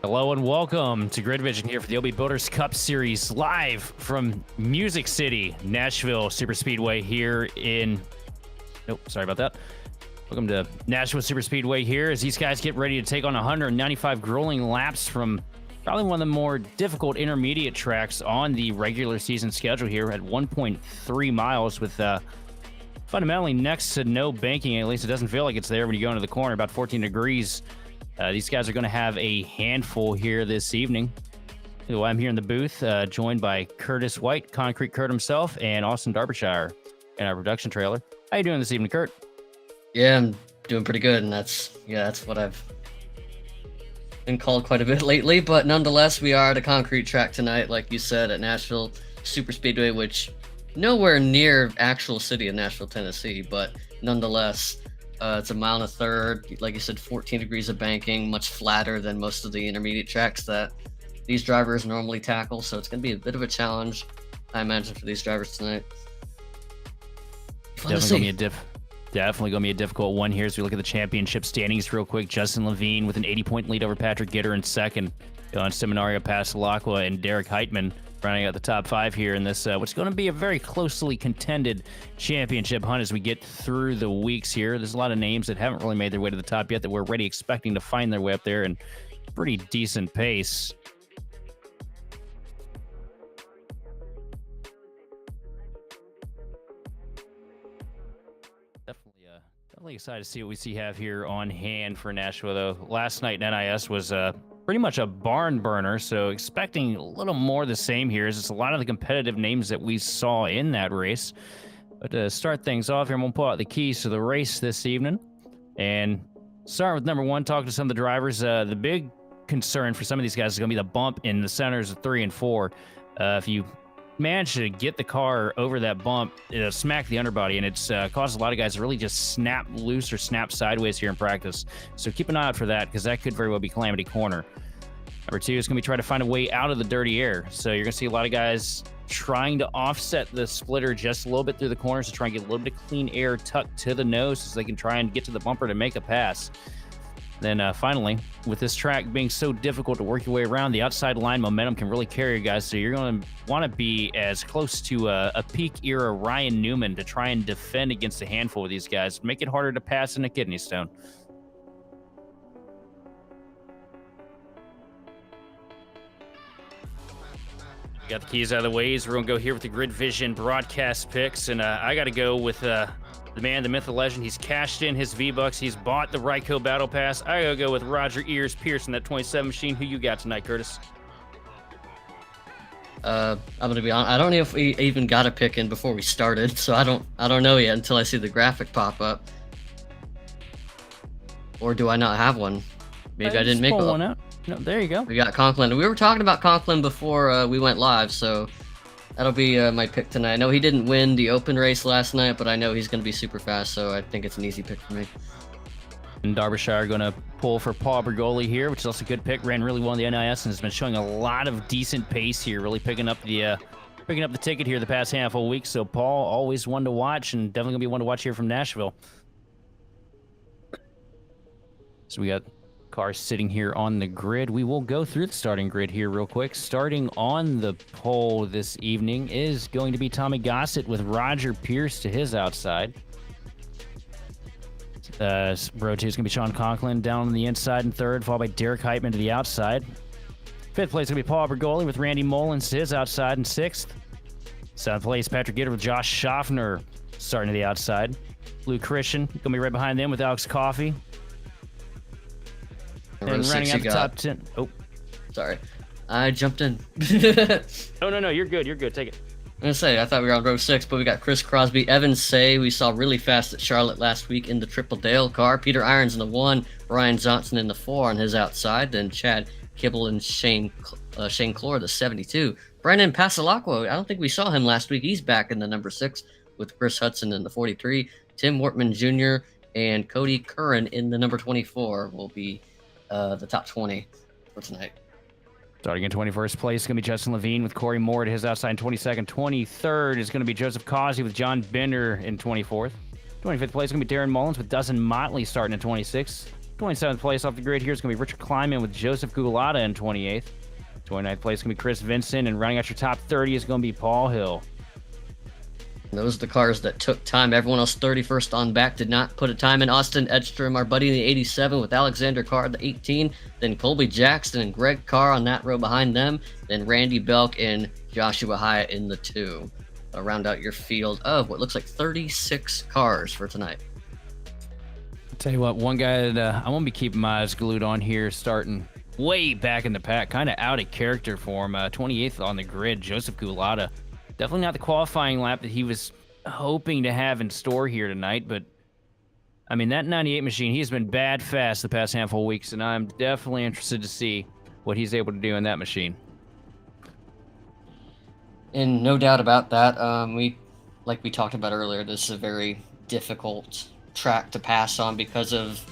Hello and welcome to Grid Vision here for the OB Builders Cup Series live from Music City, Nashville Superspeedway here in... Nope, sorry about that. Welcome to Nashville Superspeedway here as these guys get ready to take on 195 grueling laps from probably one of the more difficult intermediate tracks on the regular season schedule here at 1.3 miles with fundamentally next to no banking. At least it doesn't feel like it's there when you go into the corner, about 14 degrees. These guys are going to have a handful here this evening. So I'm here in the booth, joined by Curtis White, Concrete Kurt himself, and Austin Derbyshire in our production trailer. How you doing this evening, Kurt? Yeah, I'm doing pretty good, and that's what I've been called quite a bit lately. But nonetheless, we are at a concrete track tonight, like you said, at Nashville Superspeedway, which nowhere near actual city of Nashville, Tennessee, but nonetheless. It's a mile and a third, like you said, 14 degrees of banking, much flatter than most of the intermediate tracks that these drivers normally tackle. So it's going to be a bit of a challenge, I imagine, for these drivers tonight. Definitely going to be a difficult one here as we look at the championship standings real quick. Justin Levine with an 80-point lead over Patrick Gitter in second. Don Seminario Pasalacqua and Derek Heitman rounding out the top five here in this, what's going to be a very closely contended championship hunt as we get through the weeks here. There's a lot of names that haven't really made their way to the top yet that we're already expecting to find their way up there in pretty decent pace. Definitely excited to see what we have here on hand for Nashville, though. Last night, NIS was pretty much a barn burner, so expecting a little more the same here as it's a lot of the competitive names that we saw in that race. But to start things off here, I'm going to pull out the keys to the race this evening and start with number one, talking to some of the drivers. The big concern for some of these guys is going to be the bump in the centers of 3 and 4. If you manage to get the car over that bump, it'll smack the underbody, and it's caused a lot of guys to really just snap loose or snap sideways here in practice. So keep an eye out for that, because that could very well be Calamity Corner. Number two is going to be trying to find a way out of the dirty air. So you're going to see a lot of guys trying to offset the splitter just a little bit through the corners to try and get a little bit of clean air tucked to the nose so they can try and get to the bumper to make a pass. Then finally, with this track being so difficult to work your way around, the outside line momentum can really carry you guys. So you're going to want to be as close to a peak era Ryan Newman to try and defend against a handful of these guys. Make it harder to pass in a kidney stone. Got the keys out of the ways. We're going to go here with the Grid Vision broadcast picks. And I got to go with The man, the myth, the legend. He's cashed in his V-Bucks. He's bought the Ryko Battle Pass. I gotta go with Roger Ears Pierce in that 27 machine. Who you got tonight, Curtis? I'm gonna be honest. I don't know if we even got a pick in before we started, so I don't know yet until I see the graphic pop up. Or do I not have one? Maybe I didn't make one out. No, there you go. We got Conklin. We were talking about Conklin before we went live, so that'll be my pick tonight. I know he didn't win the open race last night, but I know he's going to be super fast, so I think it's an easy pick for me. And Derbyshire going to pull for Paul Bergoli here, which is also a good pick. Ran really well in the NIS and has been showing a lot of decent pace here, really picking up the ticket here the past handful of weeks. So Paul, always one to watch, and definitely going to be one to watch here from Nashville. So we got cars sitting here on the grid. We will go through the starting grid here real quick. Starting on the pole this evening is going to be Tommy Gossett with Roger Pierce to his outside. Row 2 is going to be Sean Conklin down on the inside in third, followed by Derek Heitman to the outside. Fifth place is going to be Paul Bergoli with Randy Mullins to his outside in sixth. Seventh place, Patrick Gitter with Josh Schaffner starting to the outside. Luke Christian going to be right behind them with Alex Coffey. And running out the top 10. Oh, sorry. I jumped in. No, you're good. You're good. Take it. I'm going to say, I thought we were on row 6, but we got Chris Crosby, Evan Say, we saw really fast at Charlotte last week in the Triple Dale car. Peter Irons in the 1, Ryan Johnson in the 4 on his outside. Then Chad Kibble and Shane Clore, the 72. Brandon Pasalacqua, I don't think we saw him last week. He's back in the number 6 with Chris Hudson in the 43. Tim Wortman Jr. and Cody Curran in the number 24 will be the top 20 for tonight. Starting in 21st place is going to be Justin Levine with Corey Moore to his outside in 22nd. 23rd is going to be Joseph Causey with John Bender in 24th. 25th place is going to be Darren Mullins with Dustin Motley starting in 26th. 27th place off the grid here is going to be Richard Kleiman with Joseph Gulata in 28th. 29th place is going to be Chris Vincent, and running out your top 30 is going to be Paul Hill. Those are the cars that took time. Everyone else 31st on back did not put a time in. Austin Edstrom, our buddy in the 87 with Alexander Carr, the 18. Then Colby Jackson and Greg Carr on that row behind them. Then Randy Belk and Joshua Hyatt in the 2. Round out your field of what looks like 36 cars for tonight. I'll tell you what, one guy that I won't be keeping my eyes glued on here, starting way back in the pack, kind of out of character for him. 28th on the grid, Joseph Gulata. Definitely not the qualifying lap that he was hoping to have in store here tonight, but I mean, that 98 machine, he has been bad fast the past handful of weeks, and I'm definitely interested to see what he's able to do in that machine. And no doubt about that. Like we talked about earlier, this is a very difficult track to pass on because of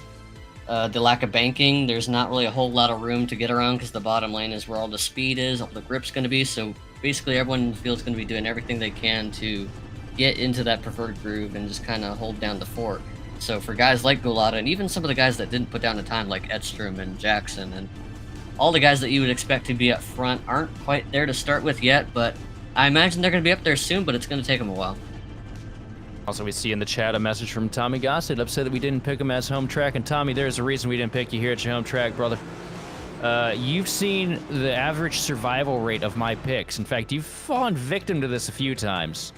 the lack of banking. There's not really a whole lot of room to get around because the bottom lane is where all the speed is, all the grip's going to be, so basically everyone in the field is going to be doing everything they can to get into that preferred groove and just kind of hold down the fort. So for guys like Gulata, and even some of the guys that didn't put down the time, like Edstrom and Jackson, and all the guys that you would expect to be up front aren't quite there to start with yet, but I imagine they're going to be up there soon, but it's going to take them a while. Also, we see in the chat a message from Tommy Gossett, upset that we didn't pick him as home track. And Tommy, there's a reason we didn't pick you here at your home track, brother. You've seen the average survival rate of my picks. In fact, you've fallen victim to this a few times.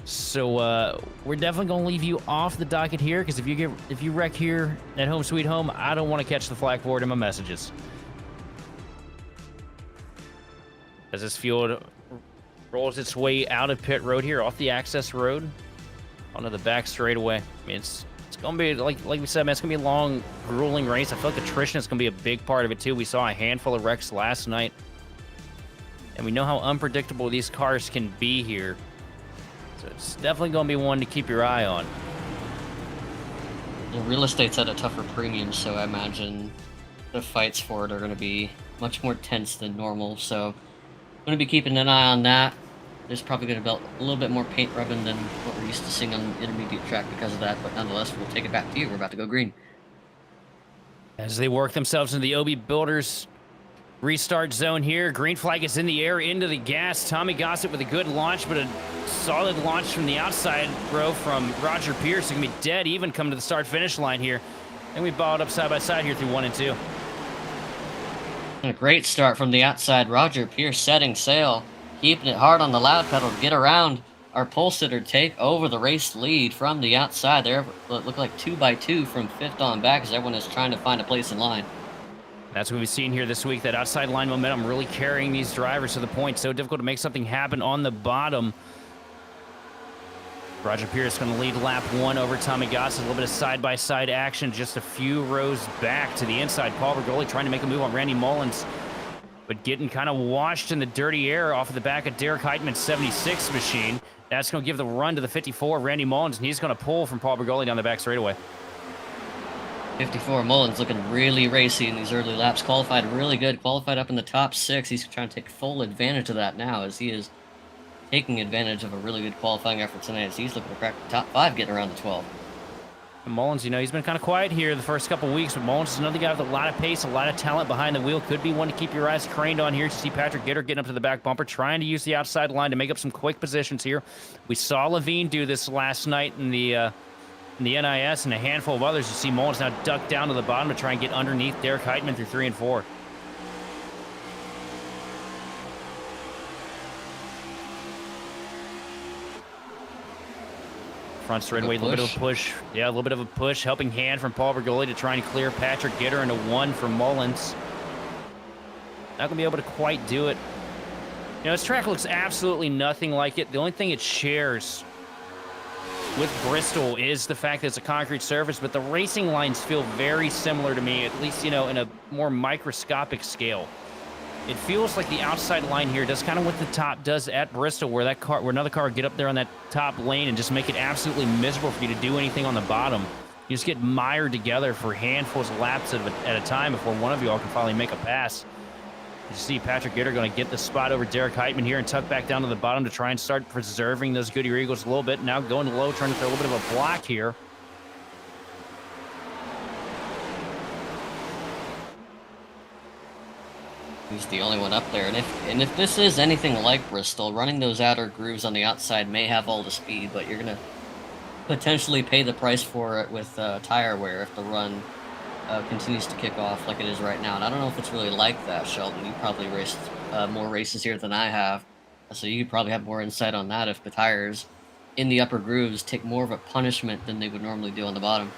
So we're definitely going to leave you off the docket here, because if you wreck here at Home Sweet Home, I don't want to catch the flak for it in my messages. As this field rolls its way out of pit road here, off the access road, onto the back straightaway. I mean, it's going to be, like we said, man, it's going to be a long, grueling race. I feel like attrition is going to be a big part of it, too. We saw a handful of wrecks last night, and we know how unpredictable these cars can be here. So it's definitely going to be one to keep your eye on. Yeah, real estate's at a tougher premium, so I imagine the fights for it are going to be much more tense than normal. So I'm going to be keeping an eye on that. There's probably going to be a little bit more paint rubbing than what we're used to seeing on the intermediate track because of that, but nonetheless, we'll take it back to you. We're about to go green. As they work themselves into the OB Builders restart zone here, green flag is in the air, into the gas. Tommy Gossett with a good launch, but a solid launch from the outside row from Roger Pierce. It's going to be dead even coming to the start-finish line here. And we balled up side by side here through 1 and 2. A great start from the outside. Roger Pierce setting sail, keeping it hard on the loud pedal to get around our pole sitter take over the race lead from the outside. There look like 2x2 from 5th on back as everyone is trying to find a place in line. That's what we've seen here this week, that outside line momentum really carrying these drivers to the point. So difficult to make something happen on the bottom. Roger Pierce going to lead lap 1 over Tommy Goss. A little bit of side-by-side action just a few rows back to the inside. Paul Bergoli trying to make a move on Randy Mullins, but getting kind of washed in the dirty air off of the back of Derek Heitman's 76 machine. That's going to give the run to the 54, Randy Mullins, and he's going to pull from Paul Bergoli down the back straightaway. 54 Mullins looking really racy in these early laps. Qualified really good. Qualified up in the top 6. He's trying to take full advantage of that now as he is taking advantage of a really good qualifying effort tonight as he's looking to crack the top 5 getting around the 12. And Mullins, you know, he's been kind of quiet here the first couple weeks, but Mullins is another guy with a lot of pace, a lot of talent behind the wheel. Could be one to keep your eyes craned on here. To see Patrick Gitter getting up to the back bumper, trying to use the outside line to make up some quick positions here. We saw Levine do this last night in the NIS, and a handful of others. You see Mullins now duck down to the bottom to try and get underneath Derek Heitman through 3 and 4. Front straightaway, a little bit of a push. Yeah, a little bit of a push. Helping hand from Paul Bergoli to try and clear Patrick Gitter into 1 for Mullins. Not going to be able to quite do it. You know, this track looks absolutely nothing like it. The only thing it shares with Bristol is the fact that it's a concrete surface, but the racing lines feel very similar to me, at least, you know, in a more microscopic scale. It feels like the outside line here does kind of what the top does at Bristol, where another car would get up there on that top lane and just make it absolutely miserable for you to do anything on the bottom. You just get mired together for handfuls of laps at a time before one of you all can finally make a pass. You see Patrick Gitter going to get the spot over Derek Heitman here and tuck back down to the bottom to try and start preserving those Goodyear Eagles a little bit. Now going low, trying to throw a little bit of a block here. He's the only one up there, and if this is anything like Bristol, running those outer grooves on the outside may have all the speed, but you're gonna potentially pay the price for it with tire wear if the run continues to kick off like it is right now. And I don't know if it's really like that, Sheldon. You probably raced more races here than I have, so you probably have more insight on that if the tires in the upper grooves take more of a punishment than they would normally do on the bottom.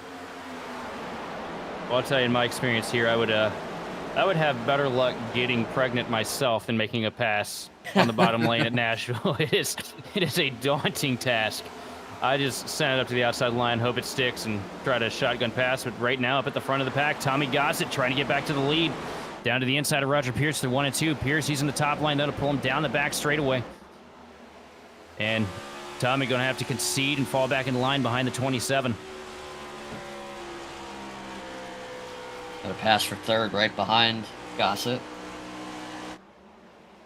Well, I'll tell you, in my experience here, I would have better luck getting pregnant myself than making a pass on the bottom lane at Nashville. It is a daunting task. I just send it up to the outside line, hope it sticks, and try to shotgun pass. But right now, up at the front of the pack, Tommy Gossett trying to get back to the lead. Down to the inside of Roger Pierce through 1 and 2. Pierce using the top line, then to pull him down the back straightaway. And Tommy going to have to concede and fall back in line behind the 27. Got a pass for 3rd right behind Gossett.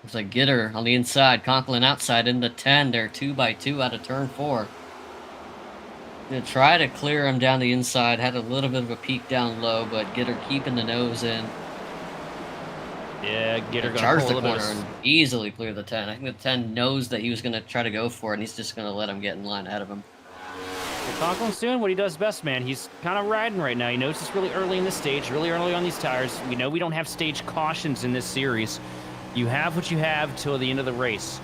Looks like Gitter on the inside, Conklin outside in the 10. They're 2x2 out of turn 4. Gonna try to clear him down the inside. Had a little bit of a peek down low, but Gitter keeping the nose in. Yeah, Gitter gonna charge pull the a little corner bit. and easily clear the 10. I think the 10 knows that he was gonna try to go for it, and he's just gonna let him get in line ahead of him. Conklin's doing what he does best, man. He's kind of riding right now. He knows it's really early in the stage, really early on these tires. We know we don't have stage cautions in this series. You have what you have till the end of the race.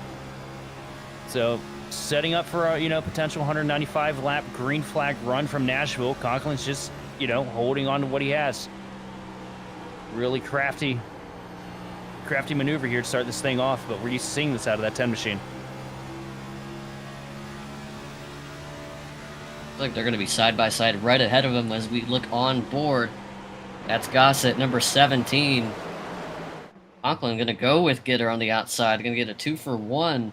So, setting up for a, you know, potential 195 lap green flag run from Nashville. Conklin's just, you know, holding on to what he has. Really crafty maneuver here to start this thing off, but we're used to seeing this out of that 10 machine. Looks like they're going to be side by side right ahead of him as we look on board. That's Gossett, number 17. Conklin going to go with Gitter on the outside. Going to get a 2 for 1.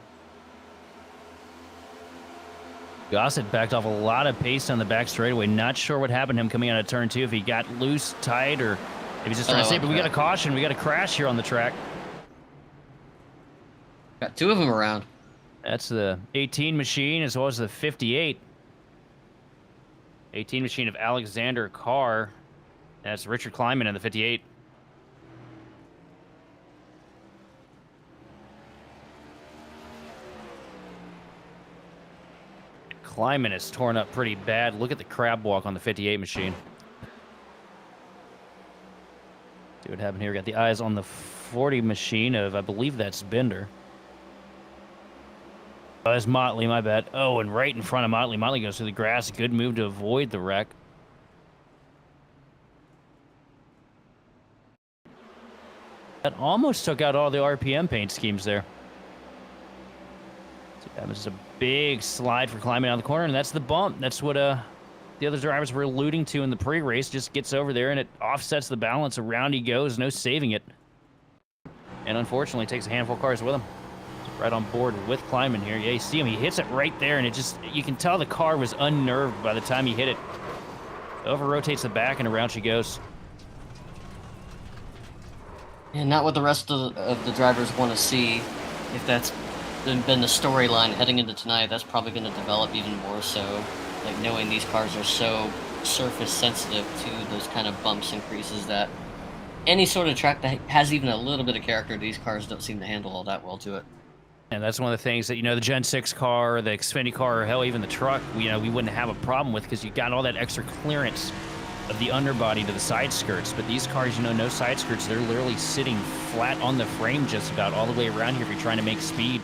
Gossett backed off a lot of pace on the back straightaway. Not sure what happened to him coming out of turn 2. If he got loose, tight, or if he's just trying to say, but we got a caution. We got a crash here on the track. Got 2 of them around. That's the 18 machine as well as the 58. 18 machine of Alexander Carr. That's Richard Kleiman in the 58. Kleiman is torn up pretty bad. Look at the crab walk on the 58 machine. See what happened here. We got the eyes on the 40 machine of, I believe that's Bender. Oh, that's Motley, my bad. Oh, and right in front of Motley. Motley goes through the grass. Good move to avoid the wreck. That almost took out all the RPM paint schemes there. So that was a big slide for climbing out of the corner, and that's the bump. That's what the other drivers were alluding to in the pre-race. Just gets over there, and it offsets the balance. Around he goes. No saving it. And unfortunately, takes a handful of cars with him. Right on board with Kleinman here. Yeah, you see him. He hits it right there, and it just, you can tell the car was unnerved by the time he hit it. Over rotates the back, and around she goes. And not what the rest of the drivers want to see. If that's been the storyline heading into tonight, that's probably going to develop even more so. Like, knowing these cars are so surface sensitive to those kind of bumps and creases that any sort of track that has even a little bit of character, these cars don't seem to handle all that well to it. And that's one of the things that, the Gen 6 car, the Xfinity car, or hell, even the truck, we wouldn't have a problem with, because you got all that extra clearance of the underbody to the side skirts. But these cars, no side skirts. They're literally sitting flat on the frame just about all the way around here if you're trying to make speed.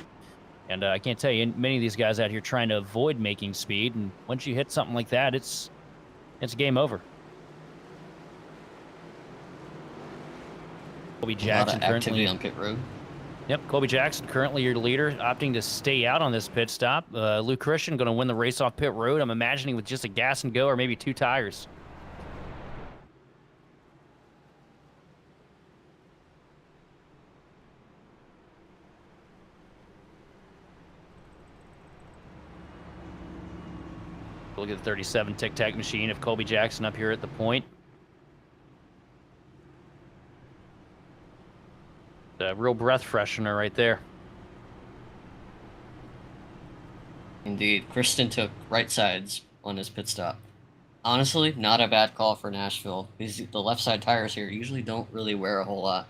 And I can't tell you, many of these guys out here trying to avoid making speed. And once you hit something like that, it's game over. Colby Jackson a lot of activity currently on pit road. Yep, Colby Jackson, currently your leader, opting to stay out on this pit stop. Luke Christian going to win the race off pit road, I'm imagining, with just a gas and go or maybe 2 tires. Look at the 37 tic-tac machine of Colby Jackson up here at the point. A real breath freshener right there. Indeed. Kristen took right sides on his pit stop. Honestly, not a bad call for Nashville. The left side tires here usually don't really wear a whole lot.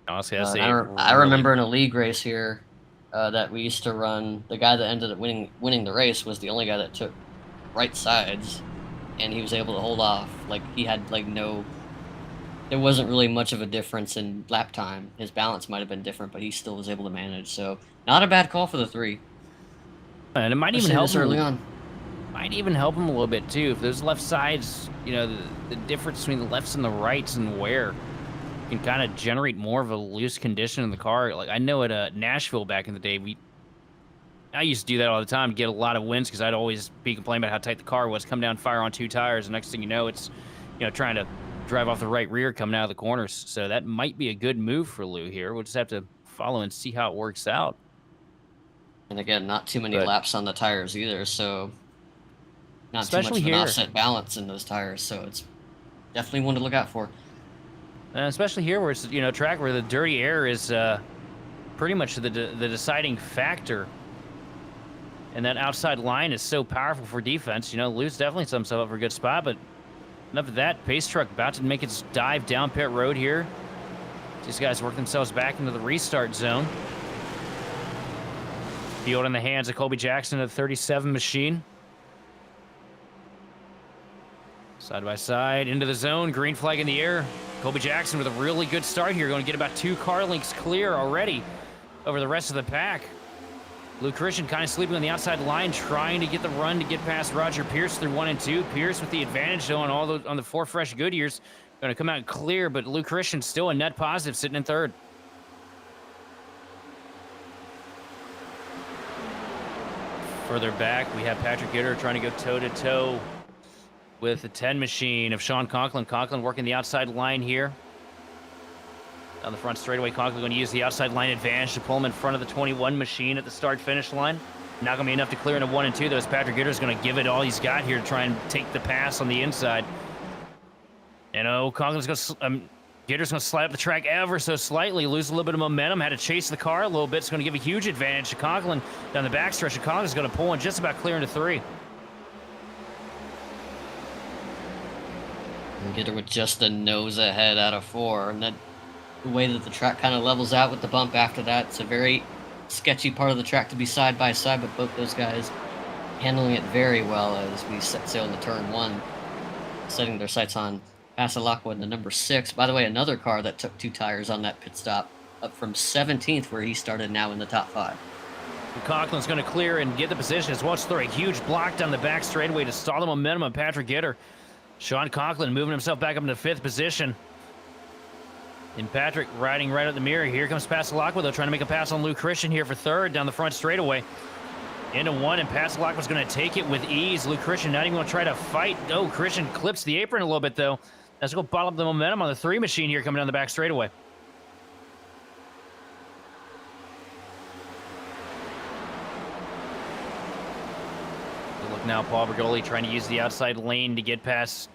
Honestly, I remember in a league race here that we used to run, the guy that ended up winning the race was the only guy that took right sides, and he was able to hold off. Like, he had there wasn't really much of a difference in lap time. His balance might have been different, but he still was able to manage. So, not a bad call for the 3. And it might even help him early on. Might even help him a little bit too. If those left sides, the difference between the lefts and the rights and wear can kind of generate more of a loose condition in the car. Like, I know at Nashville back in the day, I used to do that all the time to get a lot of wins, because I'd always be complaining about how tight the car was. Come down, fire on 2 tires, and next thing you know, it's trying to drive off the right rear coming out of the corners. So that might be a good move for Lou here. We'll just have to follow and see how it works out. And again, not too many laps on the tires either, so not especially too much of here, an offset balance in those tires, so it's definitely one to look out for. Especially here, where it's a track where the dirty air is pretty much the deciding factor, and that outside line is so powerful for defense. Lou's definitely set himself up for a good spot, but enough of that. Pace truck about to make its dive down pit road here. These guys work themselves back into the restart zone. Field in the hands of Colby Jackson of the 37 machine. Side by side into the zone, green flag in the air. Colby Jackson with a really good start here, going to get about 2 car lengths clear already over the rest of the pack. Luke Christian kind of sleeping on the outside line, trying to get the run to get past Roger Pierce through 1 and 2. Pierce with the advantage though on the 4 fresh Goodyears, going to come out clear, but Luke Christian still a net positive, sitting in 3rd. Further back, we have Patrick Gitter trying to go toe-to-toe with the 10 machine of Sean Conklin. Conklin working the outside line here. Down the front straightaway, Conklin going to use the outside line advantage to pull him in front of the 21 machine at the start-finish line. Not going to be enough to clear into 1 and 2, though, as Patrick Gitter is going to give it all he's got here to try and take the pass on the inside. Conklin's going to... Gitter's going to slide up the track ever so slightly, lose a little bit of momentum, had to chase the car a little bit. It's going to give a huge advantage to Conklin down the backstretch. Conklin's going to pull in just about clear into 3. And Gitter with just a nose ahead out of 4. And the way that the track kind of levels out with the bump after that, it's a very sketchy part of the track to be side by side, but both those guys handling it very well as we set sail into turn 1, setting their sights on Passa Lockwood in the number 6. By the way, another car that took 2 tires on that pit stop, up from 17th where he started, now in the top 5. Conklin's going to clear and get the position as well as throw a huge block down the back straightaway to stall the momentum on Patrick Gitter. Sean Conklin moving himself back up into 5th position. And Patrick riding right at the mirror. Here comes Pasalakwa, though, trying to make a pass on Luke Christian here for 3rd down the front straightaway. Into 1, and Pasalakwa's going to take it with ease. Luke Christian not even going to try to fight. Oh, Christian clips the apron a little bit, though. Let's go bottle up the momentum on the 3 machine here coming down the back straightaway. Look now, Paul Bergoli trying to use the outside lane to get past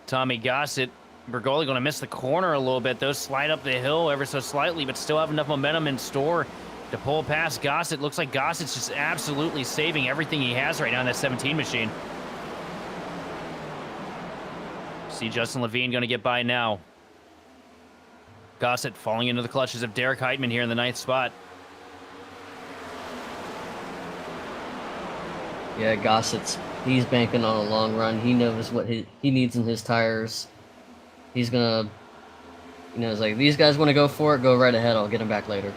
Tommy Gossett. Bergoli going to miss the corner a little bit, though. Slide up the hill ever so slightly, but still have enough momentum in store to pull past Gossett. Looks like Gossett's just absolutely saving everything he has right now in that 17 machine. See Justin Levine going to get by now. Gossett falling into the clutches of Derek Heitman here in the 9th spot. Yeah, he's banking on a long run. He knows what he needs in his tires. He's gonna, it's like, these guys want to go for it, go right ahead. I'll get him back later.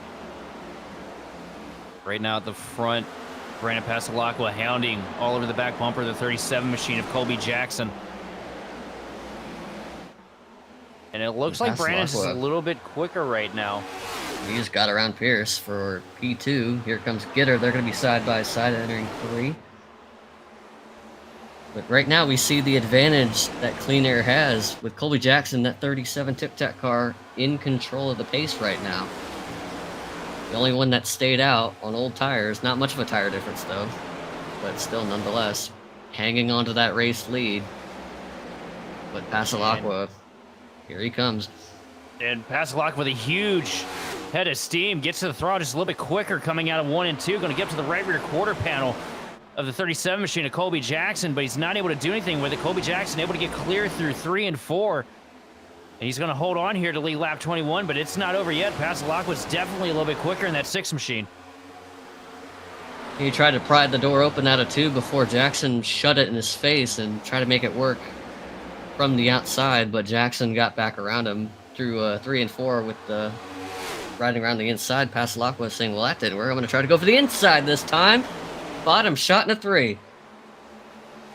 Right now at the front, Brandon Pasalakwa hounding all over the back bumper, the 37 machine of Colby Jackson. And it looks like Brandon's just a little bit quicker right now. He just got around Pierce for P2. Here comes Gitter. They're going to be side by side entering 3. But right now we see the advantage that Clean Air has with Colby Jackson, that 37 Tic Tac car, in control of the pace right now. The only one that stayed out on old tires, not much of a tire difference though, but still nonetheless, hanging on to that race lead. But Pasalakwa, here he comes. And Pasalakwa with a huge head of steam, gets to the throttle just a little bit quicker coming out of 1 and 2, going to get to the right rear quarter panel of the 37 machine of Colby Jackson, but he's not able to do anything with it. Colby Jackson able to get clear through 3 and 4. And he's going to hold on here to lead lap 21, but it's not over yet. Pasalakwa's definitely a little bit quicker in that 6 machine. He tried to pry the door open out of 2 before Jackson shut it in his face and tried to make it work from the outside, but Jackson got back around him through 3 and 4 with the riding around the inside. Pasalakwa saying, well, that didn't work. I'm going to try to go for the inside this time. Bottom shot in a 3.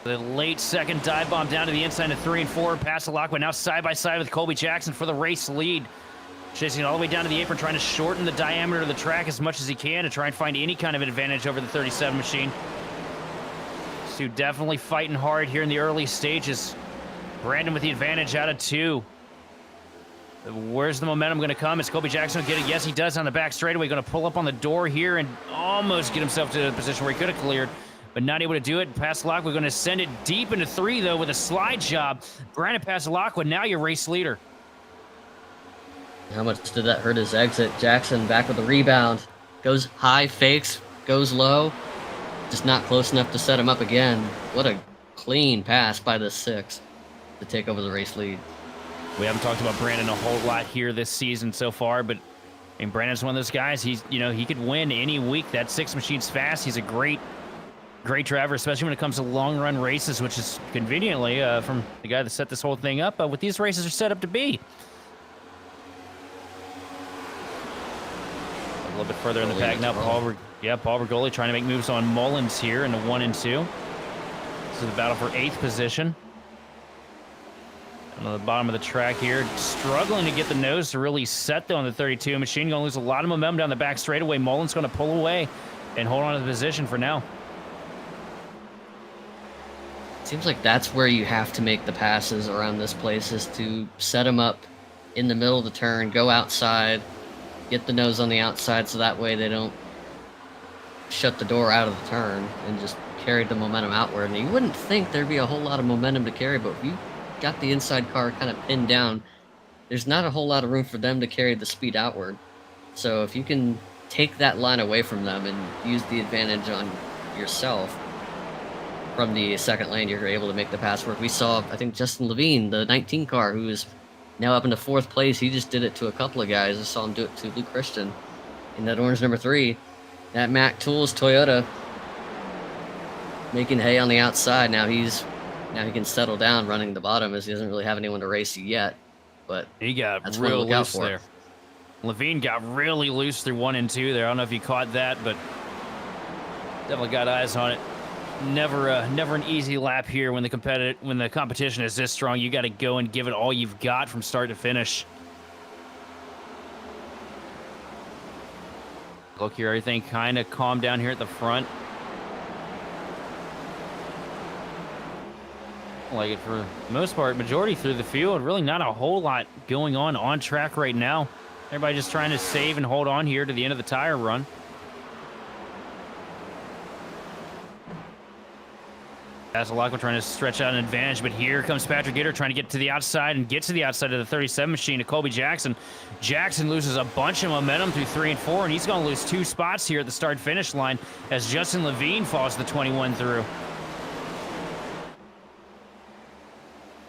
The late second dive bomb down to the inside of 3 and 4. Pasalakwa now side by side with Colby Jackson for the race lead. Chasing it all the way down to the apron, trying to shorten the diameter of the track as much as he can to try and find any kind of advantage over the 37 machine. Stu definitely fighting hard here in the early stages. Brandon with the advantage out of 2. Where's the momentum going to come? Is Colby Jackson going to get it? Yes, he does on the back straightaway. Going to pull up on the door here and almost get himself to a position where he could have cleared, but not able to do it. Pasalakwa going to send it deep into 3, though, with a slide job. Brandon Pasalakwa, now your race leader. How much did that hurt his exit? Jackson back with the rebound. Goes high, fakes, goes low. Just not close enough to set him up again. What a clean pass by the 6 to take over the race lead. We haven't talked about Brandon a whole lot here this season so far, but I mean, Brandon's one of those guys. He's, he could win any week. That 6 machine's fast. He's a great driver, especially when it comes to long run races, which is conveniently from the guy that set this whole thing up. What these races are set up to be. A little bit further in the pack now. Paul Bergoli trying to make moves on Mullins here in the 1 and 2. This is the battle for 8th position. On the bottom of the track here, struggling to get the nose to really set though on the 32 machine. Going to lose a lot of momentum down the back straightaway. Mullins going to pull away and hold on to the position for now. Seems like that's where you have to make the passes around this place, is to set them up in the middle of the turn, go outside, get the nose on the outside so that way they don't shut the door out of the turn and just carry the momentum outward. And you wouldn't think there'd be a whole lot of momentum to carry, but if you got the inside car kind of pinned down, there's not a whole lot of room for them to carry the speed outward. So if you can take that line away from them and use the advantage on yourself from the second lane, you're able to make the pass work. We saw, I think, Justin Levine, the 19 car, who is now up into 4th place. He just did it to a couple of guys. I saw him do it to Luke Christian in that orange number 3. That Mac Tools Toyota making hay on the outside. Now he can settle down running the bottom, as he doesn't really have anyone to race yet. But he got real loose there. Levine got really loose through 1 and 2 there. I don't know if you caught that, but Definitely got eyes on it. Never an easy lap here when the competition is this strong. You got to go and give it all you've got from start to finish. Look here, everything kind of calmed down here at the front. Like it for the most part, majority through the field. Really not a whole lot going on track right now. Everybody just trying to save and hold on here to the end of the tire run. Pasalacqua trying to stretch out an advantage, but here comes Patrick Gitter trying to get to the outside and get to the outside of the 37 machine to Colby Jackson. Jackson loses a bunch of momentum through 3 and 4, and he's going to lose 2 spots here at the start-finish line as Justin Levine falls the 21 through.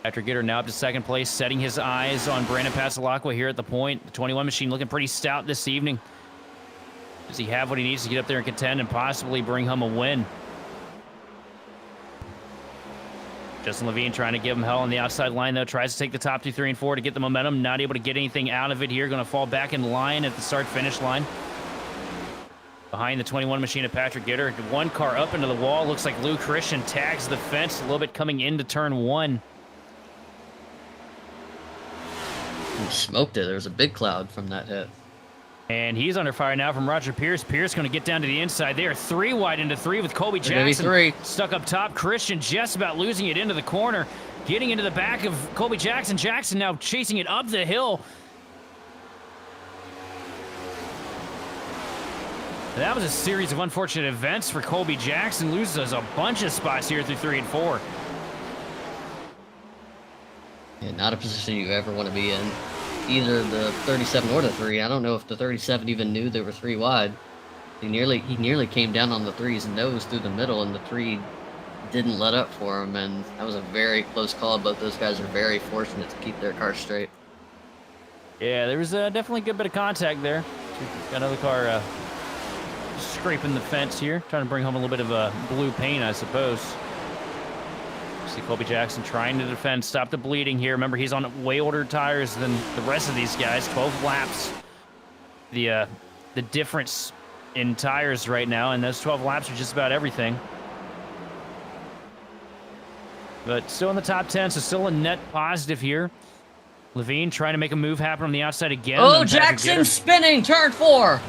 Patrick Gitter now up to second place, setting his eyes on Brandon Pasalacqua here at the point. The 21 machine looking pretty stout this evening. Does he have what he needs to get up there and contend and possibly bring home a win? Justin Levine trying to give him hell on the outside line, though. Tries to take the top 2, 3, and 4 to get the momentum. Not able to get anything out of it here. Going to fall back in line at the start-finish line. Behind the 21 machine of Patrick Gitter. 1 car up into the wall. Looks like Lou Christian tags the fence a little bit coming into turn 1. He smoked it. There was a big cloud from that hit. And he's under fire now from Roger Pierce. Pierce going to get down to the inside. They are 3 wide into 3 with Colby Jackson. 3. Stuck up top. Christian just about losing it into the corner. Getting into the back of Colby Jackson. Jackson now chasing it up the hill. That was a series of unfortunate events for Colby Jackson. Loses a bunch of spots here through 3 and 4. Yeah, not a position you ever want to be in. Either the 37 or the 3. I don't know if the 37 even knew they were 3 wide. He nearly came down on the 3's nose through the middle, and the 3 didn't let up for him, and that was a very close call. Both those guys are very fortunate to keep their car straight. Yeah, there was definitely a good bit of contact there. Got another car scraping the fence here, trying to bring home a little bit of blue paint, I suppose. See Colby Jackson trying to defend, stop the bleeding here. Remember, he's on way older tires than the rest of these guys. 12 laps. The difference in tires right now, and those 12 laps are just about everything. But still in the top 10, so still a net positive here. Levine trying to make a move happen on the outside again. Oh, Jackson spinning, turn 4.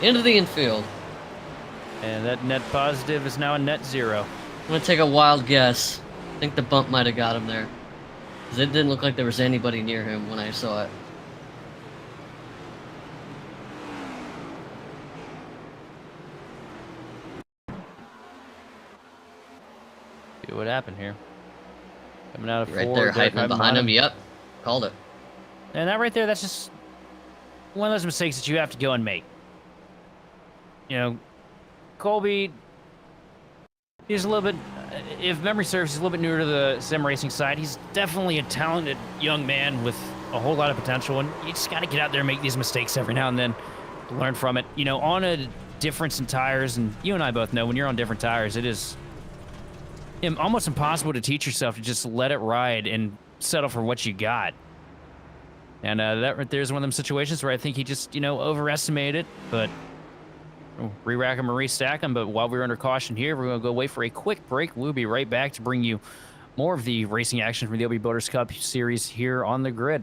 Into the infield. And that net positive is now a net 0. I'm going to take a wild guess. I think the bump might have got him there. Because it didn't look like there was anybody near him when I saw it. See what happened here. Coming out of right 4. There, hiding behind him. Yep. Called it. And that right there, that's just one of those mistakes that you have to go and make. You know, Colby, he's a little bit, if memory serves, he's a little bit newer to the sim racing side. He's definitely a talented young man with a whole lot of potential, and you just got to get out there and make these mistakes every now and then to learn from it. You know, on a difference in tires, and you and I both know when you're on different tires, it is almost impossible to teach yourself to just let it ride and settle for what you got. And that right there is one of them situations where I think he just, you know, overestimated it, but re-rack them and restack them. But while we're under caution here, we're going to go away for a quick break. We'll be right back to bring you more of the racing action from the OB Builders Cup series here on the grid.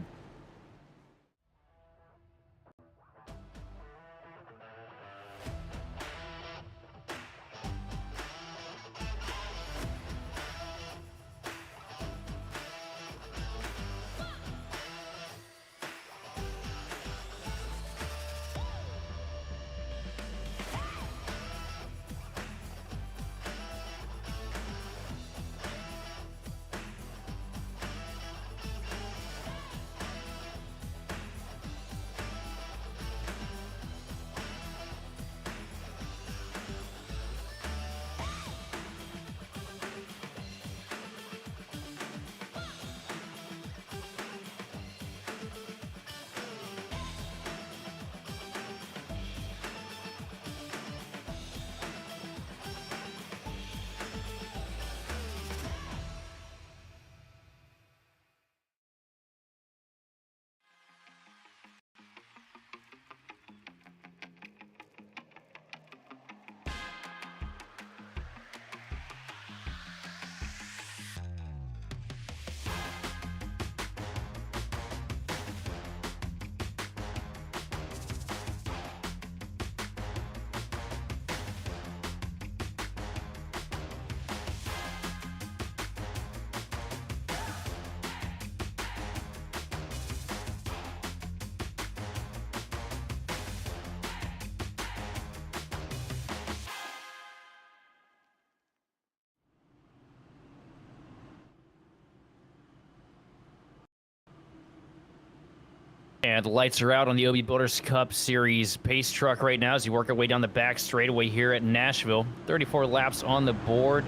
And the lights are out on the OB Builders Cup Series pace truck right now as you work our way down the back straightaway here at Nashville. 34 laps on the board.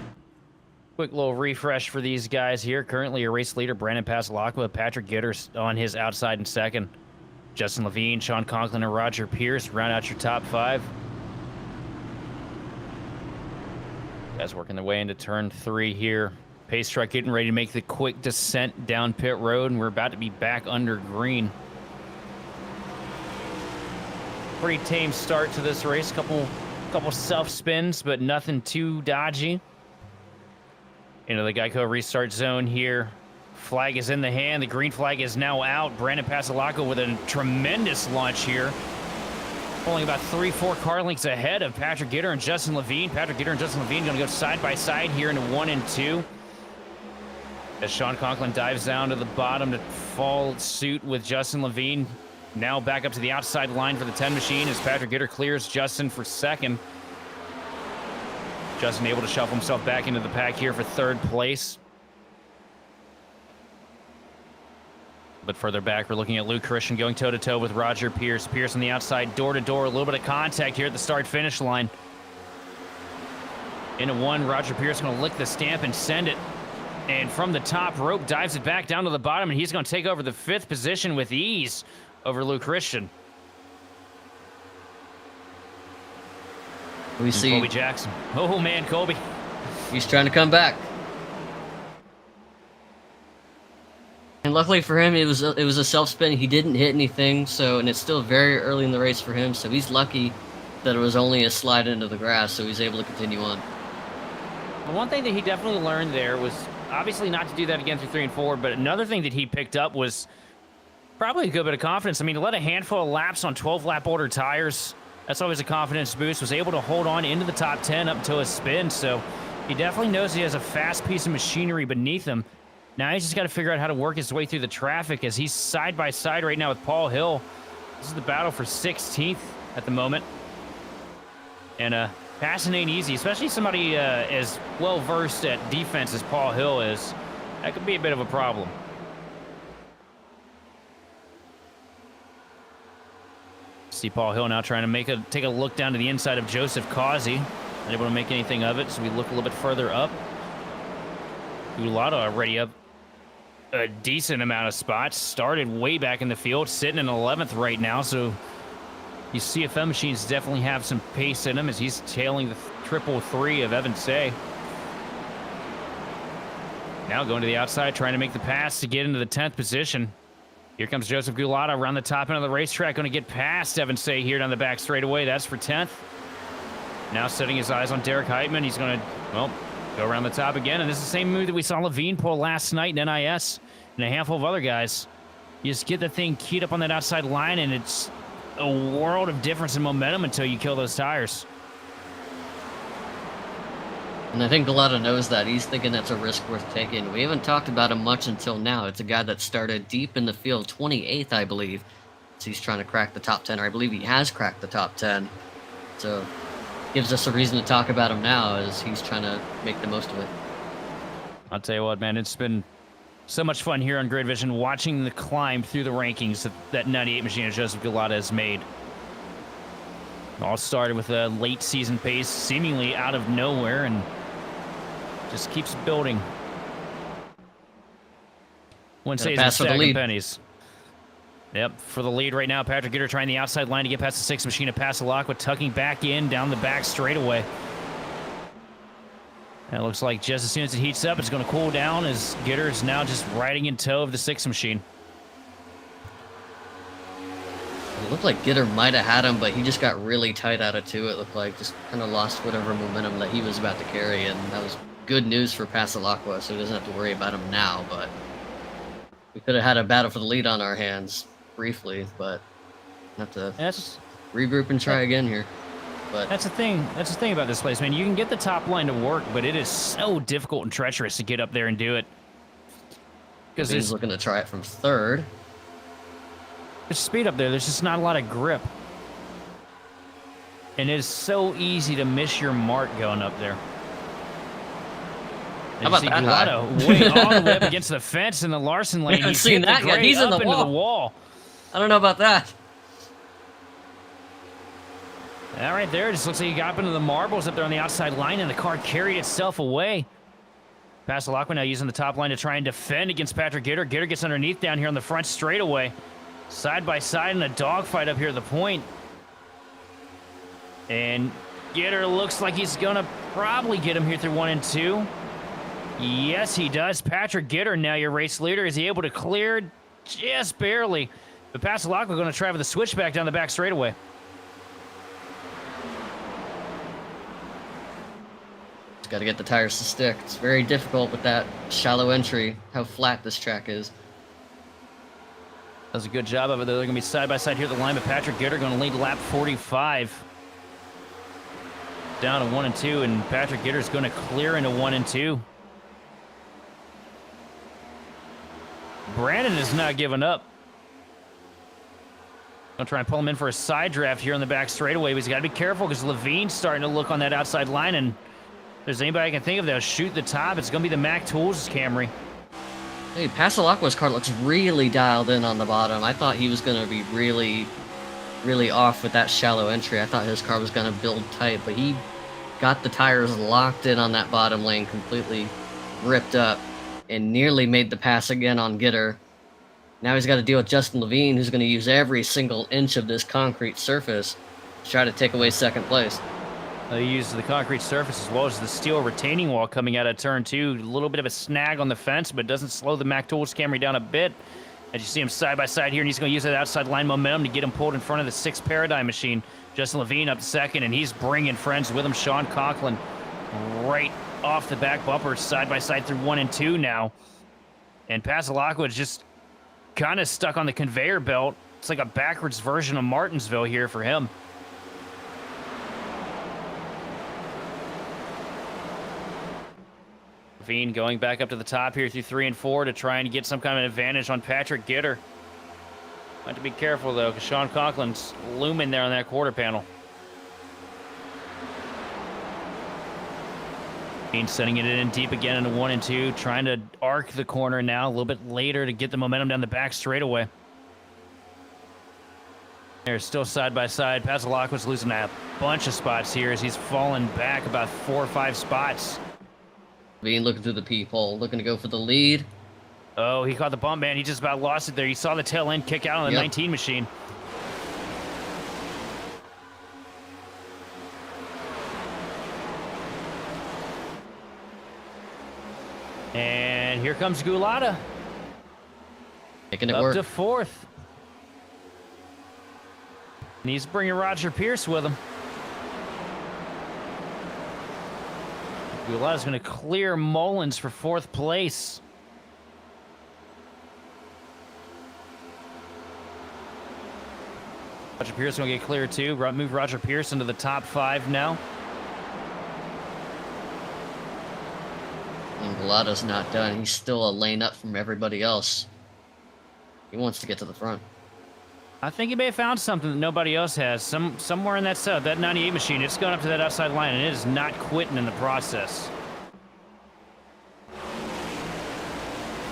Quick little refresh for these guys here. Currently your race leader, Brandon Pasalakwa, Patrick Gitters on his outside in second. Justin Levine, Sean Conklin, and Roger Pierce round out your top 5. Guys working their way into turn 3 here. Pace truck getting ready to make the quick descent down pit road, and we're about to be back under green. Pretty tame start to this race. Couple self spins, but nothing too dodgy. Into the Geico restart zone here. Flag is in the hand. The green flag is now out. Brandon Pasalakwa with a tremendous launch here. Only about 3-4 car lengths ahead of Patrick Gitter and Justin Levine. Patrick Gitter and Justin Levine going to go side by side here into 1 and 2. As Sean Conklin dives down to the bottom to fall suit with Justin Levine. Now back up to the outside line for the 10 machine as Patrick Gitter clears Justin for second. Justin able to shuffle himself back into the pack here for 3rd place. But further back, we're looking at Luke Christian going toe-to-toe with Roger Pierce. Pierce on the outside, door-to-door, a little bit of contact here at the start-finish line. Into 1, Roger Pierce going to lick the stamp and send it. And from the top rope, dives it back down to the bottom, and he's going to take over the 5th position with ease over Luke Christian. We see Colby Jackson. Oh, man, Colby. He's trying to come back. And luckily for him, it was a self-spin. He didn't hit anything, and it's still very early in the race for him, so he's lucky that it was only a slide into the grass, so he's able to continue on. Well, one thing that he definitely learned there was obviously not to do that again through 3 and 4, but another thing that he picked up was probably a good bit of confidence. I mean, to let a handful of laps on 12-lap order tires, that's always a confidence boost. Was able to hold on into the top 10 up until his spin, so he definitely knows he has a fast piece of machinery beneath him. Now he's just got to figure out how to work his way through the traffic as he's side by side right now with Paul Hill. This is the battle for 16th at the moment. And passing ain't easy, especially somebody as well-versed at defense as Paul Hill is. That could be a bit of a problem. See Paul Hill now trying to take a look down to the inside of Joseph Causey. Not able to make anything of it, so we look a little bit further up. Gulata already up a decent amount of spots. Started way back in the field, sitting in 11th right now, so these CFM machines definitely have some pace in them as he's tailing the 333 of Evan Say. Now going to the outside, trying to make the pass to get into the 10th position. Here comes Joseph Gulata around the top end of the racetrack, going to get past Evan Say here down the back straightaway. That's for 10th. Now setting his eyes on Derek Heitman. He's going to, well, go around the top again, and this is the same move that we saw Levine pull last night in NIS and a handful of other guys. You just get the thing keyed up on that outside line, and it's a world of difference in momentum until you kill those tires. And I think Gulata knows that. He's thinking that's a risk worth taking. We haven't talked about him much until now. It's a guy that started deep in the field, 28th, I believe. So he's trying to crack the top 10, or I believe he has cracked the top 10. So gives us a reason to talk about him now as he's trying to make the most of it. I'll tell you what, man, it's been so much fun here on Grid Vision watching the climb through the rankings that 98 machine of Joseph Gulata has made. All started with a late season pace seemingly out of nowhere and just keeps building. Wouldn't say he's a stack of pennies. Yep, for the lead right now, Patrick Gitter trying the outside line to get past the 6th machine of Pasalakwa, tucking back in down the back straightaway. And it looks like just as soon as it heats up, it's going to cool down as Gitter is now just riding in tow of the 6th machine. It looked like Gitter might have had him, but he just got really tight out of 2, it looked like. Just kind of lost whatever momentum that he was about to carry, and that was good news for Pasalakwa, so he doesn't have to worry about him now, but we could have had a battle for the lead on our hands briefly, but have to regroup and try again here. But that's the thing. That's the thing about this place, man. You can get the top line to work, but it is so difficult and treacherous to get up there and do it. Because he's looking to try it from 3rd. There's speed up there. There's just not a lot of grip, and it is so easy to miss your mark going up there. How about that? Way all the way up against the fence in the Larson lane. He's seen that yet. He's in the wall. I don't know about that. All right, there. Just looks like he got up into the marbles up there on the outside line, and the car carried itself away. Passalacqua now using the top line to try and defend against Patrick Gitter. Gitter gets underneath down here on the front straightaway. Side by side in a dogfight up here at the point. And Gitter looks like he's going to probably get him here through 1 and 2. Yes, he does. Patrick Gitter now your race leader. Is he able to clear? Just barely. But Passalacqua going to try with the switchback down the back straightaway. Got to get the tires to stick. It's very difficult with that shallow entry, how flat this track is. Does a good job of it. They're going to be side by side here at the line, but Patrick Gitter going to lead lap 45. Down to 1 and 2, and Patrick Gitter is going to clear into 1 and 2. Brandon is not giving up. Gonna try and pull him in for a side draft here on the back straightaway, but he's got to be careful because Levine's starting to look on that outside line, and if there's anybody I can think of that'll shoot the top, it's going to be the Mac Tools Camry. Hey, Passalacqua's car looks really dialed in on the bottom. I thought he was going to be really, really off with that shallow entry. I thought his car was going to build tight, but he got the tires locked in on that bottom lane, completely ripped up, and nearly made the pass again on Gitter. Now he's got to deal with Justin Levine, who's going to use every single inch of this concrete surface to try to take away second place. He used the concrete surface as well as the steel retaining wall coming out of turn 2. A little bit of a snag on the fence, but doesn't slow the Mac Tools Camry down a bit. As you see him side by side here, and he's going to use that outside line momentum to get him pulled in front of the 6 Paradigm machine. Justin Levine up second, and he's bringing friends with him. Sean Conklin right off the back bumper, side by side through 1 and 2 now. And Passalacqua is just kind of stuck on the conveyor belt. It's like a backwards version of Martinsville here for him. Levine going back up to the top here through 3 and 4 to try and get some kind of advantage on Patrick Gitter. Have to be careful, though, because Sean Conklin's looming there on that quarter panel. Levine sending it in deep again into 1 and 2, trying to arc the corner now a little bit later to get the momentum down the back straightaway. They're still side by side. Passalacqua's losing a bunch of spots here as he's fallen back about 4 or 5 spots. Levine looking through the peephole, looking to go for the lead. Oh, he caught the bump, man. He just about lost it there. You saw the tail end kick out on the 19 machine. And here comes Gulata. Making it work. Up to 4th. And he's bringing Roger Pierce with him. Gulata's going to clear Mullins for 4th place. Roger Pierce going to get clear too. Move Roger Pierce into the top 5 now. And Gulata's not done. He's still a lane up from everybody else. He wants to get to the front. I think he may have found something that nobody else has. Somewhere in that 98 machine, it's going up to that outside line, and it is not quitting in the process.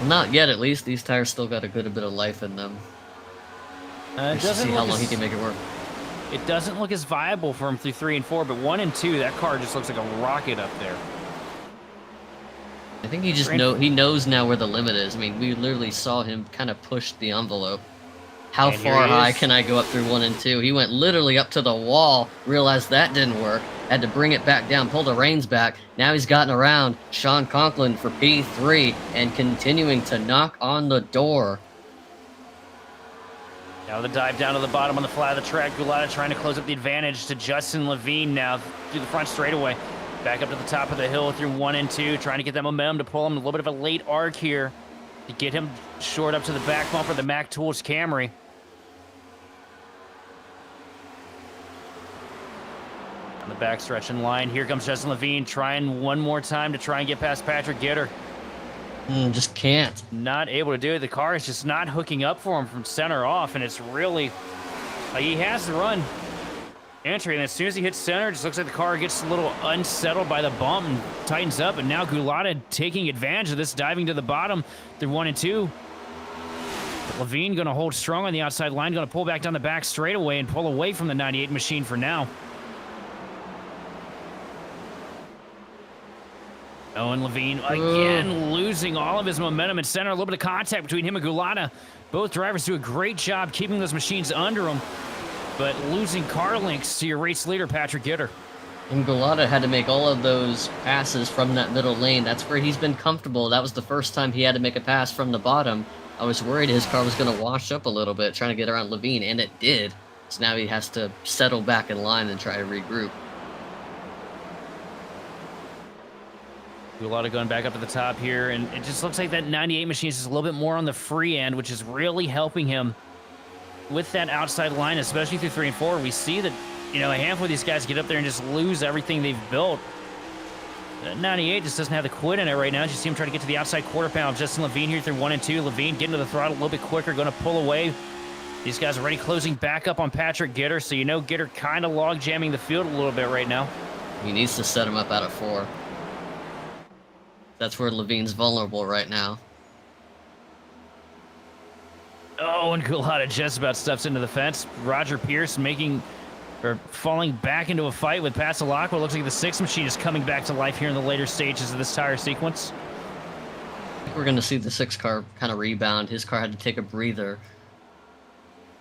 Not yet, at least. These tires still got a good bit of life in them. Just see how long he can make it work. It doesn't look as viable for him through 3 and 4, but 1 and 2, that car just looks like a rocket up there. I think he just he knows now where the limit is. I mean, we literally saw him kind of push the envelope. How far high can I go up through 1 and 2? He went literally up to the wall, realized that didn't work, had to bring it back down, pull the reins back. Now he's gotten around Sean Conklin for P3 and continuing to knock on the door. Now the dive down to the bottom on the flat of the track. Gulata trying to close up the advantage to Justin Levine now through the front straightaway. Back up to the top of the hill through 1 and 2, trying to get that momentum to pull him. A little bit of a late arc here to get him short up to the back bumper of the Mac Tools Camry. On the backstretch in line, here comes Justin Levine trying one more time to try and get past Patrick Gitter. Just can't. Not able to do it. The car is just not hooking up for him from center off, and it's really... he has the run entry, and as soon as he hits center, it just looks like the car gets a little unsettled by the bump and tightens up, and now Gulata taking advantage of this, diving to the bottom through 1 and 2. Levine going to hold strong on the outside line, going to pull back down the back straightaway and pull away from the 98 machine for now. Owen Levine again losing all of his momentum in center. A little bit of contact between him and Gulata. Both drivers do a great job keeping those machines under them, but losing car links to your race leader, Patrick Gitter. And Gulata had to make all of those passes from that middle lane. That's where he's been comfortable. That was the first time he had to make a pass from the bottom. I was worried his car was going to wash up a little bit, trying to get around Levine, and it did. So now he has to settle back in line and try to regroup. A lot of going back up to the top here, and it just looks like that 98 machine is just a little bit more on the free end, which is really helping him with that outside line, especially through 3 and 4. We see that, you know, a handful of these guys get up there and just lose everything they've built. That 98 just doesn't have the quit in it right now. You see him try to get to the outside quarter panel. Justin Levine here through 1 and 2. Levine getting to the throttle a little bit quicker, going to pull away. These guys are already closing back up on Patrick Gitter, so you know Gitter kind of log jamming the field a little bit right now. He needs to set him up out of 4. That's where Levine's vulnerable right now. Oh, and Gulata just about steps into the fence. Roger Pierce falling back into a fight with Pasalakwa. Looks like the 6 machine is coming back to life here in the later stages of this tire sequence. I think we're going to see the 6 car kind of rebound. His car had to take a breather.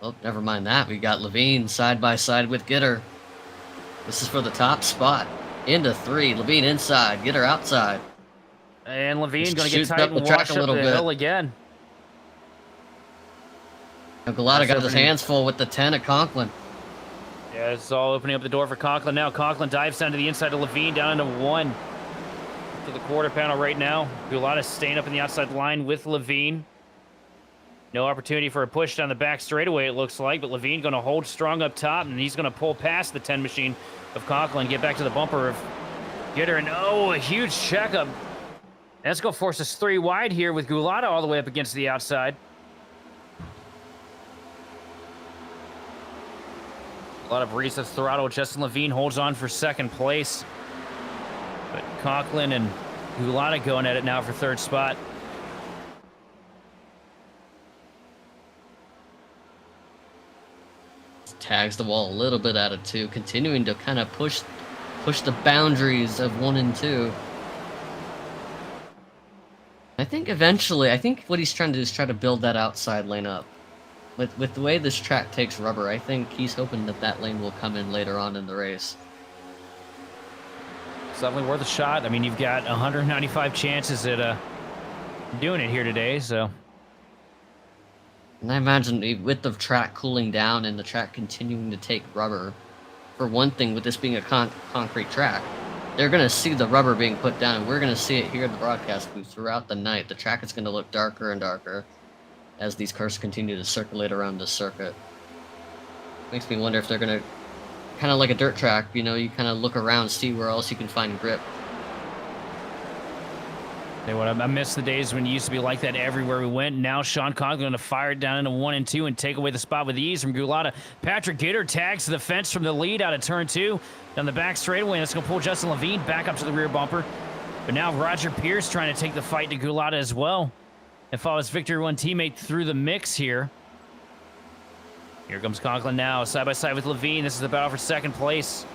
Oh, never mind that. We got Levine side by side with Gitter. This is for the top spot. Into 3. Levine inside. Gitter outside. And Levine going to get tight and wash up the hill again. Now Gulata got his hands full with the 10 at Conklin. Yeah, it's all opening up the door for Conklin now. Conklin dives down to the inside of Levine, down into 1. To the quarter panel right now. Gulata staying up in the outside line with Levine. No opportunity for a push down the back straightaway, it looks like, but Levine going to hold strong up top, and he's going to pull past the 10 machine of Conklin, get back to the bumper of Gitter, and oh, a huge checkup. That's going to force us 3 wide here with Gulata all the way up against the outside. A lot of Reese's throttle. Justin Levine holds on for 2nd place. But Conklin and Gulata going at it now for 3rd spot. Tags the wall a little bit out of 2, continuing to kind of push the boundaries of 1 and 2. I think what he's trying to do is try to build that outside lane up. With the way this track takes rubber, I think he's hoping that lane will come in later on in the race. It's definitely worth a shot. I mean, you've got 195 chances at doing it here today, so. And I imagine with the track cooling down and the track continuing to take rubber, for one thing, with this being a concrete track, they're going to see the rubber being put down, and we're going to see it here in the broadcast booth throughout the night. The track is going to look darker and darker as these cars continue to circulate around the circuit. Makes me wonder if they're going to, kind of like a dirt track, you know, you kind of look around, see where else you can find grip. Hey, what I miss the days when it used to be like that everywhere we went. Now Sean Conklin going to fire it down into 1 and 2 and take away the spot with ease from Gulata. Patrick Gitter tags to the fence from the lead out of turn 2 down the back straightaway. That's going to pull Justin Levine back up to the rear bumper. But now Roger Pierce trying to take the fight to Gulata as well and follow his Victory 1 teammate through the mix here. Here comes Conklin now, side by side with Levine. This is the battle for 2nd place.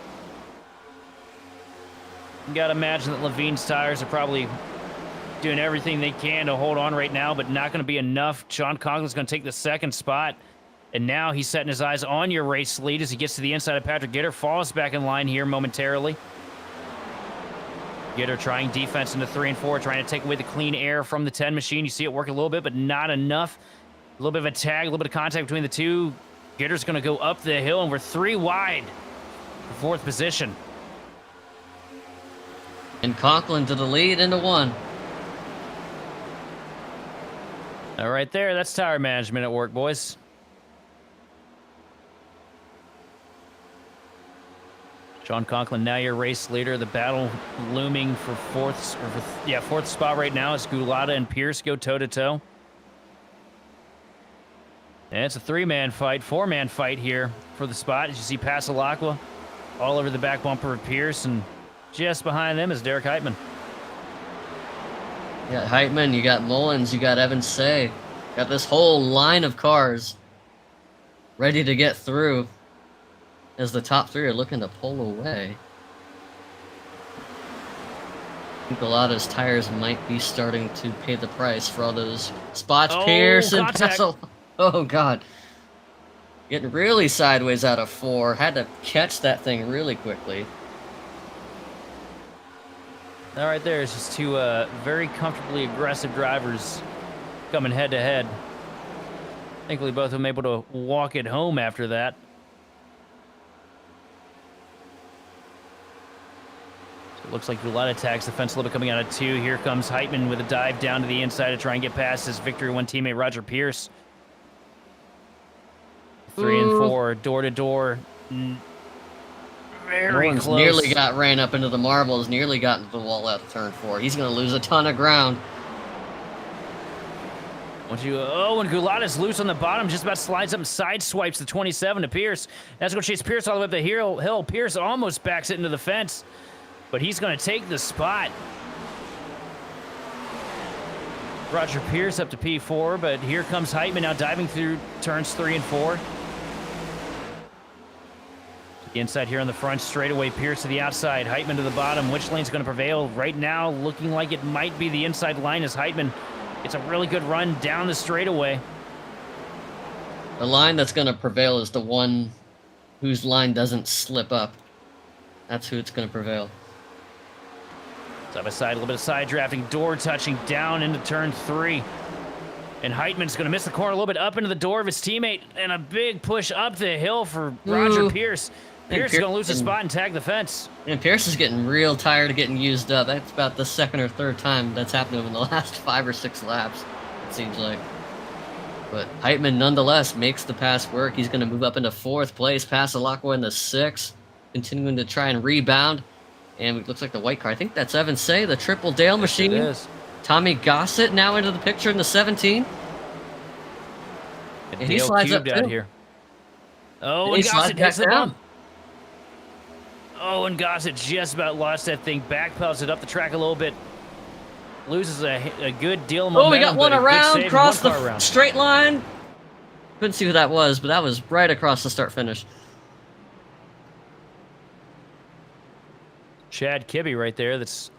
You got to imagine that Levine's tires are probably doing everything they can to hold on right now, but not going to be enough. Sean Conklin's going to take the 2nd spot, and now he's setting his eyes on your race lead as he gets to the inside of Patrick Gitter. Falls back in line here momentarily. Gitter trying defense into 3 and 4, trying to take away the clean air from the 10 machine. You see it work a little bit, but not enough. A little bit of a tag, a little bit of contact between the two. Gitter's going to go up the hill, and we're 3 wide for 4th position. And Conklin to the lead into 1. All right there, that's tire management at work, boys. Sean Conklin, now your race leader. The battle looming for 4th spot right now as Gulata and Pierce go toe-to-toe. And it's a 3-man fight, 4-man fight here for the spot. As you see Pasalakwa all over the back bumper of Pierce, and just behind them is Derek Heitman. You got Heitman, you got Mullins, you got Evan Say. Got this whole line of cars ready to get through as the top three are looking to pull away. I think a lot of his tires might be starting to pay the price for all those spots. Oh, Pierce and contact. Pessel. Oh, God. Getting really sideways out of 4. Had to catch that thing really quickly. All right, there's just two very comfortably aggressive drivers coming head to head. Thankfully, both of them able to walk it home after that. So it looks like Gulata tags the fence a little bit coming out of 2. Here comes Heitman with a dive down to the inside to try and get past his Victory 1 teammate Roger Pierce. 3 and 4, door to door. Very close. Nearly ran up into the marbles, nearly got into the wall out of turn 4. He's going to lose a ton of ground. When Gulata's loose on the bottom, just about slides up and side swipes the 27 to Pierce. That's going to chase Pierce all the way up the hill. Pierce almost backs it into the fence, but he's going to take the spot. Roger Pierce up to P4, but here comes Heitman now diving through turns 3 and 4. The inside here on the front straightaway, Pierce to the outside, Heitman to the bottom. Which lane's going to prevail? Right now, looking like it might be the inside line as Heitman. It's a really good run down the straightaway. The line that's going to prevail is the one whose line doesn't slip up. That's who it's going to prevail. Side by side, a little bit of side drafting, door touching down into turn 3. And Heitman's going to miss the corner a little bit up into the door of his teammate, and a big push up the hill for Roger Pierce. Pierce is going to lose his spot and tag the fence. And Pierce is getting real tired of getting used up. That's about the 2nd or 3rd time that's happened to him in the last 5 or 6 laps, it seems like. But Heitman, nonetheless, makes the pass work. He's going to move up into 4th place, pass Alakwa into 6th, continuing to try and rebound. And it looks like the white car. I think that's Evan Say, the Triple Dale machine. It is. Tommy Gossett now into the picture in the 17. And he slides up out too. here. Oh, and Gossett hits the bump. Oh, and Gossett just about lost that thing. Backpedals it up the track a little bit. Loses a good deal of momentum. Oh, we got one around, across the around. straight line. Couldn't see who that was, but that was right across the start-finish. Chad Kibbe right there that's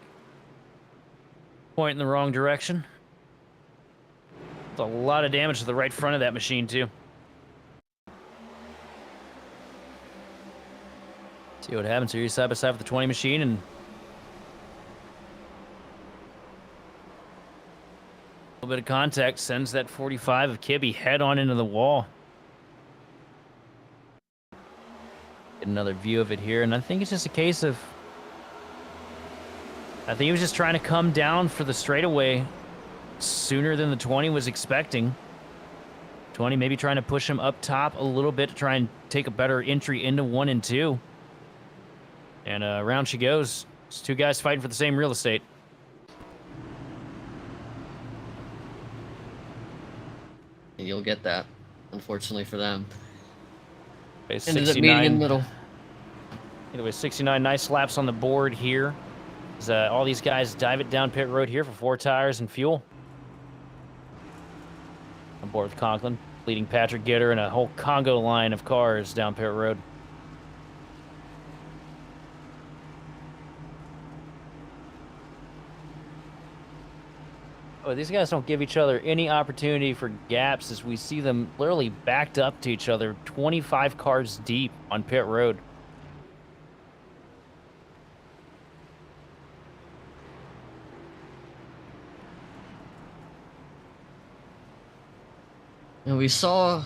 pointing in the wrong direction. It's a lot of damage to the right front of that machine, too. See what happens here. You're side by side with the 20 machine, and a little bit of contact sends that 45 of Kibbe head on into the wall. Get another view of it here, and I think it's just a case of, I think he was just trying to come down for the straightaway sooner than the 20 was expecting. 20 maybe trying to push him up top a little bit to try and take a better entry into 1 and 2. And around she goes. It's 2 guys fighting for the same real estate. You'll get that, unfortunately for them. Ended up meeting in the middle. Anyway, 69 nice laps on the board here. As, all these guys dive it down pit road here for 4 tires and fuel. On board with Conklin, leading Patrick Gitter and a whole Congo line of cars down pit road. Oh, these guys don't give each other any opportunity for gaps as we see them literally backed up to each other, 25 cars deep on pit road. And we saw,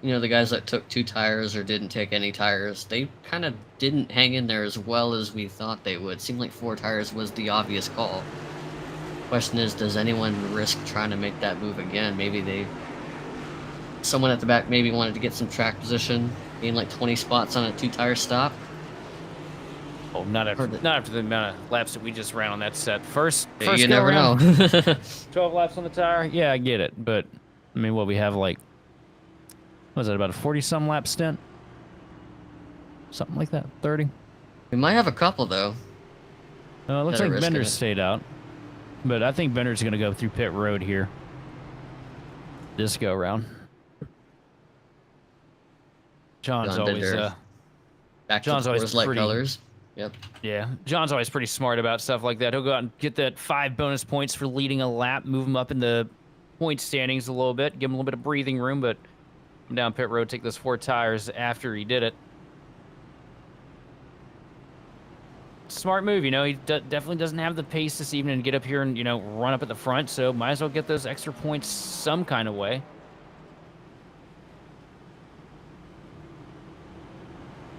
the guys that took 2 tires or didn't take any tires, they kind of didn't hang in there as well as we thought they would. Seemed like 4 tires was the obvious call. Question is, does anyone risk trying to make that move again? Maybe someone at the back maybe wanted to get some track position, being like 20 spots on a 2-tire stop. Oh, not after the amount of laps that we just ran on that set. First You never know. 12 laps on the tire. Yeah, I get it, but I mean, we have like, what was that, about a 40-some lap stint? Something like that, 30. We might have a couple though. It looks like Bender's stayed out. But I think Bender's going to go through pit road here. this go round. John's John always Bender. Back John's to the always Coors Light pretty colors. Yep. Yeah, John's always pretty smart about stuff like that. He'll go out and get that 5 bonus points for leading a lap, move him up in the point standings a little bit, give him a little bit of breathing room, but come down pit road, take those 4 tires after he did it. Smart move, you know. He definitely doesn't have the pace this evening to get up here and, you know, run up at the front, so might as well get those extra points some kind of way.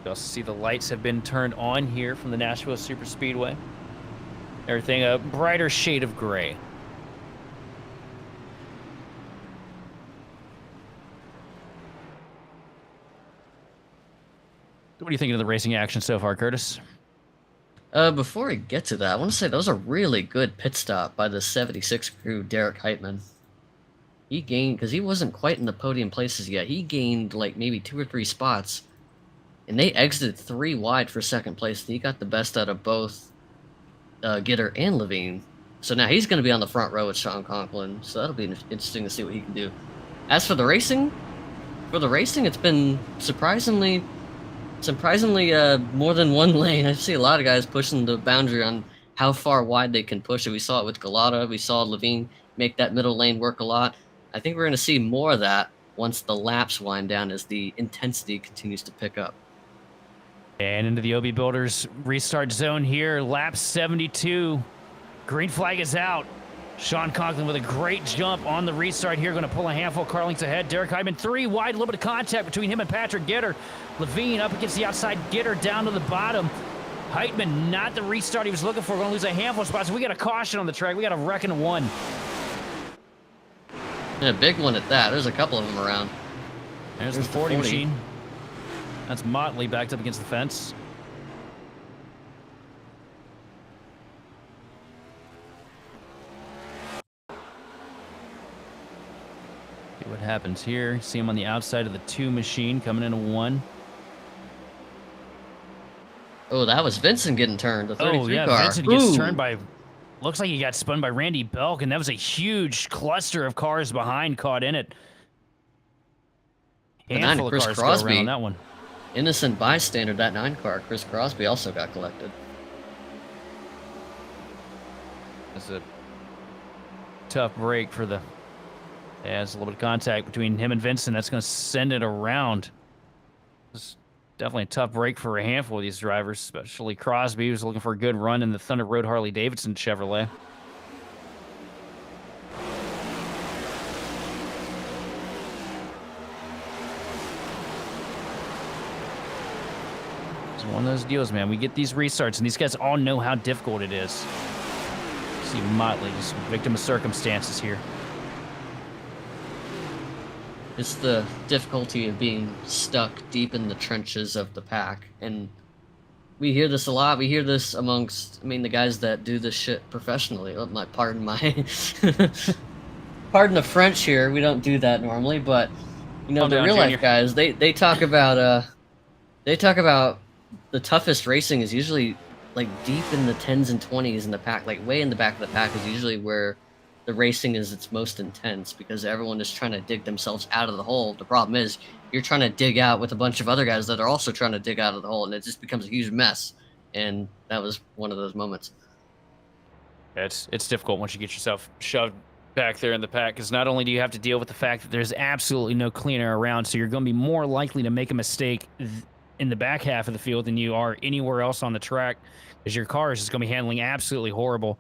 You also see the lights have been turned on here from the Nashville Superspeedway. Everything a brighter shade of gray. What are you thinking of the racing action so far, Curtis? Before we get to that, I want to say that was a really good pit stop by the 76 crew, Derek Heitman. He gained, because he wasn't quite in the podium places yet, he gained like maybe 2 or 3 spots. And they exited 3 wide for second place. And he got the best out of both Gitter and Levine. So now he's going to be on the front row with Sean Conklin. So that'll be interesting to see what he can do. As for the racing, it's been surprisingly more than one lane. I see a lot of guys pushing the boundary on how far wide they can push it. We saw it with Galata. We saw Levine make that middle lane work a lot. I think we're going to see more of that once the laps wind down as the intensity continues to pick up. And into the OB Builders restart zone here. Lap 72. Green flag is out. Sean Conklin with a great jump on the restart here. Going to pull a handful of car lengths ahead. Derek Heitman 3 wide. A little bit of contact between him and Patrick Gitter. Levine up against the outside. Gitter down to the bottom. Heitman not the restart he was looking for. Going to lose a handful of spots. We got a caution on the track. We got a wrecking 1. And a big one at that. There's a couple of them around. There's the 40 machine. That's Motley backed up against the fence. See what happens here. See him on the outside of the 2 machine coming into 1. Oh, that was Vincent getting turned. The 33 oh, yeah, car. Vincent gets turned by... Looks like he got spun by Randy Belk, and that was a huge cluster of cars behind caught in it. Handful of cars go around that one. Innocent bystander, that 9 car. Chris Crosby also got collected. That's a tough break for the... Yeah, there's a little bit of contact between him and Vincent. That's going to send it around. It's definitely a tough break for a handful of these drivers, especially Crosby, who's looking for a good run in the Thunder Road Harley-Davidson Chevrolet. It's one of those deals, man. We get these restarts, and these guys all know how difficult it is. See Motley, just victim of circumstances here. It's the difficulty of being stuck deep in the trenches of the pack. And we hear this a lot. We hear this amongst, I mean, the guys that do this shit professionally. Pardon the French here. We don't do that normally, but you know, the real life guys, they talk about the toughest racing is usually like deep in the 10s and 20s in the pack, like way in the back of the pack is usually where the racing is its most intense because everyone is trying to dig themselves out of the hole. The problem is you're trying to dig out with a bunch of other guys that are also trying to dig out of the hole, and it just becomes a huge mess. And that was one of those moments. It's difficult once you get yourself shoved back there in the pack, because not only do you have to deal with the fact that there's absolutely no cleaner around, so you're going to be more likely to make a mistake in the back half of the field than you are anywhere else on the track, because your car is just going to be handling absolutely horrible.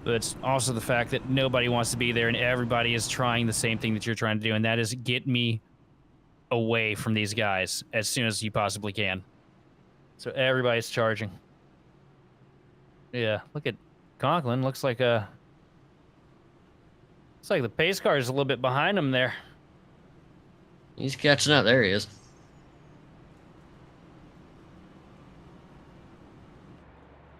But it's also the fact that nobody wants to be there, and everybody is trying the same thing that you're trying to do, and that is get me away from these guys as soon as you possibly can. So everybody's charging. Yeah, look at Conklin. Looks like the pace car is a little bit behind him there. He's catching up. There he is.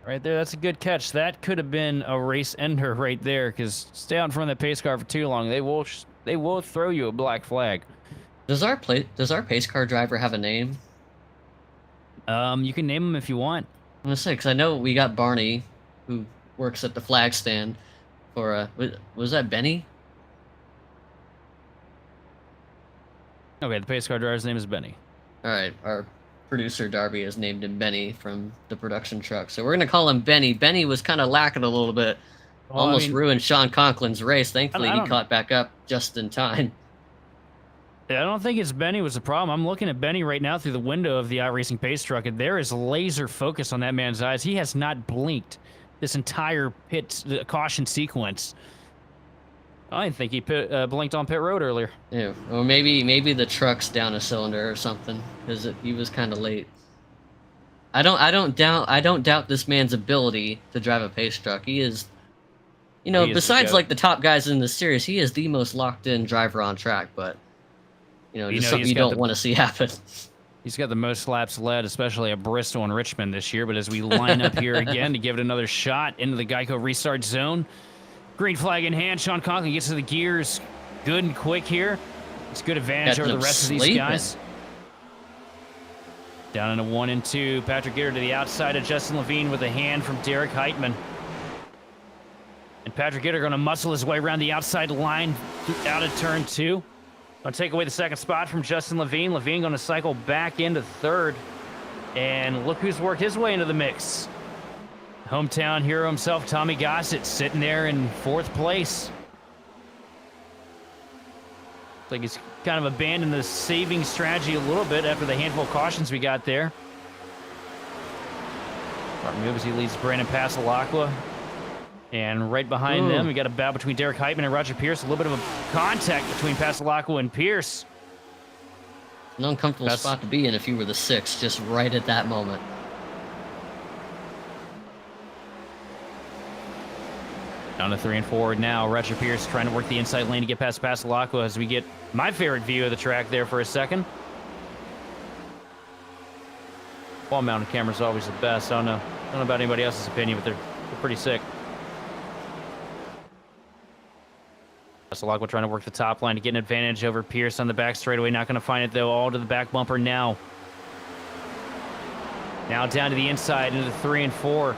Right there, that's a good catch. That could have been a race ender right there, because stay out in front of that pace car for too long, they will throw you a black flag. Does our pace car driver have a name? You can name him if you want. I'm gonna say, because I know we got Barney, who works at the flag stand for was that Benny? Okay, the pace car driver's name is Benny. All right, our producer Darby has named him Benny from the production truck, so we're gonna call him Benny. Benny was kind of lacking a little bit, Well, I almost mean, ruined Sean Conklin's race. Thankfully, I he don't. caught back up just in time. I don't think it's Benny was the problem. I'm looking at Benny right now through the window of the iRacing pace truck, and there is laser focus on that man's eyes. He has not blinked this entire caution sequence. I didn't think he blinked on pit road earlier. Yeah, or maybe the truck's down a cylinder or something because he was kind of late. I don't doubt this man's ability to drive a pace truck. He is, He is besides the like the top guys in the series, he is the most locked in driver on track. But just something he's you got don't want to see happen. He's got the most laps led, especially at Bristol and Richmond this year. But as we line up here again to give it another shot into the Geico restart zone, green flag in hand, Sean Conklin gets to the gears good and quick here. It's good advantage over the rest of these guys. Down into 1 and 2. Patrick Gitter to the outside of Justin Levine with a hand from Derek Heitman. And Patrick Gitter going to muscle his way around the outside line out of turn 2. Going to take away the second spot from Justin Levine. Levine going to cycle back into third. And look who's worked his way into the mix. Hometown hero himself, Tommy Gossett, sitting there in 4th place. Looks like he's kind of abandoned the saving strategy a little bit after the handful of cautions we got there. Smart move as he leads Brandon Pasalacqua. And right behind them, we got a battle between Derek Heitman and Roger Pierce. A little bit of a contact between Pasalacqua and Pierce. An uncomfortable spot to be in if you were the 6th, just right at that moment. Down to 3 and 4 now. Roger Pierce trying to work the inside lane to get past Pasalacqua as we get my favorite view of the track there for a second. Wall-mounted camera's always the best. I don't know about anybody else's opinion, but they're pretty sick. Pasalacqua trying to work the top line to get an advantage over Pierce on the back straightaway. Not going to find it, though. All to the back bumper now. Now down to the inside into 3 and 4.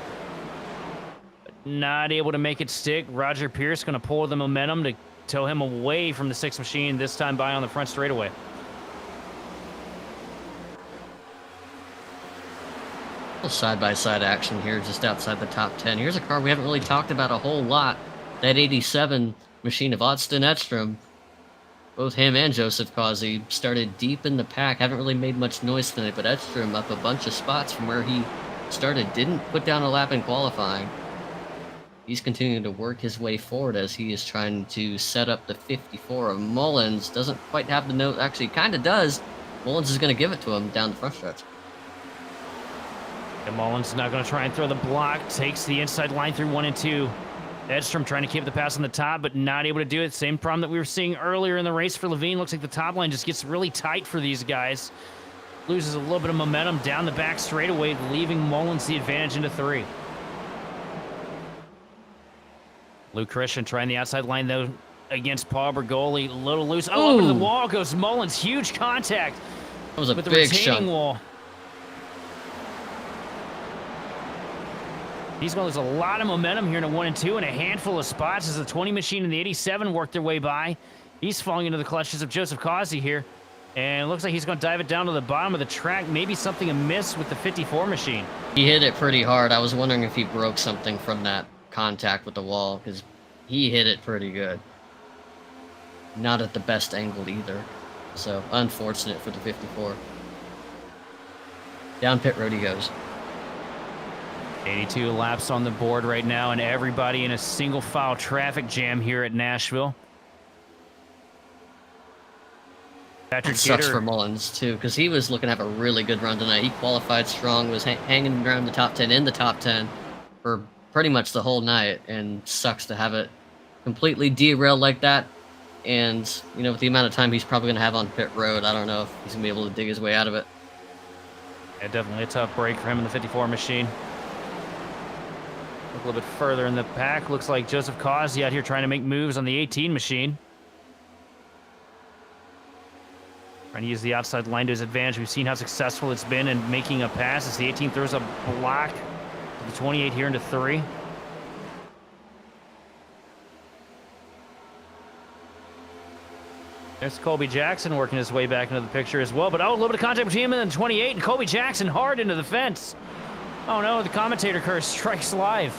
Not able to make it stick. Roger Pierce going to pull the momentum to tow him away from the 6th machine, this time by on the front straightaway. Side-by-side action here just outside the top 10. Here's a car we haven't really talked about a whole lot. That 87 machine of Austin Edstrom. Both him and Joseph Causey started deep in the pack. Haven't really made much noise tonight, but Edstrom up a bunch of spots from where he started. Didn't put down a lap in qualifying. He's continuing to work his way forward as he is trying to set up the 54 of Mullins. Doesn't quite have the note. Actually, kind of does. Mullins is going to give it to him down the front stretch. And Mullins not going to try and throw the block. Takes the inside line through 1 and 2. Edstrom trying to keep the pass on the top, but not able to do it. Same problem that we were seeing earlier in the race for Levine. Looks like the top line just gets really tight for these guys. Loses a little bit of momentum down the back straightaway, leaving Mullins the advantage into 3. Luke Christian trying the outside line, though, against Paul Bergoli. A little loose. Oh, over to the wall goes Mullins. Huge contact. That was a with the big retaining shot. wall. He's going to lose a lot of momentum here in a 1 and 2 and a handful of spots as the 20 machine and the 87 work their way by. He's falling into the clutches of Joseph Causey here. And it looks like he's going to dive it down to the bottom of the track. Maybe something amiss with the 54 machine. He hit it pretty hard. I was wondering if he broke something from that contact with the wall, because he hit it pretty good. Not at the best angle either. So, unfortunate for the 54. Down pit road he goes. 82 laps on the board right now, and everybody in a single file traffic jam here at Nashville. Patrick It sucks Gitter, for Mullins, too, because he was looking to have a really good run tonight. He qualified strong, was hanging around the top 10, in the top 10 for pretty much the whole night, and sucks to have it completely derailed like that. And, with the amount of time he's probably going to have on pit road, I don't know if he's going to be able to dig his way out of it. Yeah, definitely a tough break for him in the 54 machine. Look a little bit further in the pack. Looks like Joseph Causey out here trying to make moves on the 18 machine. Trying to use the outside line to his advantage. We've seen how successful it's been in making a pass as the 18 throws a block to the 28 here into 3. There's Colby Jackson working his way back into the picture as well. But a little bit of contact between him and 28, and Colby Jackson hard into the fence. Oh no, the commentator curse strikes live.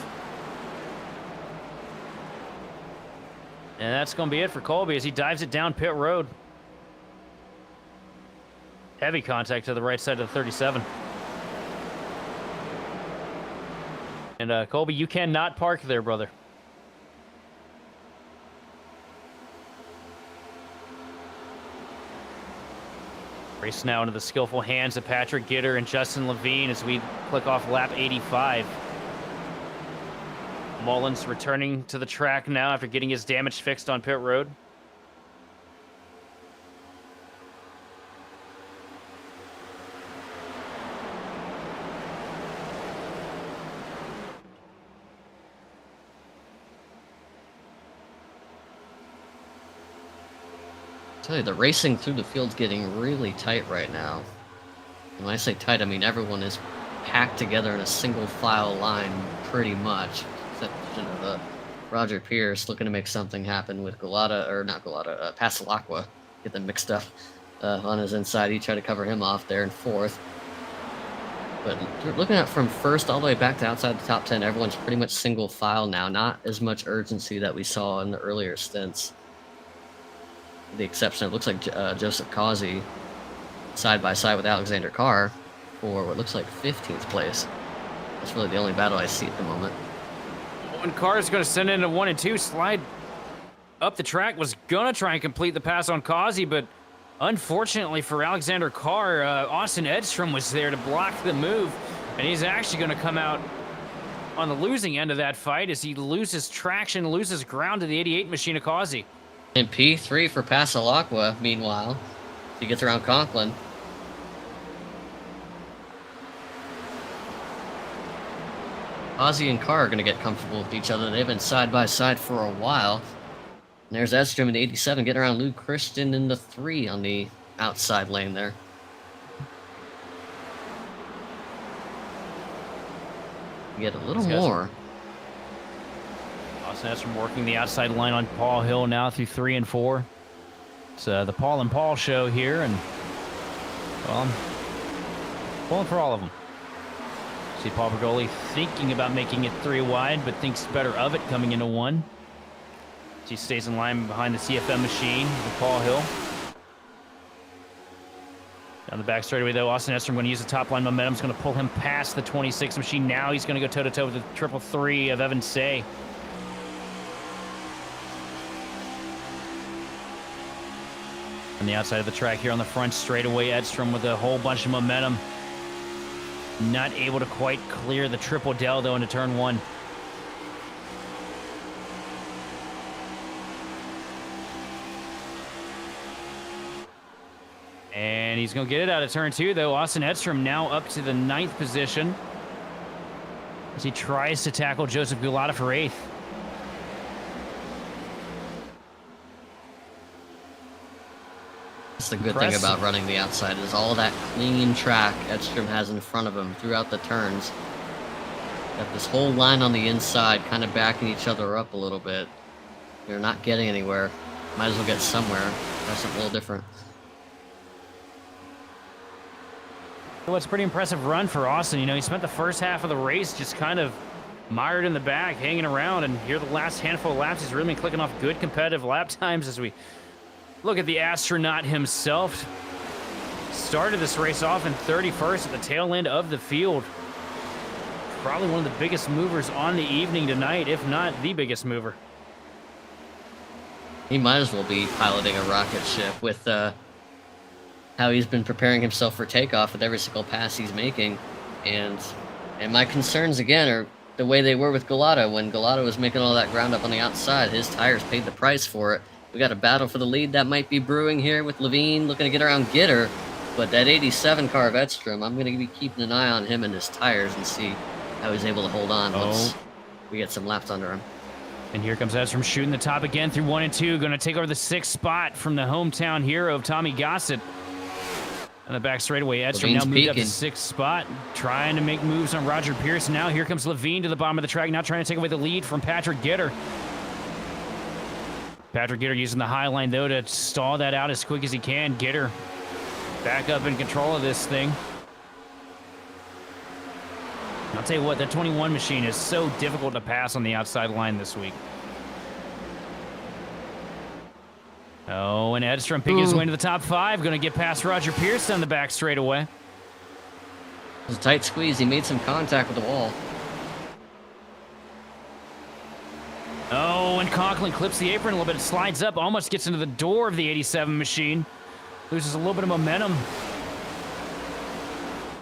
And that's going to be it for Colby as he dives it down pit road. Heavy contact to the right side of the 37. And Colby, you cannot park there, brother. Race now into the skillful hands of Patrick Gitter and Justin Levine as we click off lap 85. Mullins returning to the track now after getting his damage fixed on pit road. I tell you, the racing through the field's getting really tight right now. And when I say tight, I mean everyone is packed together in a single file line, pretty much. Except Roger Pierce looking to make something happen with Pasalacqua. Get them mixed up on his inside. He tried to cover him off there in fourth. But looking at from first all the way back to outside the top 10, everyone's pretty much single file now. Not as much urgency that we saw in the earlier stints. The exception, it looks like Joseph Causey side by side with Alexander Carr for what looks like 15th place. That's really the only battle I see at the moment. When Carr is going to send in a 1 and 2 slide up the track, was going to try and complete the pass on Causey, but unfortunately for Alexander Carr, Austin Edstrom was there to block the move, and he's actually going to come out on the losing end of that fight as he loses traction, loses ground to the 88 machine of Causey. And P3 for Pasalacqua, meanwhile. He gets around Conklin. Ozzy and Carr are going to get comfortable with each other. They've been side by side for a while. And there's Edstrom in the 87 getting around Lou Christian in the 3 on the outside lane there. You get a little more. Austin Edstrom working the outside line on Paul Hill now through 3 and 4. It's the Paul and Paul show here, and well, I'm pulling for all of them. See Paul Bergoli thinking about making it 3 wide, but thinks better of it coming into 1. He stays in line behind the CFM machine with Paul Hill. Down the back straightaway, though, Austin Edstrom going to use the top line momentum. Is going to pull him past the 26 machine. Now he's going to go toe-to-toe with the 333 of Evan Say. On the outside of the track here on the front straightaway, Edstrom with a whole bunch of momentum. Not able to quite clear the triple del, though, into turn 1. And he's going to get it out of turn 2, though. Austin Edstrom now up to the 9th position as he tries to tackle Joseph Gulata for 8th. That's the good thing about running the outside is all that clean track Edstrom has in front of him throughout the turns. Got this whole line on the inside kind of backing each other up a little bit. You're not getting anywhere. Might as well get somewhere. Try something a little different. Well, it's a pretty impressive run for Austin. You know, he spent the first half of the race just kind of mired in the back, hanging around, and here the last handful of laps, he's really been clicking off good competitive lap times as we look at the astronaut himself. Started this race off in 31st at the tail end of the field. Probably one of the biggest movers on the evening tonight, if not the biggest mover. He might as well be piloting a rocket ship with how he's been preparing himself for takeoff with every single pass he's making. And my concerns, again, are the way they were with Gulata. When Gulata was making all that ground up on the outside, his tires paid the price for it. We got a battle for the lead that might be brewing here with Levine looking to get around Gitter. But that 87 car of Edstrom, I'm going to be keeping an eye on him and his tires and see how he's able to hold on once we get some laps under him. And here comes Edstrom shooting the top again through 1 and 2. Going to take over the 6th spot from the hometown hero of Tommy Gossett. On the back straightaway, Edstrom now moved up to 6th spot, trying to make moves on Roger Pierce. Now here comes Levine to the bottom of the track, now trying to take away the lead from Patrick Gitter. Patrick Gitter using the high line, though, to stall that out as quick as he can. Gitter back up in control of this thing. I'll tell you what, that 21 machine is so difficult to pass on the outside line this week. Oh, and Edstrom picking his way into the top 5. Going to get past Roger Pierce down the back straightaway. It was a tight squeeze. He made some contact with the wall. Oh, and Conklin clips the apron a little bit. It slides up, almost gets into the door of the 87 machine. Loses a little bit of momentum.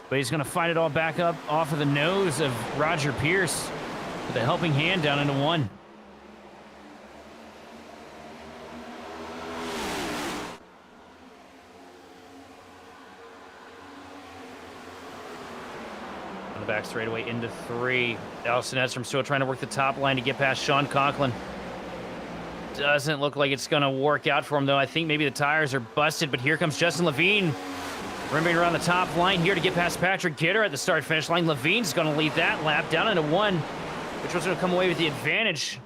But he's going to fight it all back up off of the nose of Roger Pierce with a helping hand down into 1. On the back straightaway into 3. Allison Edstrom still trying to work the top line to get past Sean Conklin. Doesn't look like it's going to work out for him, though. I think maybe the tires are busted, but here comes Justin Levine. Rimming around the top line here to get past Patrick Gitter at the start-finish line. Levine's going to lead that lap down into 1, which was going to come away with the advantage.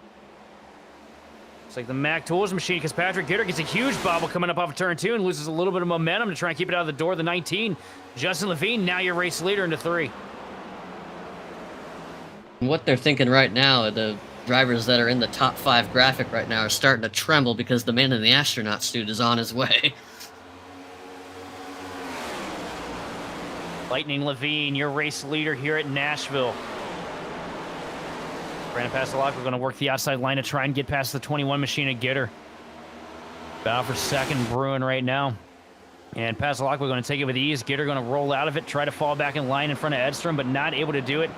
It's like the Mac Tools machine, because Patrick Gitter gets a huge bobble coming up off of turn 2 and loses a little bit of momentum to try and keep it out of the door of the 19. Justin Levine, now your race leader into 3. What they're thinking right now, the drivers that are in the top 5 graphic right now are starting to tremble because the man in the astronaut suit is on his way. Lightning Levine, your race leader here at Nashville. Brandon Pastelak, we're going to work the outside line to try and get past the 21 machine at Gitter. Battle for second brewing right now. And Pastelak, we're going to take it with ease. Gitter going to roll out of it, try to fall back in line in front of Edstrom, but not able to do it.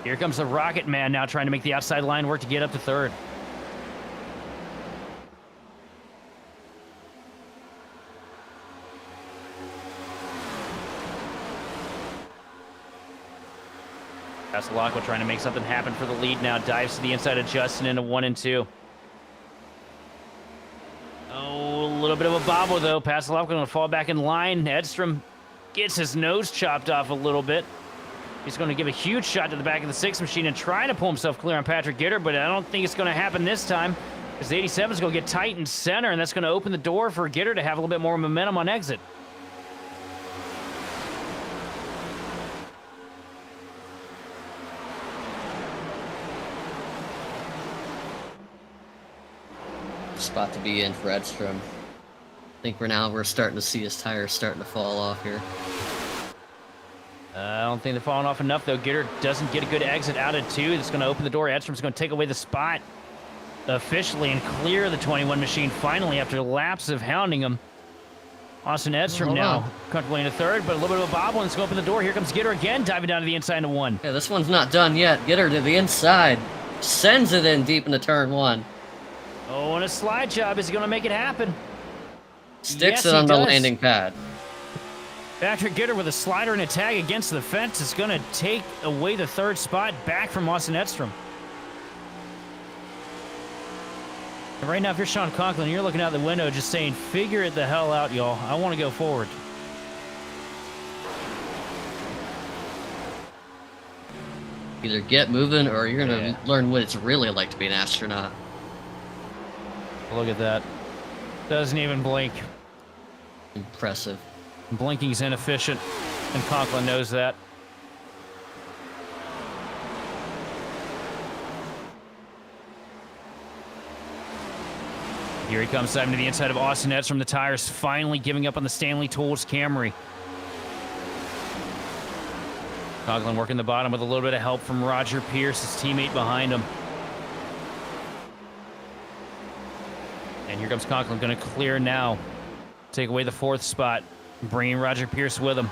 Here comes the Rocket Man now trying to make the outside line work to get up to 3rd. Pastelak trying to make something happen for the lead now. Dives to the inside of Justin into 1 and 2. Oh, a little bit of a bobble, though. Pastelak going to fall back in line. Edstrom gets his nose chopped off a little bit. He's going to give a huge shot to the back of the 6 machine and try to pull himself clear on Patrick Gitter, but I don't think it's going to happen this time because the 87 is going to get tight in center, and that's going to open the door for Gitter to have a little bit more momentum on exit. Spot to be in for Edstrom. I think we're starting to see his tires starting to fall off here. I don't think they're falling off enough, though. Gitter doesn't get a good exit out of 2. That's going to open the door. Edstrom's going to take away the spot officially and clear the 21 machine finally after laps of hounding him. Austin Edstrom now comfortably into 3rd, but a little bit of a bobble, and it's going to open the door. Here comes Gitter again, diving down to the inside into 1. Yeah, this one's not done yet. Gitter to the inside. Sends it in deep into turn 1. Oh, and a slide job. Is he going to make it happen? Sticks it on the landing pad. Patrick Gitter with a slider and a tag against the fence is going to take away the 3rd spot back from Austin Edstrom. And right now, if you're Sean Conklin, you're looking out the window just saying, figure it the hell out, y'all. I want to go forward. Either get moving or you're going to learn what it's really like to be an astronaut. Look at that. Doesn't even blink. Impressive. Blinking's inefficient, and Conklin knows that. Here he comes, diving to the inside of Austin Edstrom. The tires finally giving up on the Stanley Tools Camry. Conklin working the bottom with a little bit of help from Roger Pierce, his teammate behind him. And here comes Conklin, going to clear now. Take away the 4th spot, bringing Roger Pierce with him.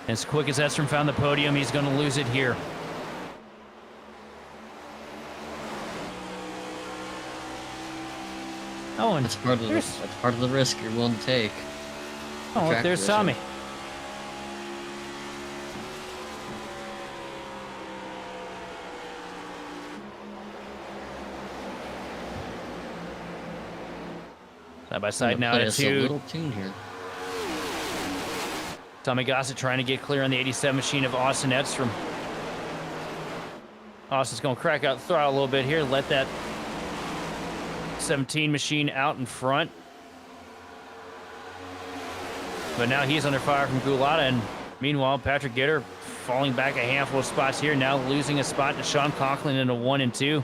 As quick as Edstrom found the podium, he's going to lose it here. Oh, and that's part of the risk you're willing to take. Oh, look, there's Tommy. Side by side now at 2. A little tune here. Tommy Gossett trying to get clear on the 87 machine of Austin Edstrom. Austin's going to crack out the throttle a little bit here, let that 17 machine out in front. But now he's under fire from Gulata, and meanwhile, Patrick Gitter falling back a handful of spots here, now losing a spot to Sean Conklin in a 1 and 2.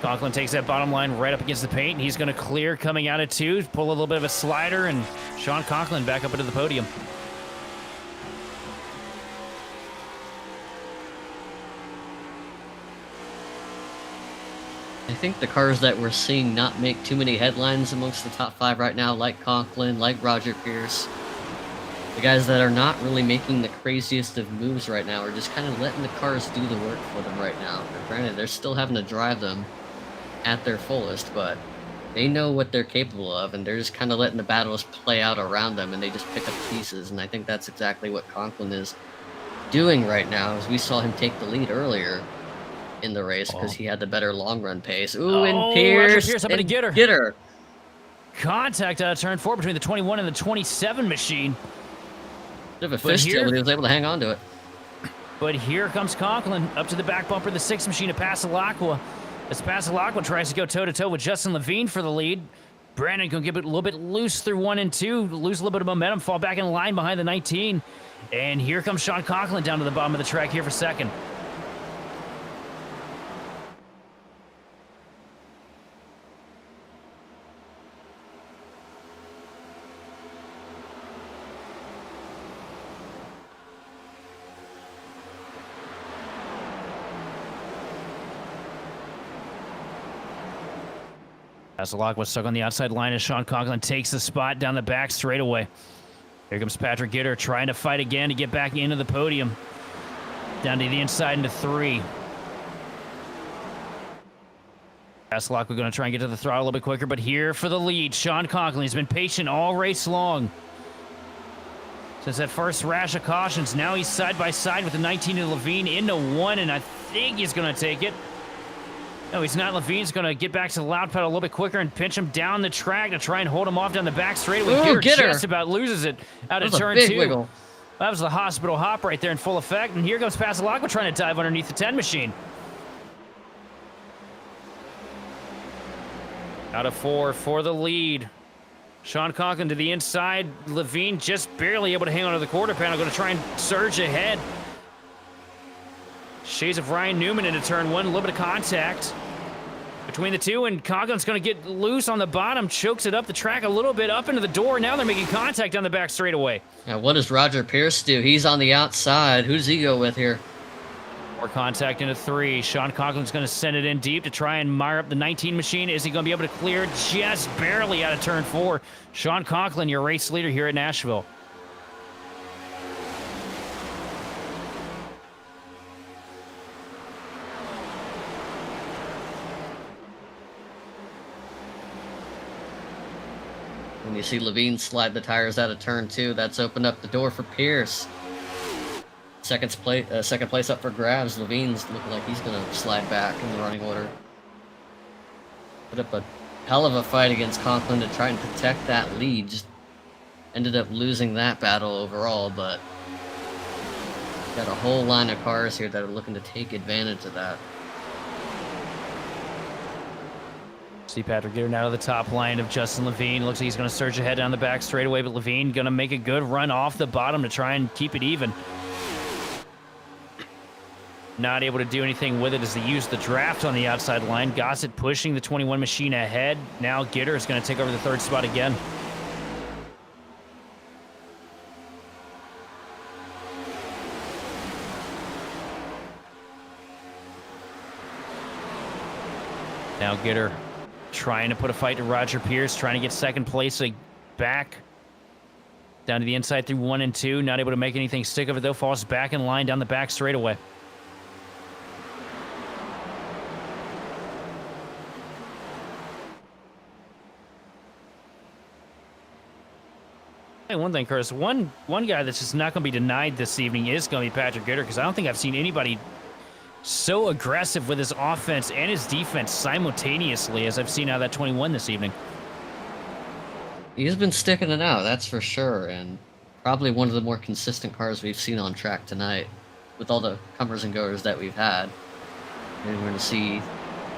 Conklin takes that bottom line right up against the paint, and he's going to clear coming out of 2, pull a little bit of a slider, and Sean Conklin back up into the podium. I think the cars that we're seeing not make too many headlines amongst the top 5 right now, like Conklin, like Roger Pierce, the guys that are not really making the craziest of moves right now are just kind of letting the cars do the work for them right now. And granted, they're still having to drive them at their fullest, but they know what they're capable of, and they're just kind of letting the battles play out around them, and they just pick up pieces. And I think that's exactly what Conklin is doing right now, as we saw him take the lead earlier in the race because he had the better long run pace. Ooh, and Pierce up into Gitter. Gitter. Contact out of turn 4 between the 21 and the 27 machine. Bit of a fist deal, but he was able to hang on to it. But here comes Conklin up to the back bumper of the 6 machine of Passalacqua. As Passalacqua tries to go toe-to-toe with Justin Levine for the lead. Brandon can get a little bit loose through 1 and 2, lose a little bit of momentum, fall back in line behind the 19. And here comes Sean Conklin down to the bottom of the track here for second. Passalacqua stuck on the outside line as Sean Conklin takes the spot down the back straightaway. Here comes Patrick Gitter trying to fight again to get back into the podium. Down to the inside into 3. Passalacqua going to try and get to the throttle a little bit quicker, but here for the lead, Sean Conklin. He's been patient all race long. Since that first rash of cautions, now he's side by side with the 19 of Levine into 1, and I think he's going to take it. No, he's not. Levine's going to get back to the loud pedal a little bit quicker and pinch him down the track to try and hold him off down the back straightaway. Ooh, Gitter just about loses it out of turn 2. Wiggle. That was the hospital hop right there in full effect. And here comes Passalacqua trying to dive underneath the 10 machine. Out of 4 for the lead. Sean Conklin to the inside. Levine just barely able to hang on to the quarter panel. Going to try and surge ahead. Shades of Ryan Newman into turn 1, a little bit of contact between the two, and Conklin's going to get loose on the bottom, chokes it up the track a little bit, up into the door. Now they're making contact on the back straightaway. Now, what does Roger Pierce do? He's on the outside. Who does he go with here? More contact into 3. Sean Conklin's going to send it in deep to try and mire up the 19 machine. Is he going to be able to clear just barely out of turn 4? Sean Conklin, your race leader here at Nashville. When you see Levine slide the tires out of turn 2, that's opened up the door for Pierce. Second place up for grabs. Levine's looking like he's going to slide back in the running order. Put up a hell of a fight against Conklin to try and protect that lead. Just ended up losing that battle overall, but got a whole line of cars here that are looking to take advantage of that. See Patrick Gitter now to the top line of Justin Levine. Looks like he's going to surge ahead down the back straightaway, but Levine going to make a good run off the bottom to try and keep it even. Not able to do anything with it as they use the draft on the outside line. Gossett pushing the 21 machine ahead. Now Gitter is going to take over the 3rd spot again. Now Gitter trying to put a fight to Roger Pierce, trying to get 2nd place back down to the inside through 1 and 2. Not able to make anything stick of it, though. Falls back in line down the back straightaway. Hey, one thing, Curtis. One guy that's just not going to be denied this evening is going to be Patrick Gitter, because I don't think I've seen anybody so aggressive with his offense and his defense simultaneously as I've seen out of that 21 this evening. He's been sticking it out, that's for sure, and probably one of the more consistent cars we've seen on track tonight with all the comers and goers that we've had. And we're going to see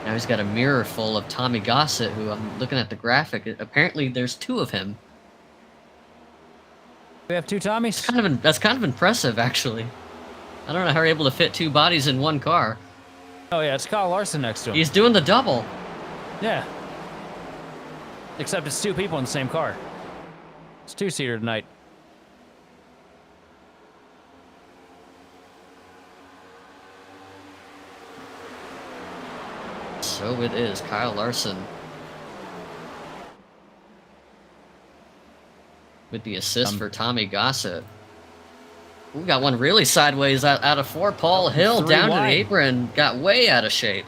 Now he's got a mirror full of Tommy Gossett, who I'm looking at the graphic. Apparently, there's 2 of him. We have 2 Tommies? That's kind of impressive, actually. I don't know how you're able to fit 2 bodies in one car. Oh yeah, it's Kyle Larson next to him. He's doing the double. Yeah. Except it's 2 people in the same car. It's 2-seater tonight. So it is, Kyle Larson. With the assist for Tommy Gossett. We got one really sideways out of 4. Paul Hill down wide. to the apron. Got way out of shape.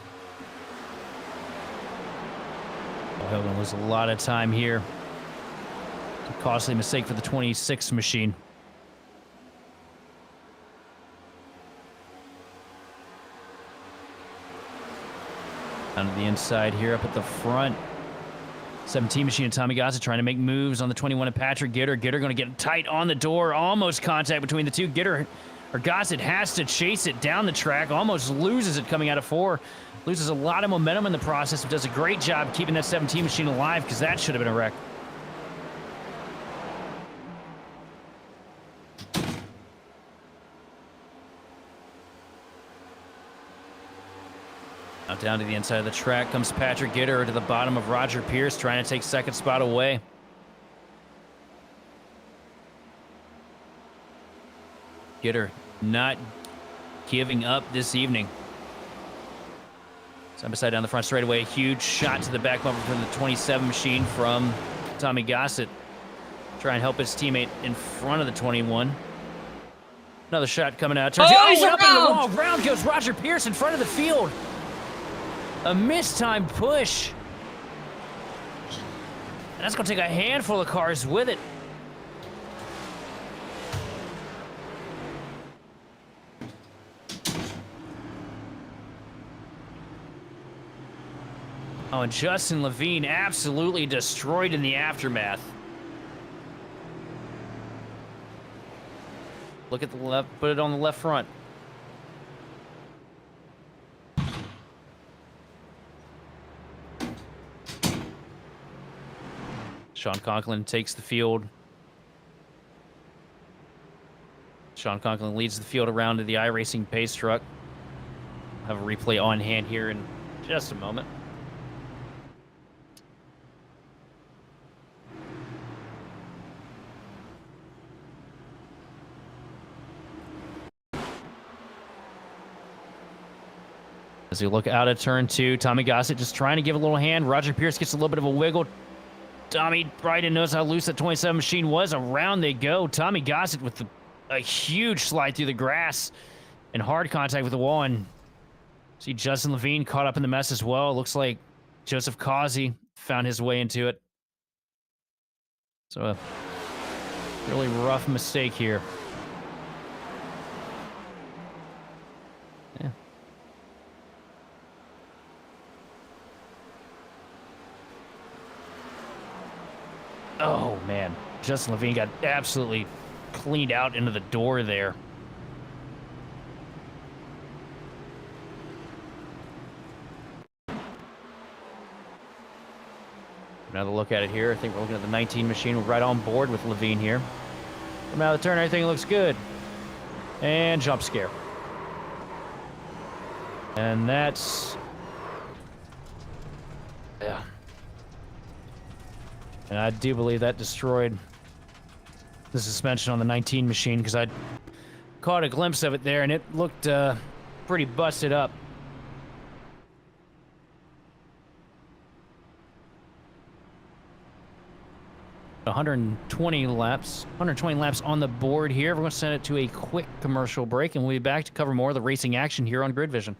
Paul Hill gonna lose a lot of time here. A costly mistake for the 26 machine. Down to the inside here, up at the front. 17 machine and Tommy Gossett trying to make moves on the 21 of Patrick Gitter. Gitter going to get tight on the door. Almost contact between the 2. Gitter or Gossett has to chase it down the track. Almost loses it coming out of 4. Loses a lot of momentum in the process. But does a great job keeping that 17 machine alive because that should have been a wreck. Now down to the inside of the track comes Patrick Gitter to the bottom of Roger Pierce, trying to take second spot away. Gitter not giving up this evening. Side by side down the front straightaway. Huge shot to the back bumper from the 27 machine from Tommy Gossett. Try and help his teammate in front of the 21. Another shot coming out. Turns he's up into the around! wall. Round goes Roger Pierce in front of the field. A mistimed push. And that's going to take a handful of cars with it. Oh, and Justin Levine absolutely destroyed in the aftermath. Look at the left, put it on the left front. Sean Conklin takes the field. Sean Conklin leads the field around to the iRacing pace truck. Have a replay on hand here in just a moment. As we look out at turn 2, Tommy Gossett just trying to give a little hand. Roger Pierce gets a little bit of a wiggle. Tommy Bryden knows how loose that 27 machine was. Around they go. Tommy Gossett with a huge slide through the grass and hard contact with the wall. And see Justin Levine caught up in the mess as well. It looks like Joseph Causey found his way into it. So a really rough mistake here. Yeah. Oh, man. Justin Levine got absolutely cleaned out into the door there. Another look at it here. I think we're looking at the 19 machine. We're right on board with Levine here. From out of the turn, everything looks good. And jump scare. And that's... yeah. And I do believe that destroyed the suspension on the 19 machine because I caught a glimpse of it there and it looked pretty busted up. $120 laps on the board here. We're going to send it to a quick commercial break and we'll be back to cover more of the racing action here on Grid Vision.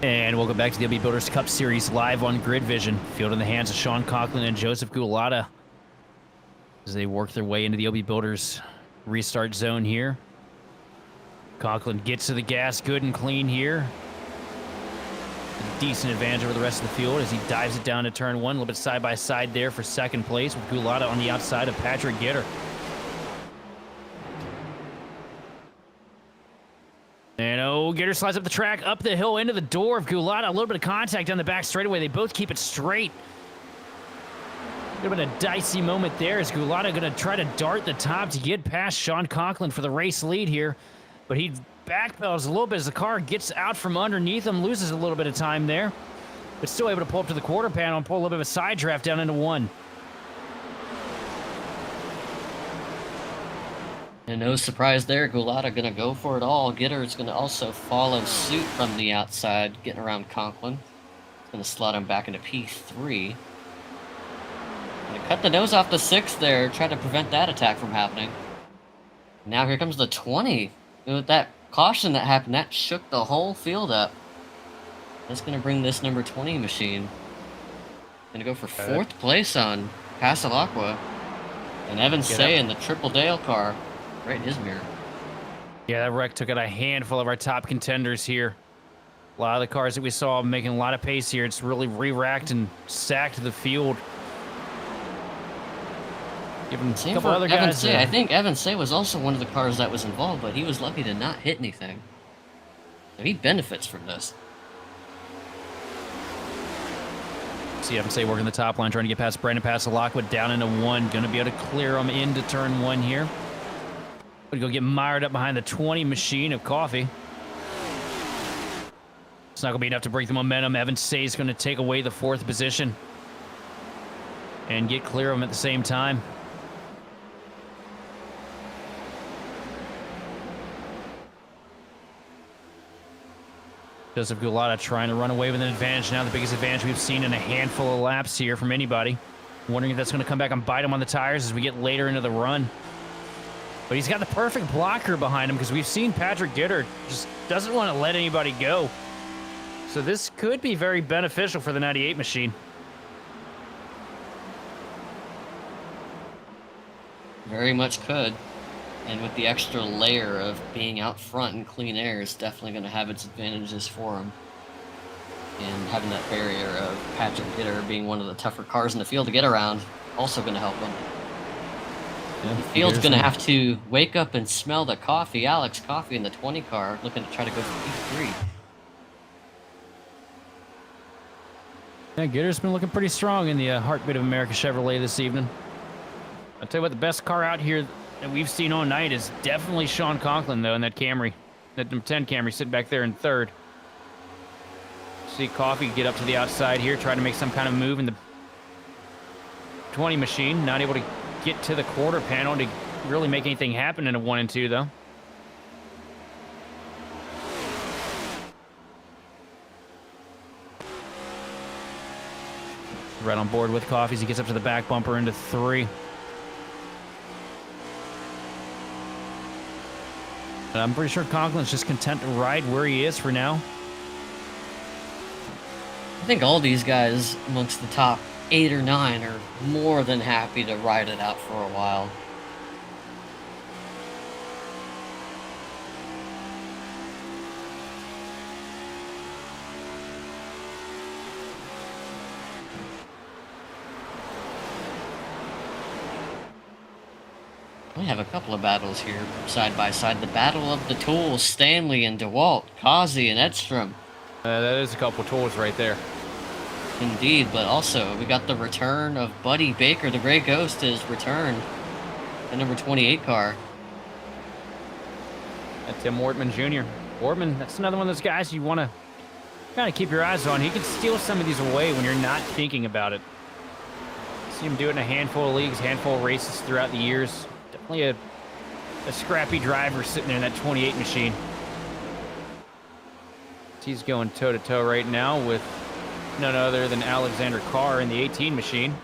And welcome back to the LB Builders Cup Series live on Grid Vision. Field in the hands of Sean Conklin and Joseph Gulata as they work their way into the LB Builders restart zone here. Conklin gets to the gas good and clean here. A decent advantage over the rest of the field as he dives it down to turn one. A little bit side by side there for second place with Gulata on the outside of Patrick Gitter. And Gitter slides up the track, up the hill, into the door of Gulata. A little bit of contact on the back straightaway. They both keep it straight. A little bit of dicey moment there as Gulata going to try to dart the top to get past Sean Conklin for the race lead here. But he backpedals a little bit as the car gets out from underneath him, loses a little bit of time there. But still able to pull up to the quarter panel and pull a little bit of a side draft down into one. And no surprise there, Gulata gonna go for it all. Gitter is gonna also follow suit from the outside, getting around Conklin. It's gonna slot him back into P3. Gonna cut the nose off the 6 there, try to prevent that attack from happening. Now here comes the 20. And with that caution that happened, that shook the whole field up. That's gonna bring this number 20 machine. Gonna go for 4th place on Pasalacqua. And Evan Say in the Triple Dale car. Right in his mirror. Yeah, that wreck took out a handful of our top contenders here. A lot of the cars that we saw making a lot of pace here. It's really re-racked and sacked the field. Giving a couple other guys. Say. I think Evan Say was also one of the cars that was involved, but he was lucky to not hit anything. So he benefits from this. See Evan Say working the top line, trying to get past Brandon Pasalacqua down into one. Going to be able to clear him into turn one here. Going to go get mired up behind the 20 machine of Coffee. It's not going to be enough to break the momentum. Evan Say is going to take away the 4th position and get clear of him at the same time. Joseph Gulata trying to run away with an advantage now, the biggest advantage we've seen in a handful of laps here from anybody. Wondering if that's going to come back and bite him on the tires as we get later into the run. But he's got the perfect blocker behind him because we've seen Patrick Gitter just doesn't want to let anybody go. So this could be very beneficial for the 98 machine. Very much could. And with the extra layer of being out front in clean air, it's definitely going to have its advantages for him. And having that barrier of Patrick Gitter being one of the tougher cars in the field to get around, also going to help him. Yeah, the field's going to have to wake up and smell the Coffee, Alex Coffee in the 20 car, looking to try to go for P3. Yeah, Gitter's been looking pretty strong in the Heartbeat of America Chevrolet this evening. I'll tell you what, the best car out here that we've seen all night is definitely Sean Conklin, though, in that Camry. That number 10 Camry sitting back there in 3rd. See Coffee get up to the outside here, trying to make some kind of move in the 20 machine. Not able to get to the quarter panel to really make anything happen in a 1 and 2, though. Right on board with Coffee as he gets up to the back bumper into 3. I'm pretty sure Conklin's just content to ride where he is for now. I think all these guys amongst the top 8 or 9 are more than happy to ride it out for a while. We have a couple of battles here, side by side. The battle of the tools, Stanley and DeWalt, Kazi and Edstrom. That is a couple tools right there. Indeed, but also we got the return of Buddy Baker. The Gray Ghost is returned. The number 28 car. That's Tim Wortman Jr. Wortman, that's another one of those guys you want to kind of keep your eyes on. He can steal some of these away when you're not thinking about it. See him do it in a handful of leagues, handful of races throughout the years. Definitely a scrappy driver sitting there in that 28 machine. He's going toe-to-toe right now with none other than Alexander Carr in the 18 machine.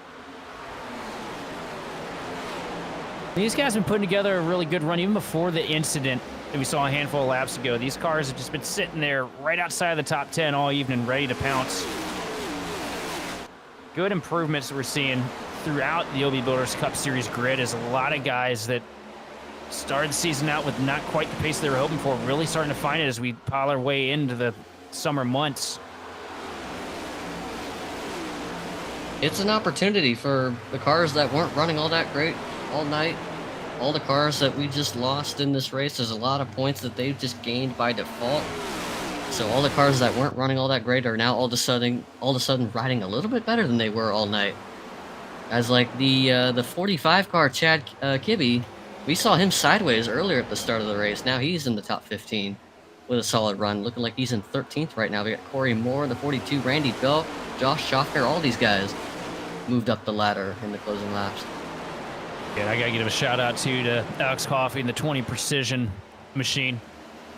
These guys have been putting together a really good run even before the incident that we saw a handful of laps ago. These cars have just been sitting there right outside of the top 10 all evening, ready to pounce. Good improvements we're seeing throughout the OB Builders Cup Series grid is a lot of guys that started the season out with not quite the pace they were hoping for, really starting to find it as we pile our way into the summer months. It's an opportunity for the cars that weren't running all that great all night. All the cars that we just lost in this race, there's a lot of points that they've just gained by default. So all the cars that weren't running all that great are now all of a sudden riding a little bit better than they were all night. As like the 45 car Chad Kibbe, we saw him sideways earlier at the start of the race. Now he's in the top 15 with a solid run, looking like he's in 13th right now. We got Corey Moore, the 42, Randy Bell, Josh Schaffner, all these guys moved up the ladder in the closing laps. Yeah, I gotta give a shout out to Alex Coffey and the 20 Precision machine.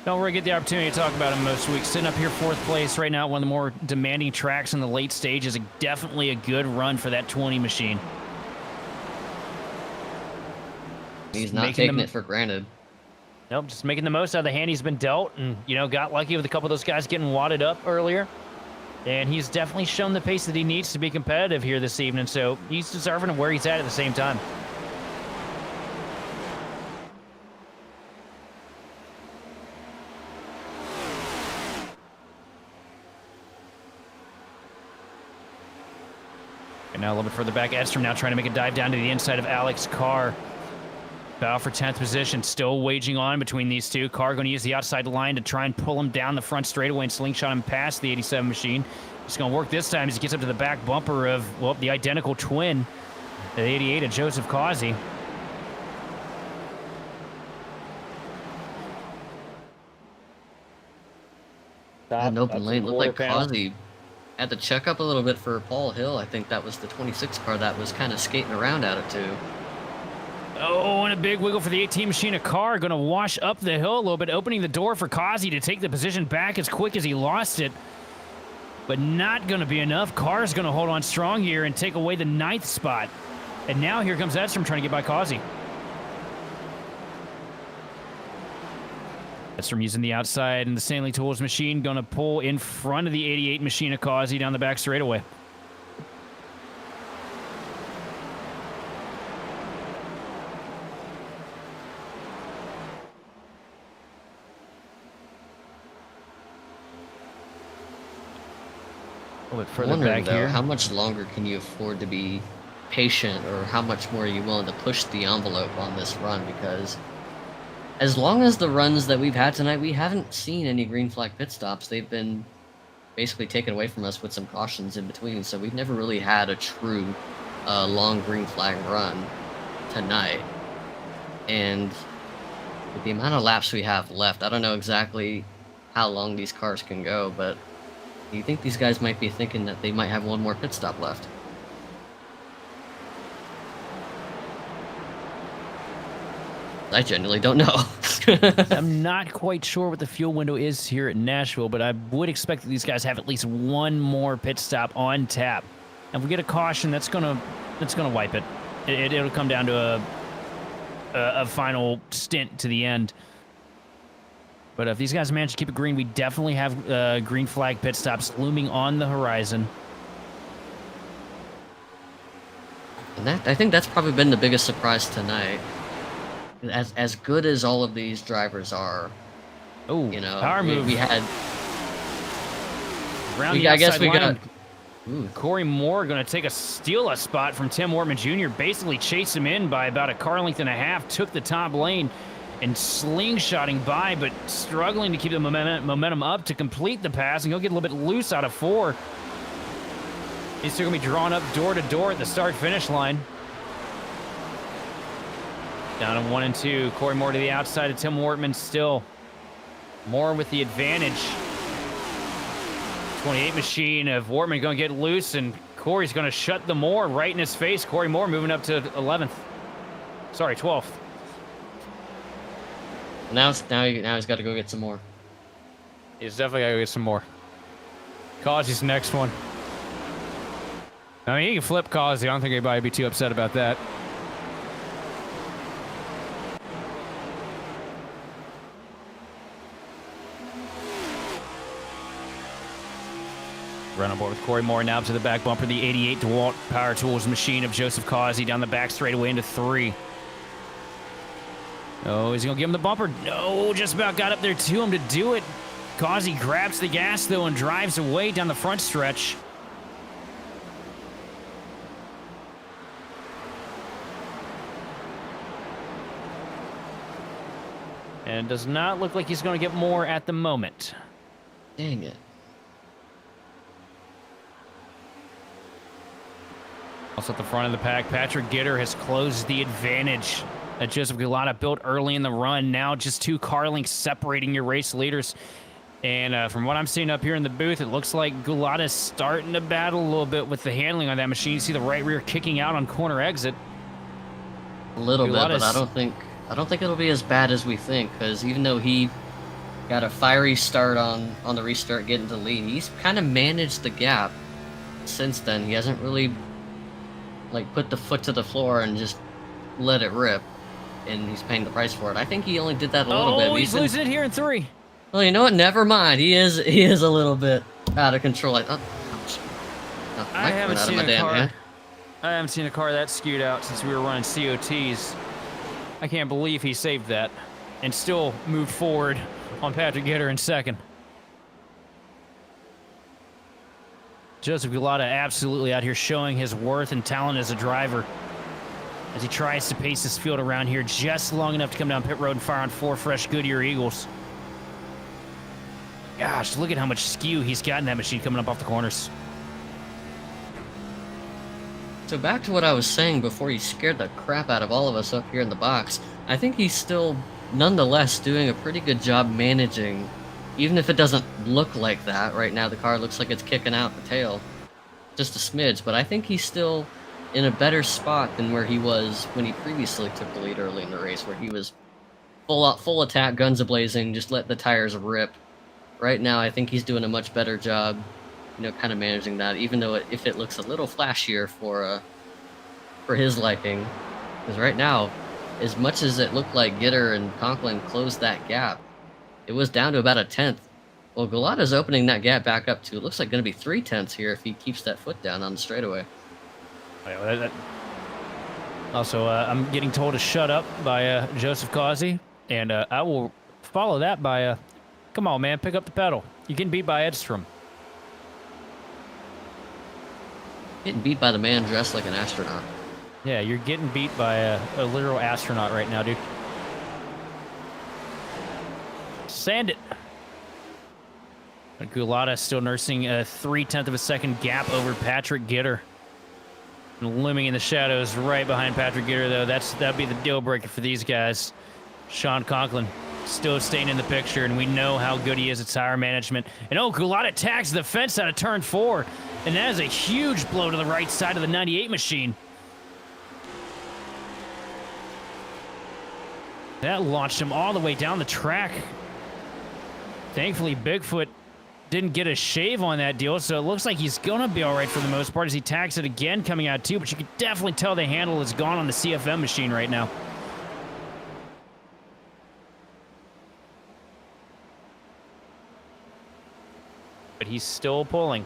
Don't really get the opportunity to talk about him most weeks. Sitting up here 4th place right now, one of the more demanding tracks in the late stages. Definitely a good run for that 20 machine. He's not taking it for granted. Nope, just making the most out of the hand he's been dealt, and got lucky with a couple of those guys getting wadded up earlier. And he's definitely shown the pace that he needs to be competitive here this evening, so he's deserving of where he's at the same time. And now a little bit further back, Edstrom now trying to make a dive down to the inside of Alex Carr. Battle for 10th position, still waging on between these two. Carr going to use the outside line to try and pull him down the front straightaway and slingshot him past the 87 machine. It's going to work this time as he gets up to the back bumper of, well, the identical twin, the 88 of Joseph Causey. An open lane. Looked like Causey had to check up a little bit for Paul Hill. I think that was the 26 car that was kind of skating around at it too. Oh, and a big wiggle for the 18 machine. A car going to wash up the hill a little bit, opening the door for Causey to take the position back as quick as he lost it. But not going to be enough. Carr's going to hold on strong here and take away the 9th spot. And now here comes Edstrom trying to get by Causey. Edstrom using the outside and the Stanley Tools machine going to pull in front of the 88 machine of Causey down the back straightaway. A little bit further back though, here. How much longer can you afford to be patient, or how much more are you willing to push the envelope on this run? Because as long as the runs that we've had tonight, we haven't seen any green flag pit stops. They've been basically taken away from us with some cautions in between, so we've never really had a true long green flag run tonight. And with the amount of laps we have left, I don't know exactly how long these cars can go, but do you think these guys might be thinking that they might have one more pit stop left? I genuinely don't know. I'm not quite sure what the fuel window is here at Nashville, but I would expect that these guys have at least one more pit stop on tap. And if we get a caution, that's gonna wipe it. It'll come down to a final stint to the end. But if these guys manage to keep it green, we definitely have green flag pit stops looming on the horizon. And I think that's probably been the biggest surprise tonight. As good as all of these drivers are, oh, power move. We had. Around the outside line. Corey Moore going to steal a spot from Tim Wortman Jr. Basically chased him in by about a car length and a half. Took the top lane and slingshotting by, but struggling to keep the momentum up to complete the pass, and he'll get a little bit loose out of 4. He's still going to be drawn up door to door at the start-finish line. Down to 1 and 2. Corey Moore to the outside of Tim Wortman still. Moore with the advantage. 28 machine of Wortman going to get loose, and Corey's going to shut the Moore right in his face. Corey Moore moving up to 11th. Sorry, 12th. Now he's got to go get some more. He's definitely got to go get some more. Causey's the next one. I mean, he can flip Causey. I don't think anybody would be too upset about that. Run on board with Corey Moore now to the back bumper. The 88 DeWalt Power Tools machine of Joseph Causey down the back straightaway into 3. Oh, is he going to give him the bumper? No, just about got up there to him to do it. Causey grabs the gas, though, and drives away down the front stretch. And it does not look like he's going to get more at the moment. Dang it. Also at the front of the pack, Patrick Gitter has closed the advantage that Joseph Gulata built early in the run. Now just 2 car lengths separating your race leaders. And from what I'm seeing up here in the booth, it looks like Gulata's starting to battle a little bit with the handling on that machine. You see the right rear kicking out on corner exit. A little bit, but I don't think it'll be as bad as we think, because even though he got a fiery start on the restart, getting to lead, he's kind of managed the gap since then. He hasn't really like put the foot to the floor and just let it rip, and he's paying the price for it. I think he only did that a little bit. Oh, he's losing it here in 3. Well, you know what? Never mind. He is a little bit out of control. Like, ouch. Oh, I haven't seen a car. I haven't seen a car that skewed out since we were running COTs. I can't believe he saved that and still moved forward on Patrick Gitter in 2nd. Joseph Gulata absolutely out here showing his worth and talent as a driver as he tries to pace his field around here just long enough to come down pit road and fire on 4 fresh Goodyear Eagles. Gosh, look at how much skew he's got in that machine coming up off the corners. So back to what I was saying before, he scared the crap out of all of us up here in the box. I think he's still, nonetheless, doing a pretty good job managing, even if it doesn't look like that. Right now the car looks like it's kicking out the tail just a smidge, but I think he's still in a better spot than where he was when he previously took the lead early in the race, where he was full attack, guns a-blazing, just let the tires rip. Right now, I think he's doing a much better job, kind of managing that, even though if it looks a little flashier for his liking. Because right now, as much as it looked like Gitter and Conklin closed that gap, it was down to about 1/10. Well, Gulata's opening that gap back up to, it looks like going to be 3/10 here if he keeps that foot down on the straightaway. Also, I'm getting told to shut up by Joseph Causey, and I will follow that by... Come on, man, pick up the pedal. You can beat by Edstrom. Getting beat by the man dressed like an astronaut. Yeah, you're getting beat by a literal astronaut right now, dude. Sand it. But Gulata still nursing a 0.3 of a second gap over Patrick Gitter. And looming in the shadows right behind Patrick Gitter, though. That'd be the deal breaker for these guys. Sean Conklin still staying in the picture, and we know how good he is at tire management. And Gulata tags the fence out of turn 4, and that is a huge blow to the right side of the 98 machine. That launched him all the way down the track. Thankfully, Bigfoot didn't get a shave on that deal, so it looks like he's going to be all right for the most part as he tags it again coming out too, but you can definitely tell the handle is gone on the CFM machine right now. But he's still pulling.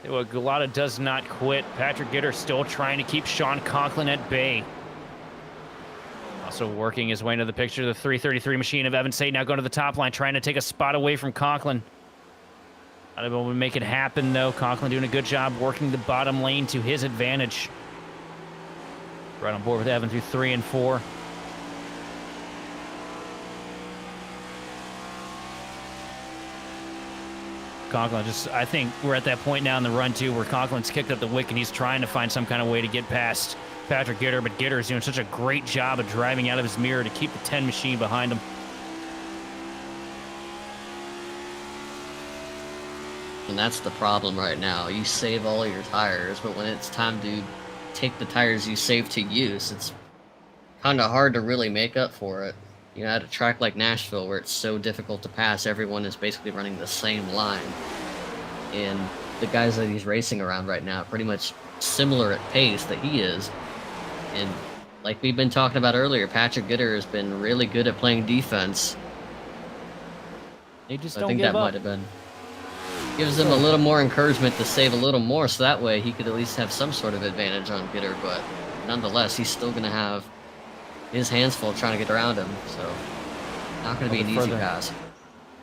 Well, Gulata does not quit. Patrick Gitter still trying to keep Sean Conklin at bay. Also working his way into the picture, the 333 machine of Evan Say now going to the top line, trying to take a spot away from Conklin. Not able to make it happen, though. Conklin doing a good job working the bottom lane to his advantage. Right on board with Evan through 3 and 4. Conklin I think we're at that point now in the run, too, where Conklin's kicked up the wick and he's trying to find some kind of way to get past Patrick Gitter, but Gitter is doing such a great job of driving out of his mirror to keep the 10 machine behind him. And that's the problem right now. You save all your tires, but when it's time to take the tires you saved to use, it's kind of hard to really make up for it. At a track like Nashville, where it's so difficult to pass, everyone is basically running the same line. And the guys that he's racing around right now are pretty much similar at pace that he is. And like we've been talking about earlier, Patrick Gitter has been really good at playing defense. They just I don't think give that up. might have been. Gives him a little more encouragement to save a little more, so that way he could at least have some sort of advantage on Gitter, but nonetheless, he's still going to have his hands full trying to get around him, so not going to be an easy pass. A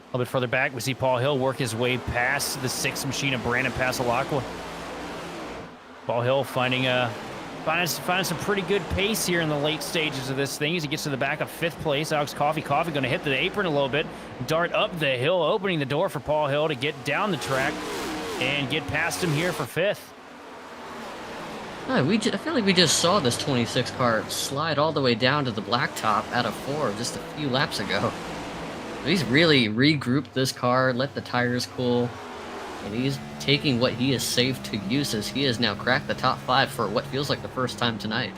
little bit further back, we see Paul Hill work his way past the 6th machine of Brandon Pasalacqua. Paul Hill finding some pretty good pace here in the late stages of this thing as he gets to the back of 5th place. Alex Coffey going to hit the apron a little bit, dart up the hill, opening the door for Paul Hill to get down the track and get past him here for 5th. I feel like we just saw this 26 car slide all the way down to the blacktop out of 4 just a few laps ago. He's really regrouped this car, let the tires cool, and he's taking what he is safe to use as he has now cracked the top 5 for what feels like the first time tonight.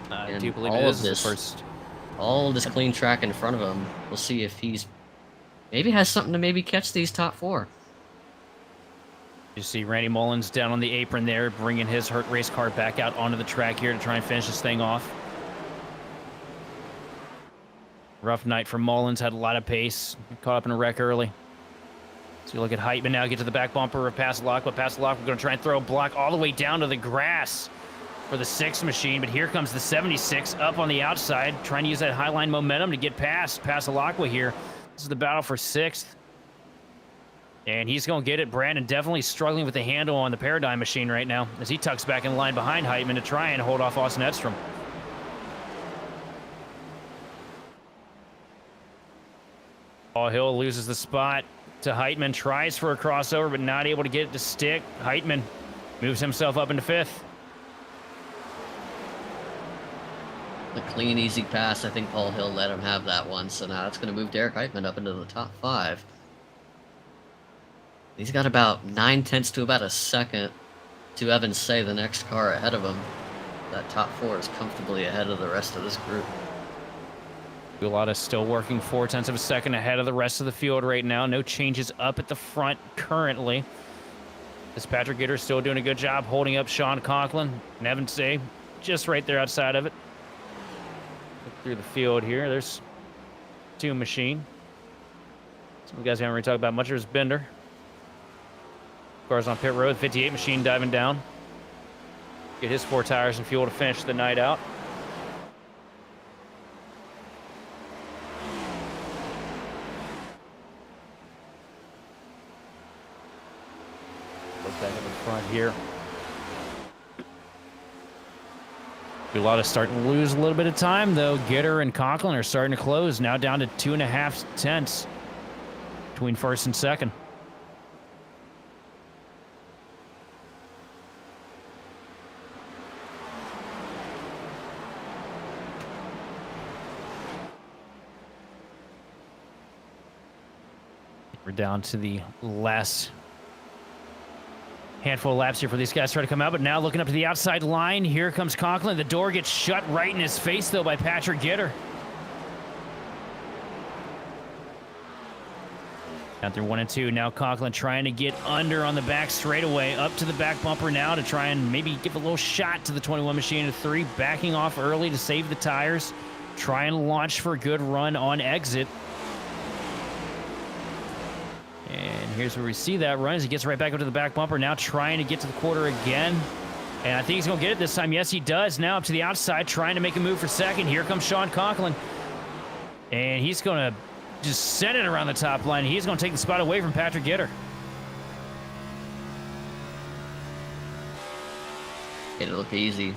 I do believe it is the first. All of this clean track in front of him. We'll see if he's maybe has something to maybe catch these top 4. You see Randy Mullins down on the apron there, bringing his hurt race car back out onto the track here to try and finish this thing off. Rough night for Mullins, had a lot of pace, caught up in a wreck early. So you look at Heitman now, get to the back bumper of Pasalacqua. Pasalacqua going to try and throw a block all the way down to the grass for the 6th machine, but here comes the 76 up on the outside, trying to use that highline momentum to get past Pasalacqua here. This is the battle for 6th. And he's going to get it. Brandon definitely struggling with the handle on the Paradigm machine right now as he tucks back in line behind Heitman to try and hold off Austin Edstrom. Paul Hill loses the spot to Heitman, tries for a crossover, but not able to get it to stick. Heitman moves himself up into 5th. A clean, easy pass. I think Paul Hill let him have that one, so now that's going to move Derek Heitman up into the top 5. He's got about 9/10 to about a second to Evans say the next car ahead of him. That top 4 is comfortably ahead of the rest of this group. Gulata still working 0.4 of a second ahead of the rest of the field right now. No changes up at the front currently. This Patrick Gitter still doing a good job holding up Sean Conklin. And Evans Say just right there outside of it. Look through the field here. There's 2 machine. Some guys haven't really talked about much. There's Bender. Cars on pit road. 58 machine diving down. Get his 4 tires and fuel to finish the night out. Look back at the front here. Gulata starting to lose a little bit of time, though. Gitter and Conklin are starting to close, now down to 2.5 tenths between 1st and 2nd. We're down to the last handful of laps here for these guys trying to come out, but now looking up to the outside line. Here comes Conklin. The door gets shut right in his face, though, by Patrick Gitter. Down through 1 and 2. Now Conklin trying to get under on the back straightaway. Up to the back bumper now to try and maybe give a little shot to the 21 machine of 3. Backing off early to save the tires. Try and launch for a good run on exit. And here's where we see that run as he gets right back up to the back bumper. Now trying to get to the quarter again. And I think he's going to get it this time. Yes, he does. Now up to the outside, trying to make a move for 2nd. Here comes Sean Conklin. And he's going to just send it around the top line. He's going to take the spot away from Patrick Gitter. Made it look easy.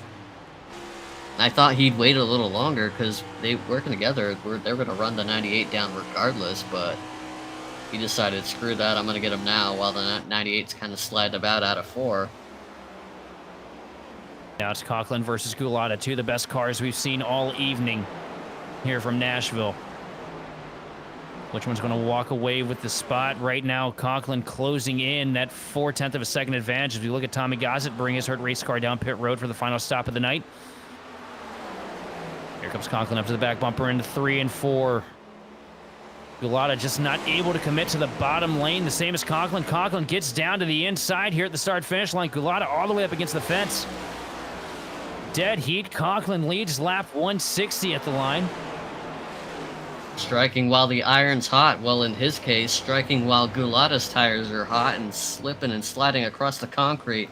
I thought he'd wait a little longer because they working together. They're going to run the 98 down regardless, but he decided, screw that, I'm going to get him now while the 98's kind of sliding about out of 4. Now it's Conklin versus Gulata, 2 of the best cars we've seen all evening here from Nashville. Which one's going to walk away with the spot? Right now, Conklin closing in that 0.4 of a second advantage. As we look at Tommy Gossett bring his hurt race car down pit road for the final stop of the night. Here comes Conklin up to the back bumper into 3 and 4. Gulata just not able to commit to the bottom lane, the same as Conklin. Conklin gets down to the inside here at the start-finish line. Gulata all the way up against the fence. Dead heat. Conklin leads lap 160 at the line. Striking while the iron's hot. Well, in his case, striking while Gulata's tires are hot and slipping and sliding across the concrete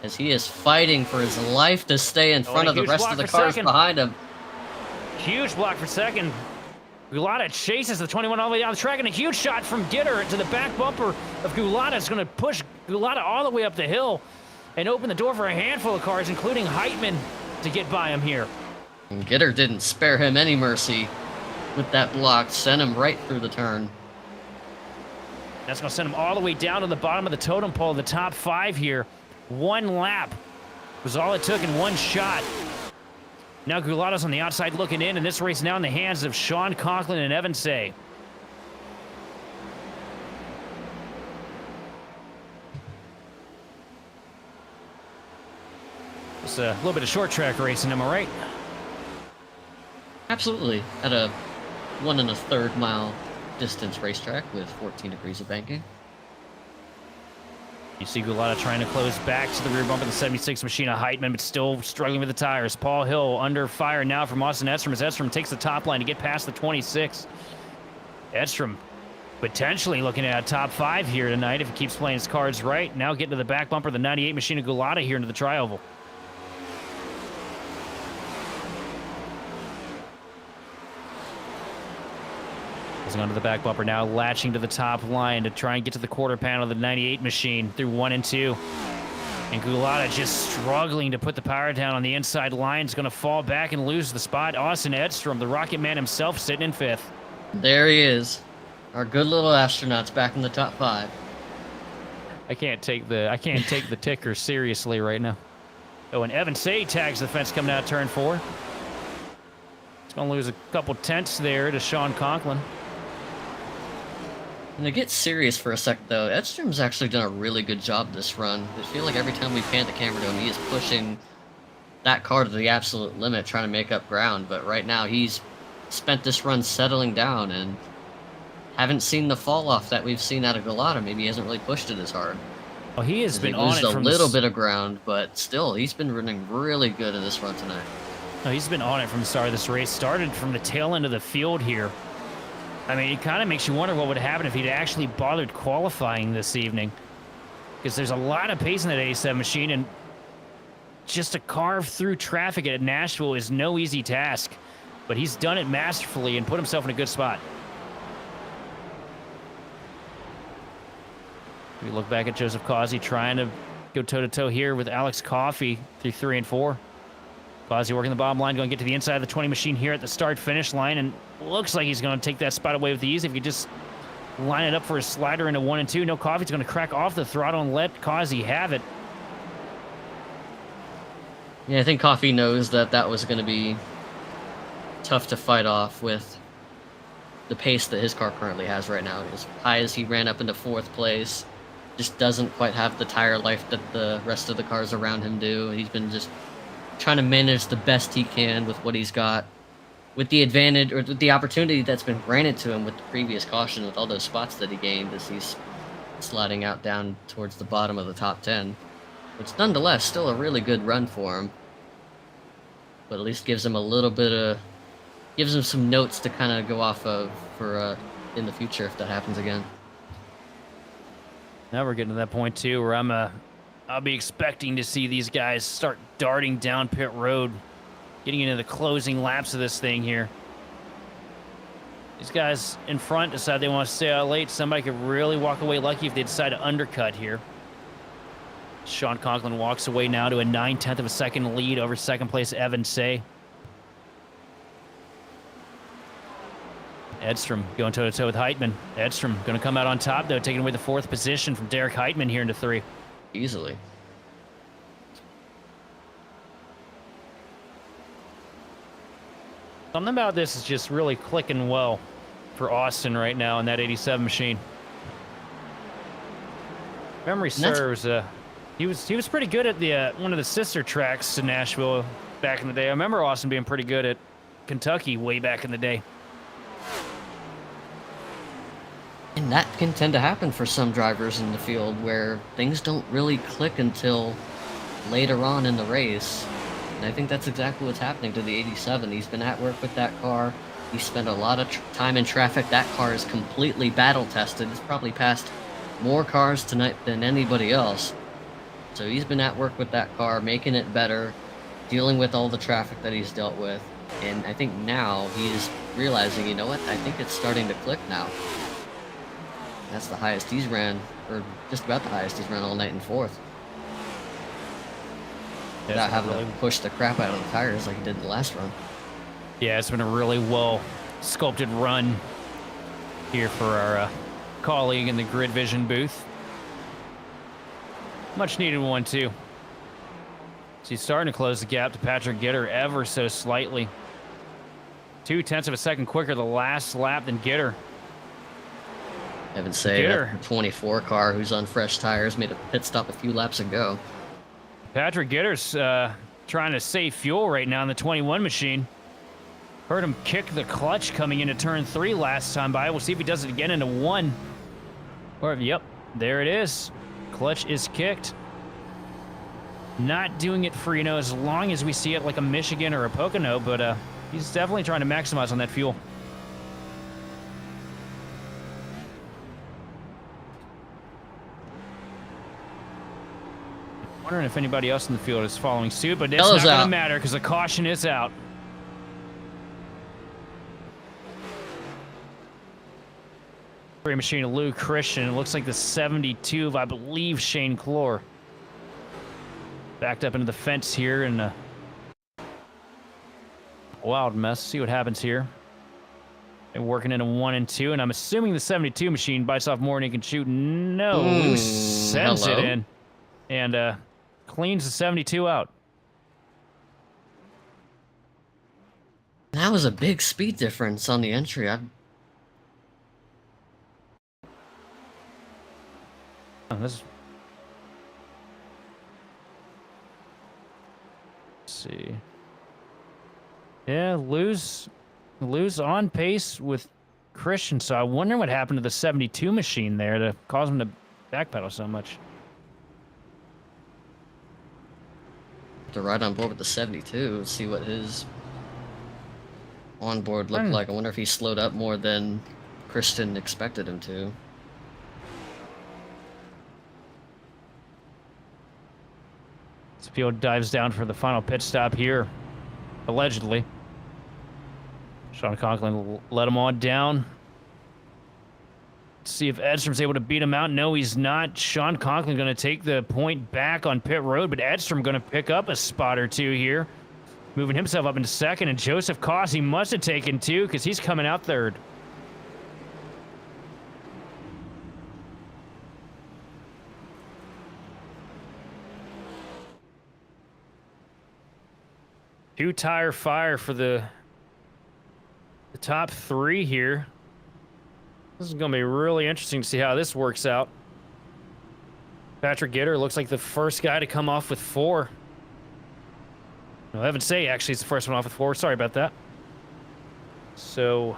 as he is fighting for his life to stay in front of the rest of the cars behind him. Huge block for second. Gulata chases the 21 all the way down the track, and a huge shot from Gitter to the back bumper of Gulata is going to push Gulata all the way up the hill and open the door for a handful of cars, including Heitman, to get by him here. And Gitter didn't spare him any mercy with that block, sent him right through the turn. That's going to send him all the way down to the bottom of the totem pole, the top 5 here. One lap was all it took in one shot. Now Gulata's on the outside looking in, and this race now in the hands of Sean Conklin and Evan Say. It's a little bit of short track racing, am I right? Absolutely. At a 1 1/3 mile distance racetrack with 14 degrees of banking. You see Gulata trying to close back to the rear bump of the 76 machine of Heitman, but still struggling with the tires. Paul Hill under fire now from Austin Edstrom as Edstrom takes the top line to get past the 26. Edstrom potentially looking at a top 5 here tonight if he keeps playing his cards right. Now getting to the back bumper of the 98 machine of Gulata here into the tri-oval. Onto the back bumper now, latching to the top line to try and get to the quarter panel of the 98 machine through 1 and 2. And Gulata just struggling to put the power down on the inside line. Is going to fall back and lose the spot. Austin Edstrom, the Rocket Man himself, sitting in 5th. There he is. Our good little astronaut's back in the top 5. I can't take the ticker seriously right now. Oh, and Evan Say tags the fence coming out of turn 4. It's going to lose a couple tenths there to Sean Conklin. And to get serious for a second, though, Edstrom's actually done a really good job this run. I feel like every time we pan the camera to him, he is pushing that car to the absolute limit, trying to make up ground. But right now, he's spent this run settling down and haven't seen the fall-off that we've seen out of Gulata. Maybe he hasn't really pushed it as hard. Well, he has been on it from a little bit of ground, but still, he's been running really good in this run tonight. No, he's been on it from the start of this race. Started from the tail end of the field here. I mean, it kind of makes you wonder what would happen if he'd actually bothered qualifying this evening. Because there's a lot of pace in that 87 machine, and just to carve through traffic at Nashville is no easy task. But he's done it masterfully and put himself in a good spot. We look back at Joseph Causey trying to go toe-to-toe here with Alex Coffey through 3 and 4. Causey working the bottom line, going to get to the inside of the 20 machine here at the start-finish line, and looks like he's going to take that spot away with ease if he just line it up for a slider into 1 and 2. No, Coffey's going to crack off the throttle and let Causey have it. Yeah, I think Coffey knows that that was going to be tough to fight off with the pace that his car currently has right now. As high as he ran up into 4th place, just doesn't quite have the tire life that the rest of the cars around him do. He's been just trying to manage the best he can with what he's got, with the advantage or the opportunity that's been granted to him with the previous caution, with all those spots that he gained as he's sliding out down towards the bottom of the top 10, which nonetheless still a really good run for him, but at least gives him a little bit of, gives him some notes to kind of go off of for in the future if that happens again. Now we're getting to that point too where I'll be expecting to see these guys start darting down pit road, getting into the closing laps of this thing here. These guys in front decide they want to stay out late. Somebody could really walk away lucky if they decide to undercut here. Sean Conklin walks away now to a 9/10 of a second lead over second place Evan Say. Edstrom going toe-to-toe with Heitman. Edstrom going to come out on top, though, taking away the 4th position from Derek Heitman here into 3. Easily. Something about this is just really clicking well for Austin right now in that 87 machine. Memory serves, he was pretty good at the one of the sister tracks to Nashville back in the day. I remember Austin being pretty good at Kentucky way back in the day. And that can tend to happen for some drivers in the field where things don't really click until later on in the race. And I think that's exactly what's happening to the 87. He's been at work with that car He spent a lot of time in traffic. That car is completely battle tested. It's probably passed more cars tonight than anybody else. So he's been at work with that car, making it better, dealing with all the traffic that he's dealt with. And I think now he's realizing, you know what, I think it's starting to click now. That's the highest he's ran, or just about the highest he's ran all night in fourth. Without having to push the crap out of the tires like he did in the last run. Yeah, it's been a really well sculpted run here for our colleague in the Grid Vision booth. Much needed one, too. So he's starting to close the gap to Patrick Gitter ever so slightly. 0.2 of a second quicker the last lap than Gitter. Evan Say, that 24 car who's on fresh tires, made a pit stop a few laps ago. Patrick Gitter's trying to save fuel right now in the 21 machine. Heard him kick the clutch coming into turn 3 last time by. We'll see if he does it again into 1. Or, yep, there it is. Clutch is kicked. Not doing it for, as long as we see it like a Michigan or a Pocono, but he's definitely trying to maximize on that fuel. Wondering if anybody else in the field is following suit, but it's not going to matter because the caution is out. Great machine of Lou Christian. It looks like the 72 of, I believe, Shane Clore. Backed up into the fence here and a wild mess. See what happens here. They're working into 1 and 2, and I'm assuming the 72 machine bites off more than he can shoot. No, Lou sends it in and cleans the 72 out. That was a big speed difference on the entry. Let's see. Yeah, Lou's on pace with Christian, so I wonder what happened to the 72 machine there to cause him to backpedal so much. To ride on board with the 72, see what his onboard looked like. I wonder if he slowed up more than Christian expected him to. Field dives down for the final pit stop here, allegedly. Sean Conklin let him on down. See if Edstrom's able to beat him out. No, he's not. Sean Conklin going to take the point back on pit road, but Edstrom going to pick up a spot or two here, moving himself up into second. And Joseph Koss, he must have taken 2 because he's coming out third. Two-tire fire for the top 3 here. This is going to be really interesting to see how this works out. Patrick Gitter looks like the first guy to come off with 4. No, Evan Say actually is the first one off with 4. Sorry about that. So,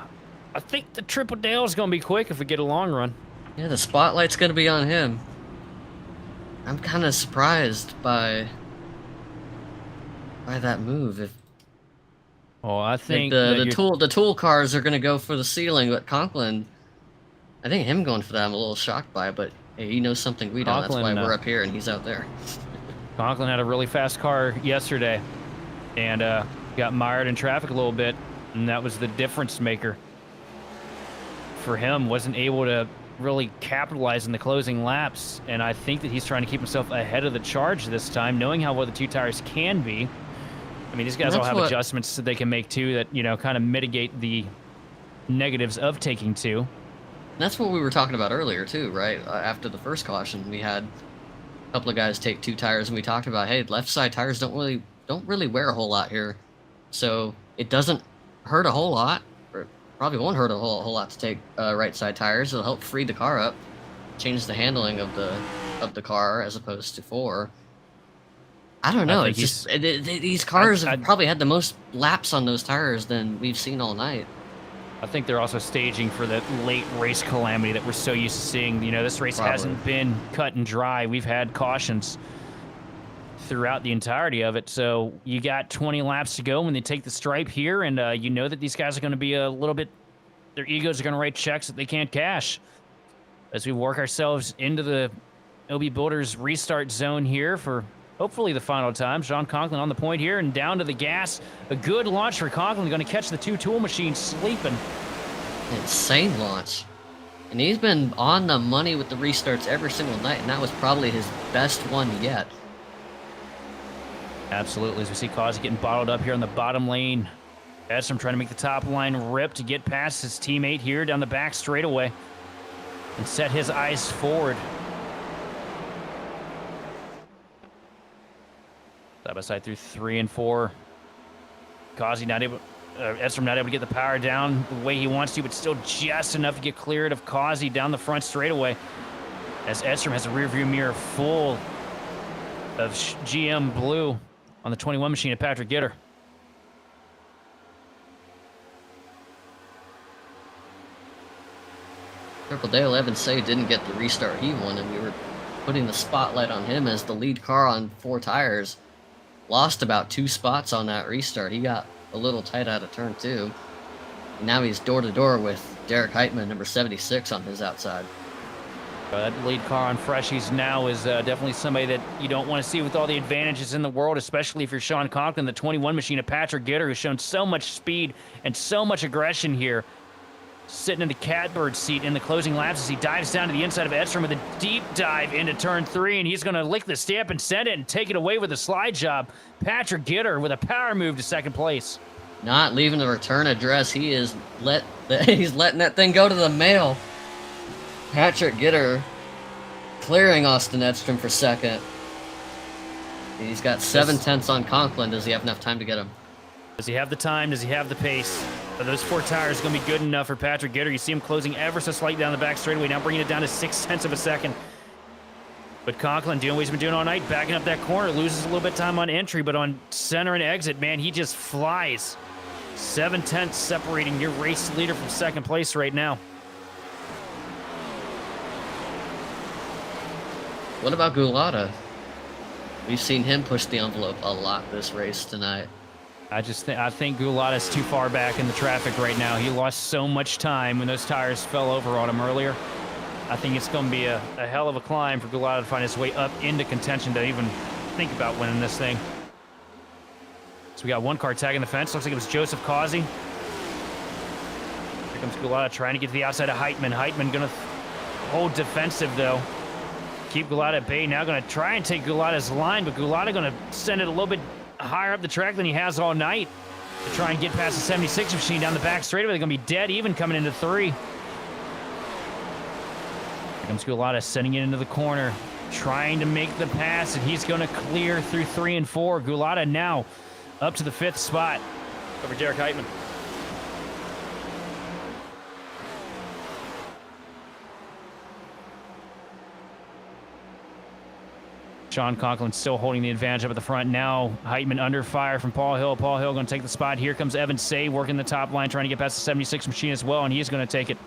I think the Triple Dale is going to be quick if we get a long run. Yeah, the spotlight's going to be on him. I'm kind of surprised by that move. I think like the tool cars are going to go for the ceiling, but Conklin, I think him going for that, I'm a little shocked by, but hey, he knows something we don't. That's why we're up here and he's out there. Conklin had a really fast car yesterday and got mired in traffic a little bit, and that was the difference maker for him. Wasn't able to really capitalize in the closing laps, and I think that he's trying to keep himself ahead of the charge this time, knowing how well the 2 tires can be. I mean, these guys all have adjustments that they can make too that, kind of mitigate the negatives of taking 2. That's what we were talking about earlier too, right? After the first caution, we had a couple of guys take 2 tires, and we talked about, hey, left side tires don't really wear a whole lot here, so it doesn't hurt a whole lot, or probably won't hurt a whole lot to take right side tires. It'll help free the car up, change the handling of the car as opposed to 4. I don't know. It's just these cars have probably had the most laps on those tires than we've seen all night. I think they're also staging for the late race calamity that we're so used to seeing. This race hasn't been cut and dry. We've had cautions throughout the entirety of it. So you got 20 laps to go when they take the stripe here, and you know that these guys are going to be a little bit, their egos are going to write checks that they can't cash. As we work ourselves into the OB Builders restart zone here for hopefully the final time. Sean Conklin on the point here and down to the gas. A good launch for Conklin, going to catch the two tool machines sleeping. Insane launch. And he's been on the money with the restarts every single night, and that was probably his best one yet. Absolutely, as we see Causey getting bottled up here on the bottom lane. Edstrom trying to make the top line rip to get past his teammate here down the back straightaway and set his eyes forward. Side by side through 3 and 4. Causey not able, Edstrom not able to get the power down the way he wants to, but still just enough to get cleared of Causey down the front straightaway. As Edstrom has a rearview mirror full of GM blue on the 21 machine of Patrick Gitter. Triple Dale Evans Say didn't get the restart he wanted. We were putting the spotlight on him as the lead car on 4 tires. Lost about 2 spots on that restart. He got a little tight out of turn 2. And now he's door to door with Derek Heitman, number 76, on his outside. That lead car on Freshies now is definitely somebody that you don't want to see with all the advantages in the world, especially if you're Sean Conklin, the 21 machine of Patrick Gitter, who's shown so much speed and so much aggression here. Sitting in the catbird seat in the closing laps as he dives down to the inside of Edstrom with a deep dive into turn 3, and he's going to lick the stamp and send it and take it away with a slide job. Patrick Gitter with a power move to second place. Not leaving the return address. He is he's letting that thing go to the mail. Patrick Gitter clearing Austin Edstrom for second. He's got 7/10 on Conklin. Does he have enough time to get him? Does he have the time? Does he have the pace? Are those 4 tires going to be good enough for Patrick Gitter? You see him closing ever so slightly down the back straightaway, now bringing it down to 0.6 of a second. But Conklin doing what he's been doing all night, backing up that corner, loses a little bit of time on entry, but on center and exit, man, he just flies. 7/10 separating your race leader from second place right now. What about Gulata? We've seen him push the envelope a lot this race tonight. I think Gulata's too far back in the traffic right now. He lost so much time when those tires fell over on him earlier. I think it's going to be a hell of a climb for Gulata to find his way up into contention to even think about winning this thing. So we got 1 car tagging the fence. Looks like it was Joseph Causey. Here comes Gulata trying to get to the outside of Heitman. Heitman going to hold defensive, though. Keep Gulata at bay. Now going to try and take Gulata's line, but Gulata going to send it a little bit higher up the track than he has all night to try and get past the 76 machine down the back straightaway. They're going to be dead even coming into 3. Here comes Gulata sending it into the corner, trying to make the pass, and he's going to clear through 3 and 4. Gulata now up to the 5th spot over Derek Heitman. Sean Conklin still holding the advantage up at the front. Now Heitman under fire from Paul Hill. Paul Hill going to take the spot. Here comes Evan Say working the top line, trying to get past the 76 machine as well, and he's going to take it.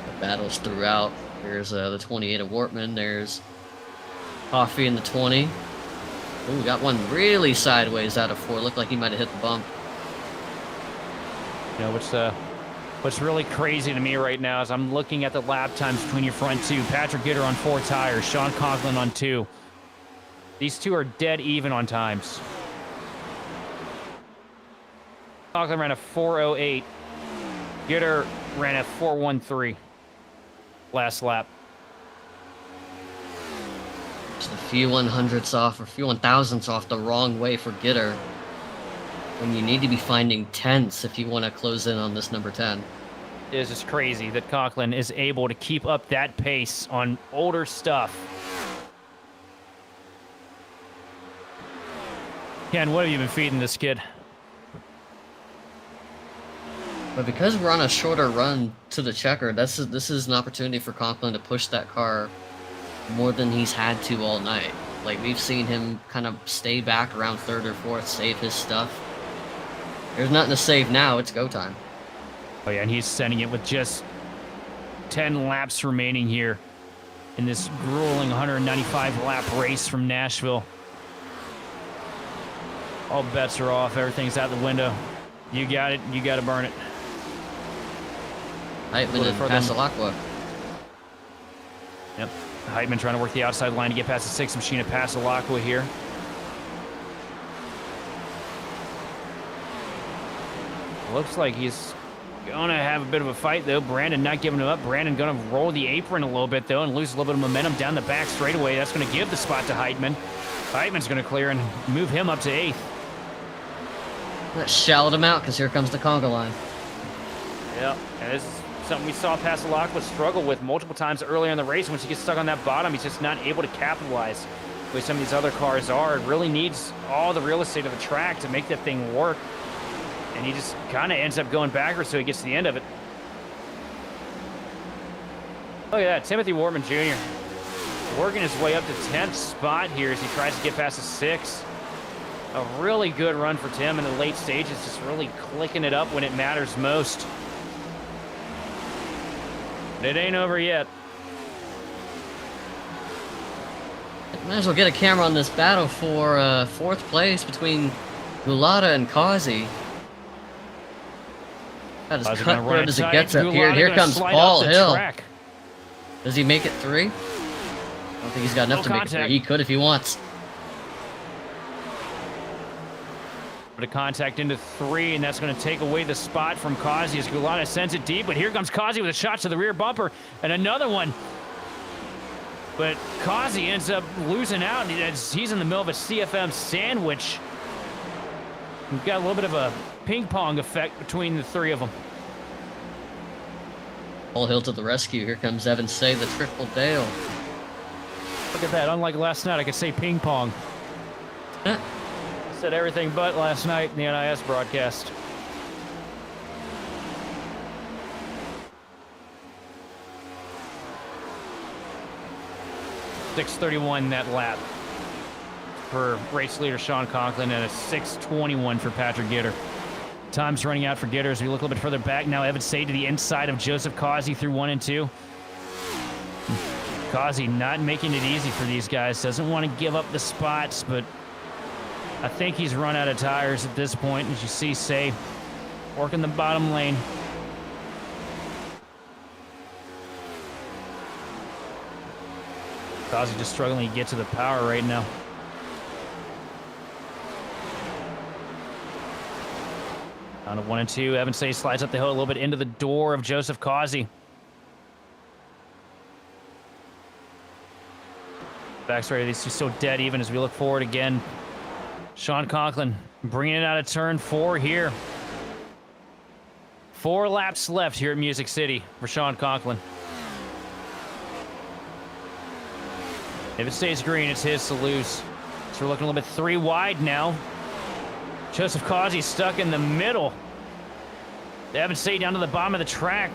The battles throughout. There's the 28 of Wortman. There's Coffee in the 20. Ooh, got one really sideways out of 4. Looked like he might have hit the bump. You know, what's really crazy to me right now is I'm looking at the lap times between your front 2. Patrick Gitter on 4 tires, Sean Conklin on 2. These 2 are dead even on times. Conklin ran a 4:08. Gitter ran a 4:13 last lap. Just a few 100ths off, or a few 1,000ths off the wrong way for Gitter. When you need to be finding tenths if you want to close in on this number 10. It is just crazy that Conklin is able to keep up that pace on older stuff. Ken, what have you been feeding this kid? But because we're on a shorter run to the checker, this is an opportunity for Conklin to push that car more than he's had to all night. Like, we've seen him kind of stay back around 3rd or 4th, save his stuff. There's nothing to save now. It's go time. Oh, yeah, and he's sending it with just 10 laps remaining here in this grueling 195 lap race from Nashville. All bets are off. Everything's out the window. You got it. You got to burn it. Heitman and Pasalacqua. Yep. Heitman trying to work the outside line to get past the 6 machine at Pasalacqua here. Looks like he's going to have a bit of a fight, though. Brandon not giving him up. Brandon going to roll the apron a little bit, though, and lose a little bit of momentum down the back straightaway. That's going to give the spot to Heitman. Heitman's going to clear and move him up to 8th. That shallowed him out because here comes the conga line. Yep, and this is something we saw Pasalacqua struggle with multiple times earlier in the race. Once he gets stuck on that bottom, he's just not able to capitalize the way some of these other cars are. It really needs all the real estate of the track to make that thing work. And he just kind of ends up going backwards so he gets to the end of it. Look at that, Timothy Wortman Jr. working his way up to 10th spot here as he tries to get past the 6. A really good run for Tim in the late stages, just really clicking it up when it matters most. But it ain't over yet. Might as well get a camera on this battle for 4th place between Gulata and Kazi. That is cutthroat as it gets up here. Here comes Paul Hill. Does he make it 3? I don't think he's got enough to make it 3. He could if he wants. But a contact into 3, and that's going to take away the spot from Kazi as Gulata sends it deep. But here comes Kazi with a shot to the rear bumper and another one. But Kazi ends up losing out. He's in the middle of a CFM sandwich. We've got a little bit of a ping pong effect between the 3 of them. Paul Hill to the rescue. Here comes Evan Say, the Triple Dale. Look at that. Unlike last night, I could say ping pong. Said everything but last night in the NIS broadcast. .631 that lap for race leader Sean Conklin and a 6:21 for Patrick Gitter. Time's running out for Gitter as we look a little bit further back now. Evan Say to the inside of Joseph Kazi through 1 and 2. Kazi not making it easy for these guys. Doesn't want to give up the spots, but I think he's run out of tires at this point. As you see, Say working the bottom lane. Kazi just struggling to get to the power right now. Down to 1 and 2. Evan Say slides up the hill a little bit into the door of Joseph Kazi. Backstory, these two still dead even as we look forward again. Sean Conklin bringing it out of turn 4 here. 4 laps left here at Music City for Sean Conklin. If it stays green, it's his to lose. So we're looking a little bit 3 wide now. Joseph Kazi stuck in the middle. Evan Say down to the bottom of the track.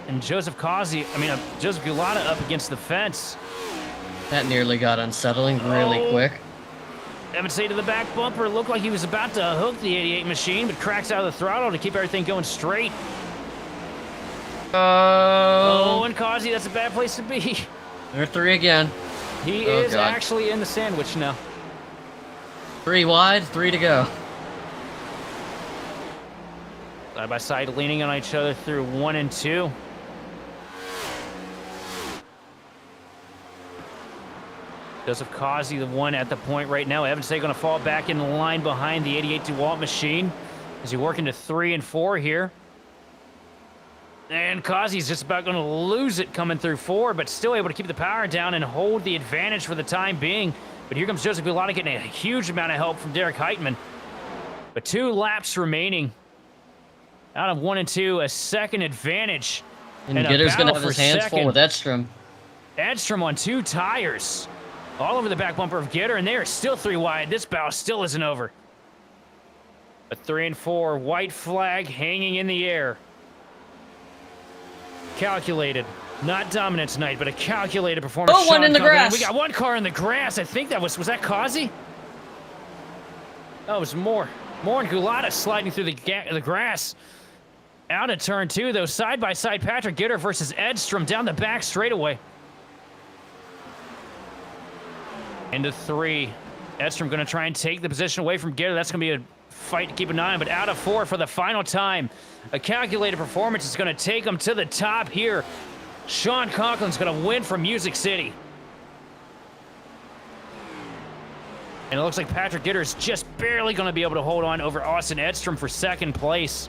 And Joseph Gulata up against the fence. That nearly got unsettling really quick. Evan Say to the back bumper. Looked like he was about to hook the 88 machine, but cracks out of the throttle to keep everything going straight. Oh, and Kazi, that's a bad place to be. There are 3 again. He is actually in the sandwich now. 3 wide, 3 to go. Side by side, leaning on each other through 1 and 2. Joseph Kazi, the one at the point right now. Evan Say going to fall back in the line behind the 88 DeWalt machine as he work into 3 and 4 here. And Kazi's just about going to lose it coming through 4, but still able to keep the power down and hold the advantage for the time being. But here comes Joseph Gulata getting a huge amount of help from Derek Heitman. But 2 laps remaining. Out of 1 and 2, a second advantage. And Gitter's going to have his hands full with Edstrom. Edstrom on 2 tires. All over the back bumper of Gitter, and they are still 3 wide. This battle still isn't over. A 3 and 4, white flag hanging in the air. Calculated. Not dominant tonight, but a calculated performance. Oh, one in the grass. We got 1 car in the grass. I think that was that Kazi? Oh, it was more. More and Gulata sliding through the grass. Out of turn 2, though, side-by-side Patrick Gitter versus Edstrom down the back straightaway. Into 3. Edstrom going to try and take the position away from Gitter. That's going to be a fight to keep an eye on, but out of 4 for the final time. A calculated performance is going to take him to the top here. Sean Conklin's going to win from Music City. And it looks like Patrick Gitter is just barely going to be able to hold on over Austin Edstrom for second place.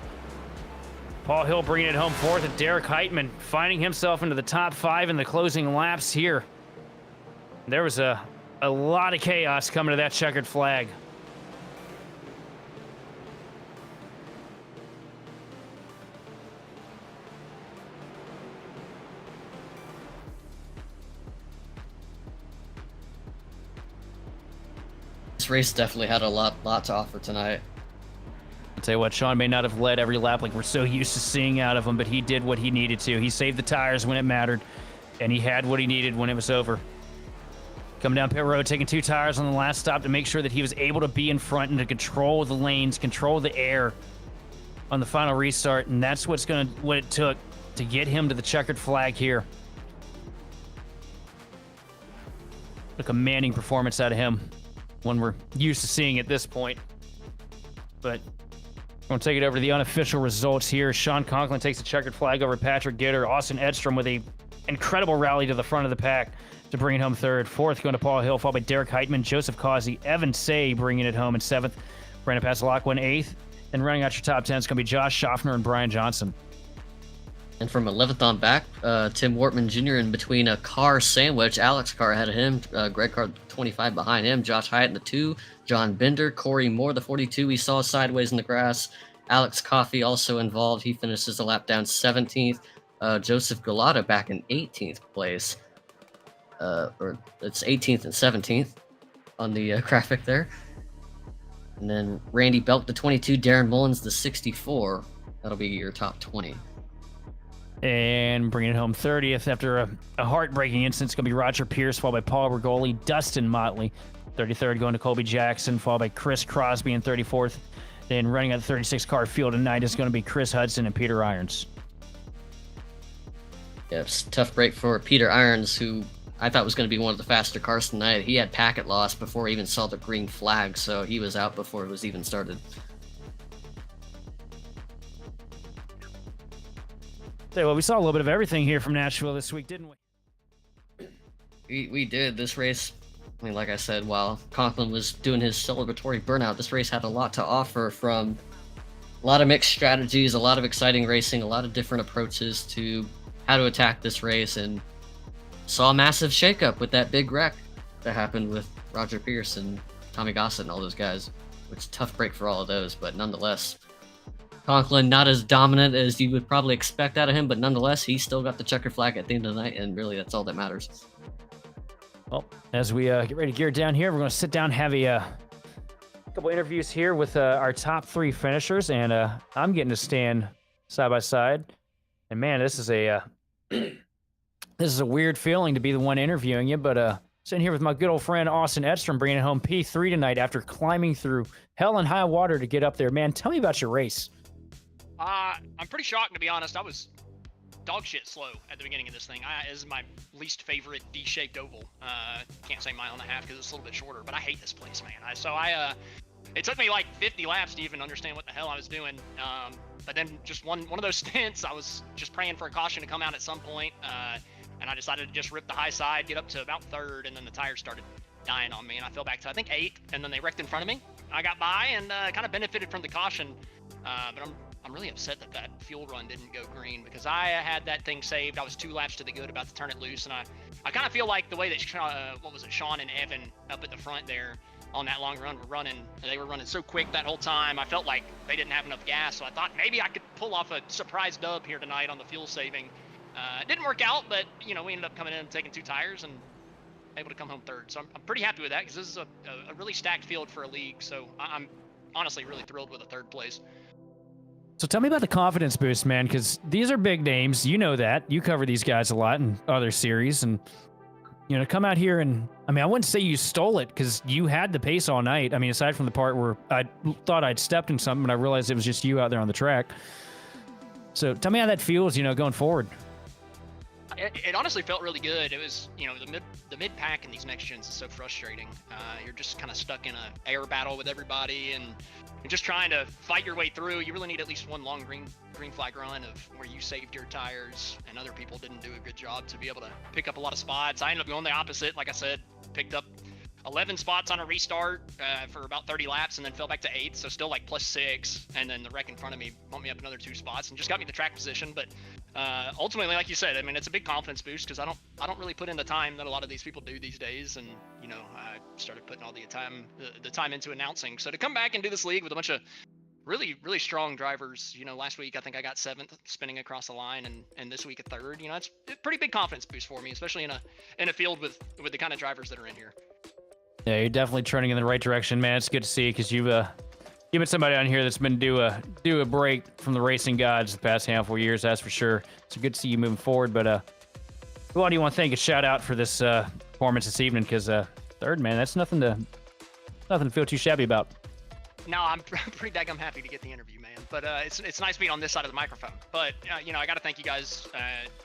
Paul Hill bringing it home 4th, and Derek Heitman finding himself into the top 5 in the closing laps here. There was a lot of chaos coming to that checkered flag. This race definitely had a lot to offer tonight. I'll tell you what, Sean may not have led every lap like we're so used to seeing out of him, but he did what he needed to. He saved the tires when it mattered, and he had what he needed when it was over. Coming down pit road, taking 2 tires on the last stop to make sure that he was able to be in front and to control the lanes, control the air on the final restart, and that's what it took to get him to the checkered flag here. A commanding performance out of him. One we're used to seeing at this point. But we're going to take it over to the unofficial results here. Sean Conklin takes the checkered flag over Patrick Gitter. Austin Edstrom with a incredible rally to the front of the pack to bring it home 3rd. 4th going to Paul Hill, followed by Derek Heitman, Joseph Causey, Evan Say bringing it home in 7th. Brandon Pasolak in 8th. And running out your top 10 is going to be Josh Schaffner and Brian Johnson. And from 11th on back, Tim Wortman Jr. in between a car sandwich. Alex Carr ahead of him. Greg Carr 25 behind him. Josh Hyatt in the 2. John Bender. Corey Moore the 42. We saw sideways in the grass. Alex Coffey also involved. He finishes the lap down 17th. Joseph Galata back in 18th place. Or it's 18th and 17th on the graphic there. And then Randy Belk the 22. Darren Mullins the 64. That'll be your top 20. And bringing it home 30th after a heartbreaking incident, it's going to be Roger Pierce, followed by Paul Bergoli, Dustin Motley. 33rd going to Colby Jackson, followed by Chris Crosby in 34th. Then running out the 36-car field tonight is going to be Chris Hudson and Peter Irons. Yeah, it's a tough break for Peter Irons, who I thought was going to be one of the faster cars tonight. He had packet loss before he even saw the green flag, so he was out before it was even started. Well, we saw a little bit of everything here from Nashville this week, didn't we? We did. This race, I mean, like I said, while Conklin was doing his celebratory burnout, this race had a lot to offer, from a lot of mixed strategies, a lot of exciting racing, a lot of different approaches to how to attack this race, and saw a massive shakeup with that big wreck that happened with Roger Pierce and Tommy Gossett and all those guys, which is a tough break for all of those, but nonetheless, Conklin not as dominant as you would probably expect out of him, but nonetheless, he still got the checkered flag at the end of the night, and really that's all that matters. Well, as we get ready to gear down here, we're going to sit down, have a couple interviews here with our top 3 finishers, and I'm getting to stand side by side. And man, this is a weird feeling to be the one interviewing you, but sitting here with my good old friend Austin Edstrom, bringing it home P3 tonight after climbing through hell and high water to get up there. Man, tell me about your race. I'm pretty shocked, to be honest. I was dog shit slow at the beginning of this thing. This is my least favorite D-shaped oval. Can't say mile and a half because it's a little bit shorter, but I hate this place, man. It took me like 50 laps to even understand what the hell I was doing. But then just one of those stints, I was just praying for a caution to come out at some point, and I decided to just rip the high side, get up to about 3rd, and then the tires started dying on me, and I fell back to, I think, 8th, and then they wrecked in front of me. I got by and kind of benefited from the caution, but I'm really upset that fuel run didn't go green, because I had that thing saved. I was 2 laps to the good, about to turn it loose, and I kind of feel like the way that Sean and Evan up at the front there on that long run they were running so quick that whole time. I felt like they didn't have enough gas, so I thought maybe I could pull off a surprise dub here tonight on the fuel saving. It didn't work out, but we ended up coming in and taking 2 tires and able to come home 3rd. So I'm pretty happy with that, because this is a really stacked field for a league. So I'm honestly really thrilled with a 3rd place. So tell me about the confidence boost, man, because these are big names. You know that. You cover these guys a lot in other series. And, to come out here and, I wouldn't say you stole it, because you had the pace all night. Aside from the part where I thought I'd stepped in something, but I realized it was just you out there on the track. So tell me how that feels, going forward. It honestly felt really good. It was, the mid pack in these next gens is so frustrating. You're just kind of stuck in a air battle with everybody, and you're just trying to fight your way through. You really need at least one long green flag run of where you saved your tires and other people didn't do a good job to be able to pick up a lot of spots. I ended up going the opposite. Like I said, picked up 11 spots on a restart for about 30 laps, and then fell back to 8th, so still like +6, and then the wreck in front of me bumped me up another 2 spots and just got me the track position. But ultimately, like you said, I mean, it's a big confidence boost because I don't really put in the time that a lot of these people do these days, and I started putting all the time into announcing. So to come back and do this league with a bunch of really, really strong drivers, last week I think I got 7th spinning across the line, and this week a 3rd. It's a pretty big confidence boost for me, especially in a field with the kind of drivers that are in here. Yeah, you're definitely trending in the right direction, man. It's good to see because you've been somebody on here that's been due a break from the racing gods the past handful of years, that's for sure. It's good to see you moving forward. But who do you want to thank? A shout out for this performance this evening, because 3rd, man, that's nothing to feel too shabby about. No, I'm pretty daggum happy to get the interview, man. But it's nice being on this side of the microphone. But I got to thank you guys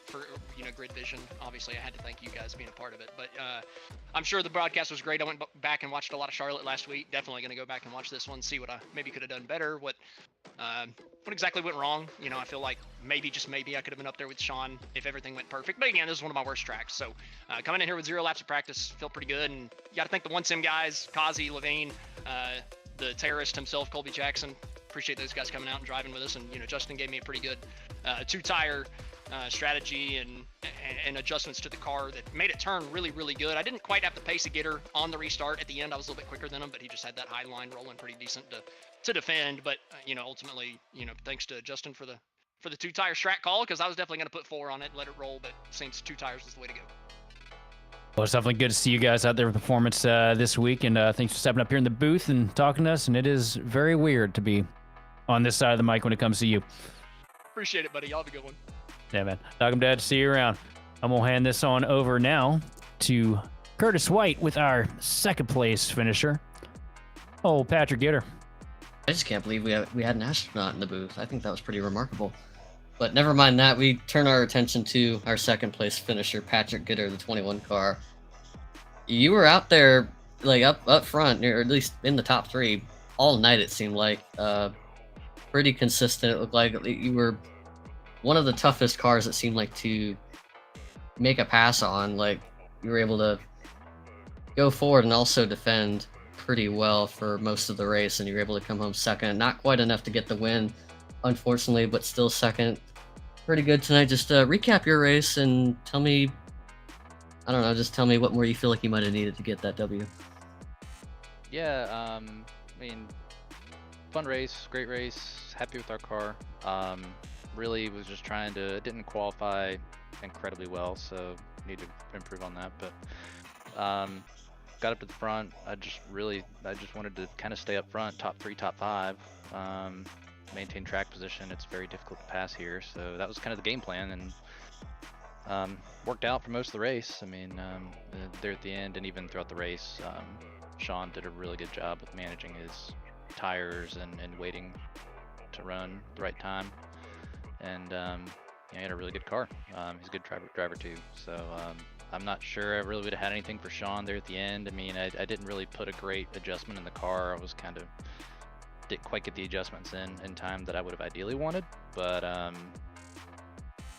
for Grid Vision. Obviously, I had to thank you guys being a part of it. But I'm sure the broadcast was great. I went back and watched a lot of Charlotte last week. Definitely going to go back and watch this one, see what I maybe could have done better. What exactly went wrong? I feel like maybe, just maybe, I could have been up there with Sean if everything went perfect. But again, this is one of my worst tracks. So coming in here with 0 laps of practice, felt pretty good. And you got to thank the 1Sim guys, Kazi, Levine, the terrorist himself, Colby Jackson. Appreciate those guys coming out and driving with us. And Justin gave me a pretty good 2-tire strategy and adjustments to the car that made it turn really, really good. I didn't quite have the pace to get her on the restart. At the end, I was a little bit quicker than him, but he just had that high line rolling pretty decent to defend. But ultimately, thanks to Justin for the 2-tire strat call, because I was definitely going to put 4 on it and let it roll, but seems 2 tires was the way to go. Well, it's definitely good to see you guys out there with performance this week, and thanks for stepping up here in the booth and talking to us. And it is very weird to be on this side of the mic when it comes to you. Appreciate it, buddy. Y'all have a good one. Yeah, man. Dog, Dad, see you around. I'm going to hand this on over now to Curtis White with our 2nd place finisher, Patrick Gitter. I just can't believe we had an astronaut in the booth. I think that was pretty remarkable. But never mind that, we turn our attention to our 2nd place finisher, Patrick Gitter, the 21 car. You were out there, like up front, or at least in the top 3, all night, it seemed like. Pretty consistent. It looked like you were one of the toughest cars, it seemed like, to make a pass on. Like, you were able to go forward and also defend pretty well for most of the race, and you were able to come home 2nd. Not quite enough to get the win, unfortunately, but still 2nd. Pretty good tonight. Just recap your race and tell me, I don't know, just tell me what more you feel like you might have needed to get that W. Yeah, I mean, fun race, great race, happy with our car. Really was just trying to, didn't qualify incredibly well, so need to improve on that. But got up to the front. I just wanted to kind of stay up front, top 3, top 5. Maintain track position. It's very difficult to pass here, so that was kind of the game plan, and worked out for most of the race. I mean, there at the end and even throughout the race, Sean did a really good job with managing his tires and waiting to run the right time, and he had a really good car. He's a good driver too, so I'm not sure I really would have had anything for Sean there at the end. I mean, I didn't really put a great adjustment in the car. I was kind of didn't quite get the adjustments in time that I would have ideally wanted, but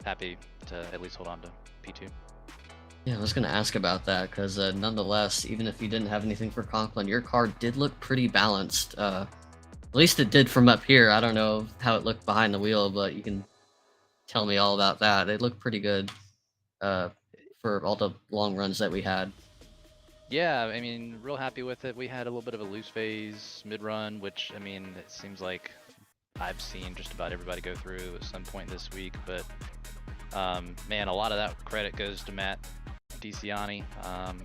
happy to at least hold on to P2. Yeah, I was going to ask about that, because nonetheless, even if you didn't have anything for Conklin, your car did look pretty balanced. At least it did from up here. I don't know how it looked behind the wheel, but you can tell me all about that. It looked pretty good for all the long runs that we had. Yeah, I mean, real happy with it. We had a little bit of a loose phase mid-run, which, I mean, it seems like I've seen just about everybody go through at some point this week. But, man, a lot of that credit goes to Matt DeCiani.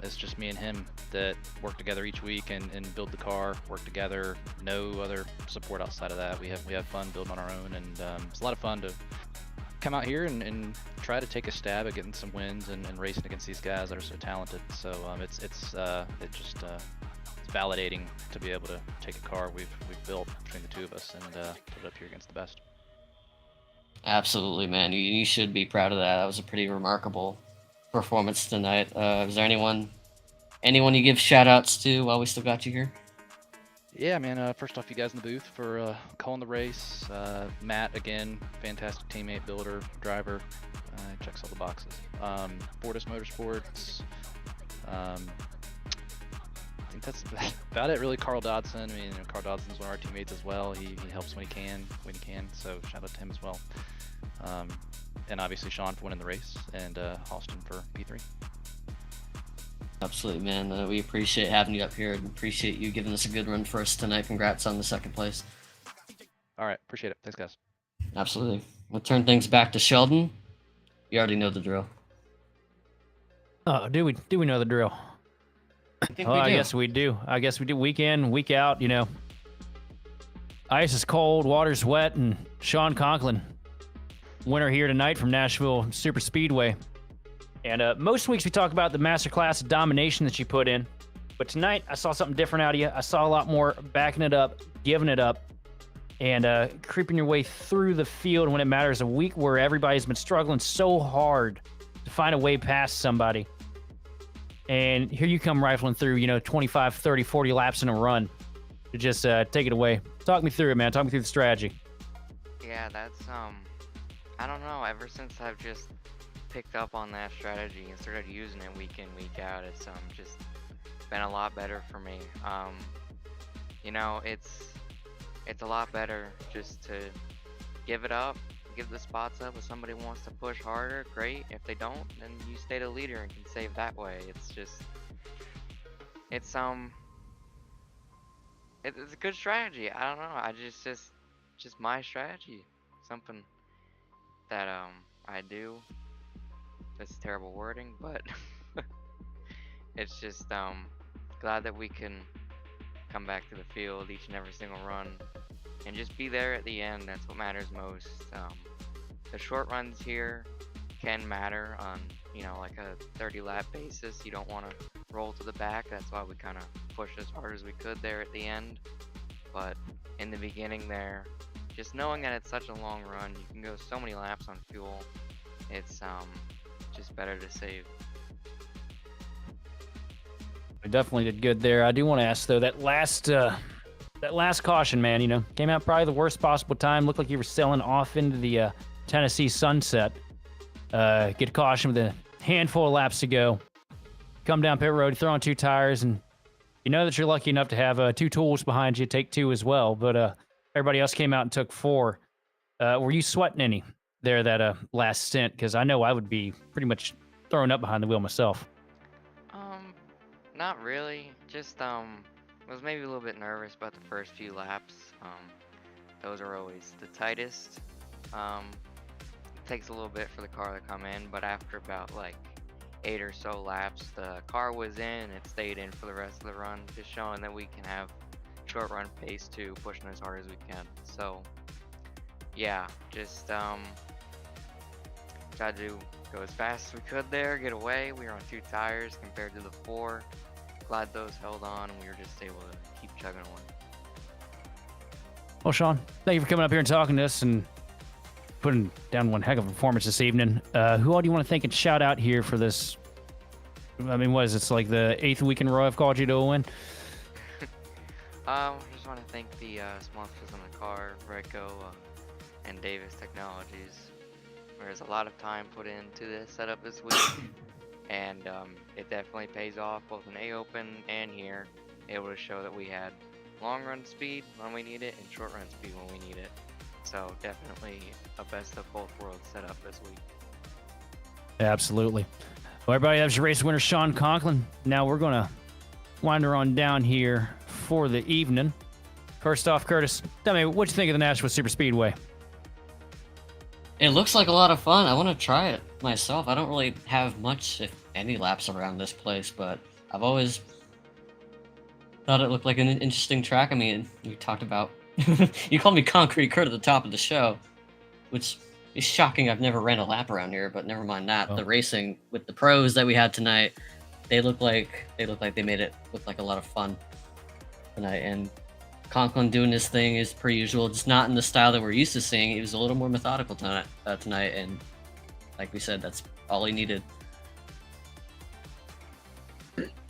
It's just me and him that work together each week and build the car, work together. No other support outside of that. We have fun building on our own, and it's a lot of fun to come out here and try to take a stab at getting some wins and racing against these guys that are so talented. So it's validating to be able to take a car we've built between the two of us and put it up here against the best. Absolutely, man. You should be proud of that. That was a pretty remarkable performance tonight. Is there anyone you give shout outs to while we still got you here? Yeah, man. First off, you guys in the booth for calling the race. Matt, again, fantastic teammate, builder, driver. Checks all the boxes. Fortis Motorsports. I think that's about it, really. Carl Dodson. I mean, Carl Dodson's one of our teammates as well. He helps when he can. So shout out to him as well. And obviously Sean for winning the race, and Austin for P3. Absolutely, man. We appreciate having you up here and appreciate you giving us a good run for us tonight. Congrats on the second place. All right, appreciate it. Thanks, guys. Absolutely. We'll turn things back to Sheldon. You already know the drill. Oh, do we know the drill? I think Oh, we do. I guess we do. Week in, week out, you know. Ice is cold, water's wet, and Sean Conklin, winner here tonight from Nashville Superspeedway. And most weeks we talk about the masterclass of domination that you put in. But tonight, I saw something different out of you. I saw a lot more backing it up, giving it up, and creeping your way through the field when it matters. A week where everybody's been struggling so hard to find a way past somebody. And here you come rifling through, 25, 30, 40 laps in a run to just take it away. Talk me through it, man. Talk me through the strategy. Yeah, that's I don't know, ever since I've just picked up on that strategy and started using it week in, week out, it's just been a lot better for me. It's a lot better just to give it up, give the spots up. If somebody wants to push harder, great. If they don't, then you stay the leader and can save that way. It's a good strategy. I don't know. I just my strategy. Something that I do. That's terrible wording, but it's just glad that we can come back to the field each and every single run and just be there at the end. That's what matters most. The short runs here can matter on like a 30 lap basis. You don't want to roll to the back. That's why we kind of pushed as hard as we could there at the end. But in the beginning there, just knowing that it's such a long run, you can go so many laps on fuel. It's just better to save. I definitely did good there. I do want to ask though, that last caution, man, came out probably the worst possible time. Looked like you were sailing off into the Tennessee sunset. Get a caution with a handful of laps to go. Come down pit road, throw on 2 tires, and you know that you're lucky enough to have 2 tools behind you. Take 2 as well, but everybody else came out and took 4. Were you sweating any there that last stint? Because I know I would be pretty much throwing up behind the wheel myself. Not really. Just was maybe a little bit nervous about the first few laps. Those are always the tightest. It takes a little bit for the car to come in, but after about like 8 or so laps, the car was in. It stayed in for the rest of the run, just showing that we can have short run pace too, pushing as hard as we can. So yeah, just tried to go as fast as we could there, get away. We were on 2 tires compared to the 4. Glad those held on and we were just able to keep chugging away. Well, Sean, thank you for coming up here and talking to us and putting down one heck of a performance this evening. Who all do you want to thank and shout out here for this? I mean, what is it? It's like the 8th week in a row I've called you to a win. Just want to thank the sponsors on the car, Reco and Davis Technologies. There's a lot of time put into this setup this week, and it definitely pays off both in A-Open and here, able to show that we had long run speed when we need it and short run speed when we need it. So definitely a best of both worlds setup this week. Absolutely. Well, everybody, that was your race winner, Sean Conklin. Now we're going to wind her on down here for the evening. First off, Curtis, tell me, what you think of the Nashville Superspeedway? It looks like a lot of fun. I want to try it myself. I don't really have much, if any, laps around this place, but I've always thought it looked like an interesting track. I mean, you talked about... you called me Concrete Kurt at the top of the show, which is shocking. I've never ran a lap around here, but never mind that. Oh. The racing with the pros that we had tonight, they look like they made it look like a lot of fun tonight. And Conklin doing his thing is per usual, just not in the style that we're used to seeing. He was a little more methodical tonight, and like we said, that's all he needed.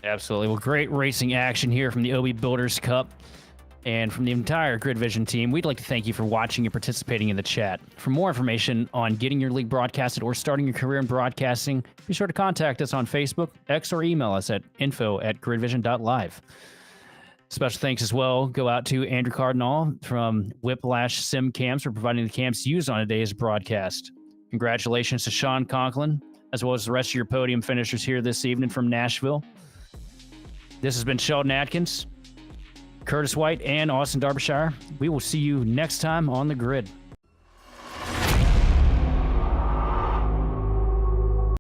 Absolutely. Well, great racing action here from the OB Builders Cup. And from the entire Grid Vision team, we'd like to thank you for watching and participating in the chat. For more information on getting your league broadcasted or starting your career in broadcasting, be sure to contact us on Facebook, X, or email us at info@gridvision.live. Special thanks as well go out to Andrew Cardinal from Whiplash Sim Cams for providing the cams used on today's broadcast. Congratulations to Sean Conklin, as well as the rest of your podium finishers here this evening from Nashville. This has been Sheldon Atkins, Curtis White, and Austin Derbyshire. We will see you next time on the grid.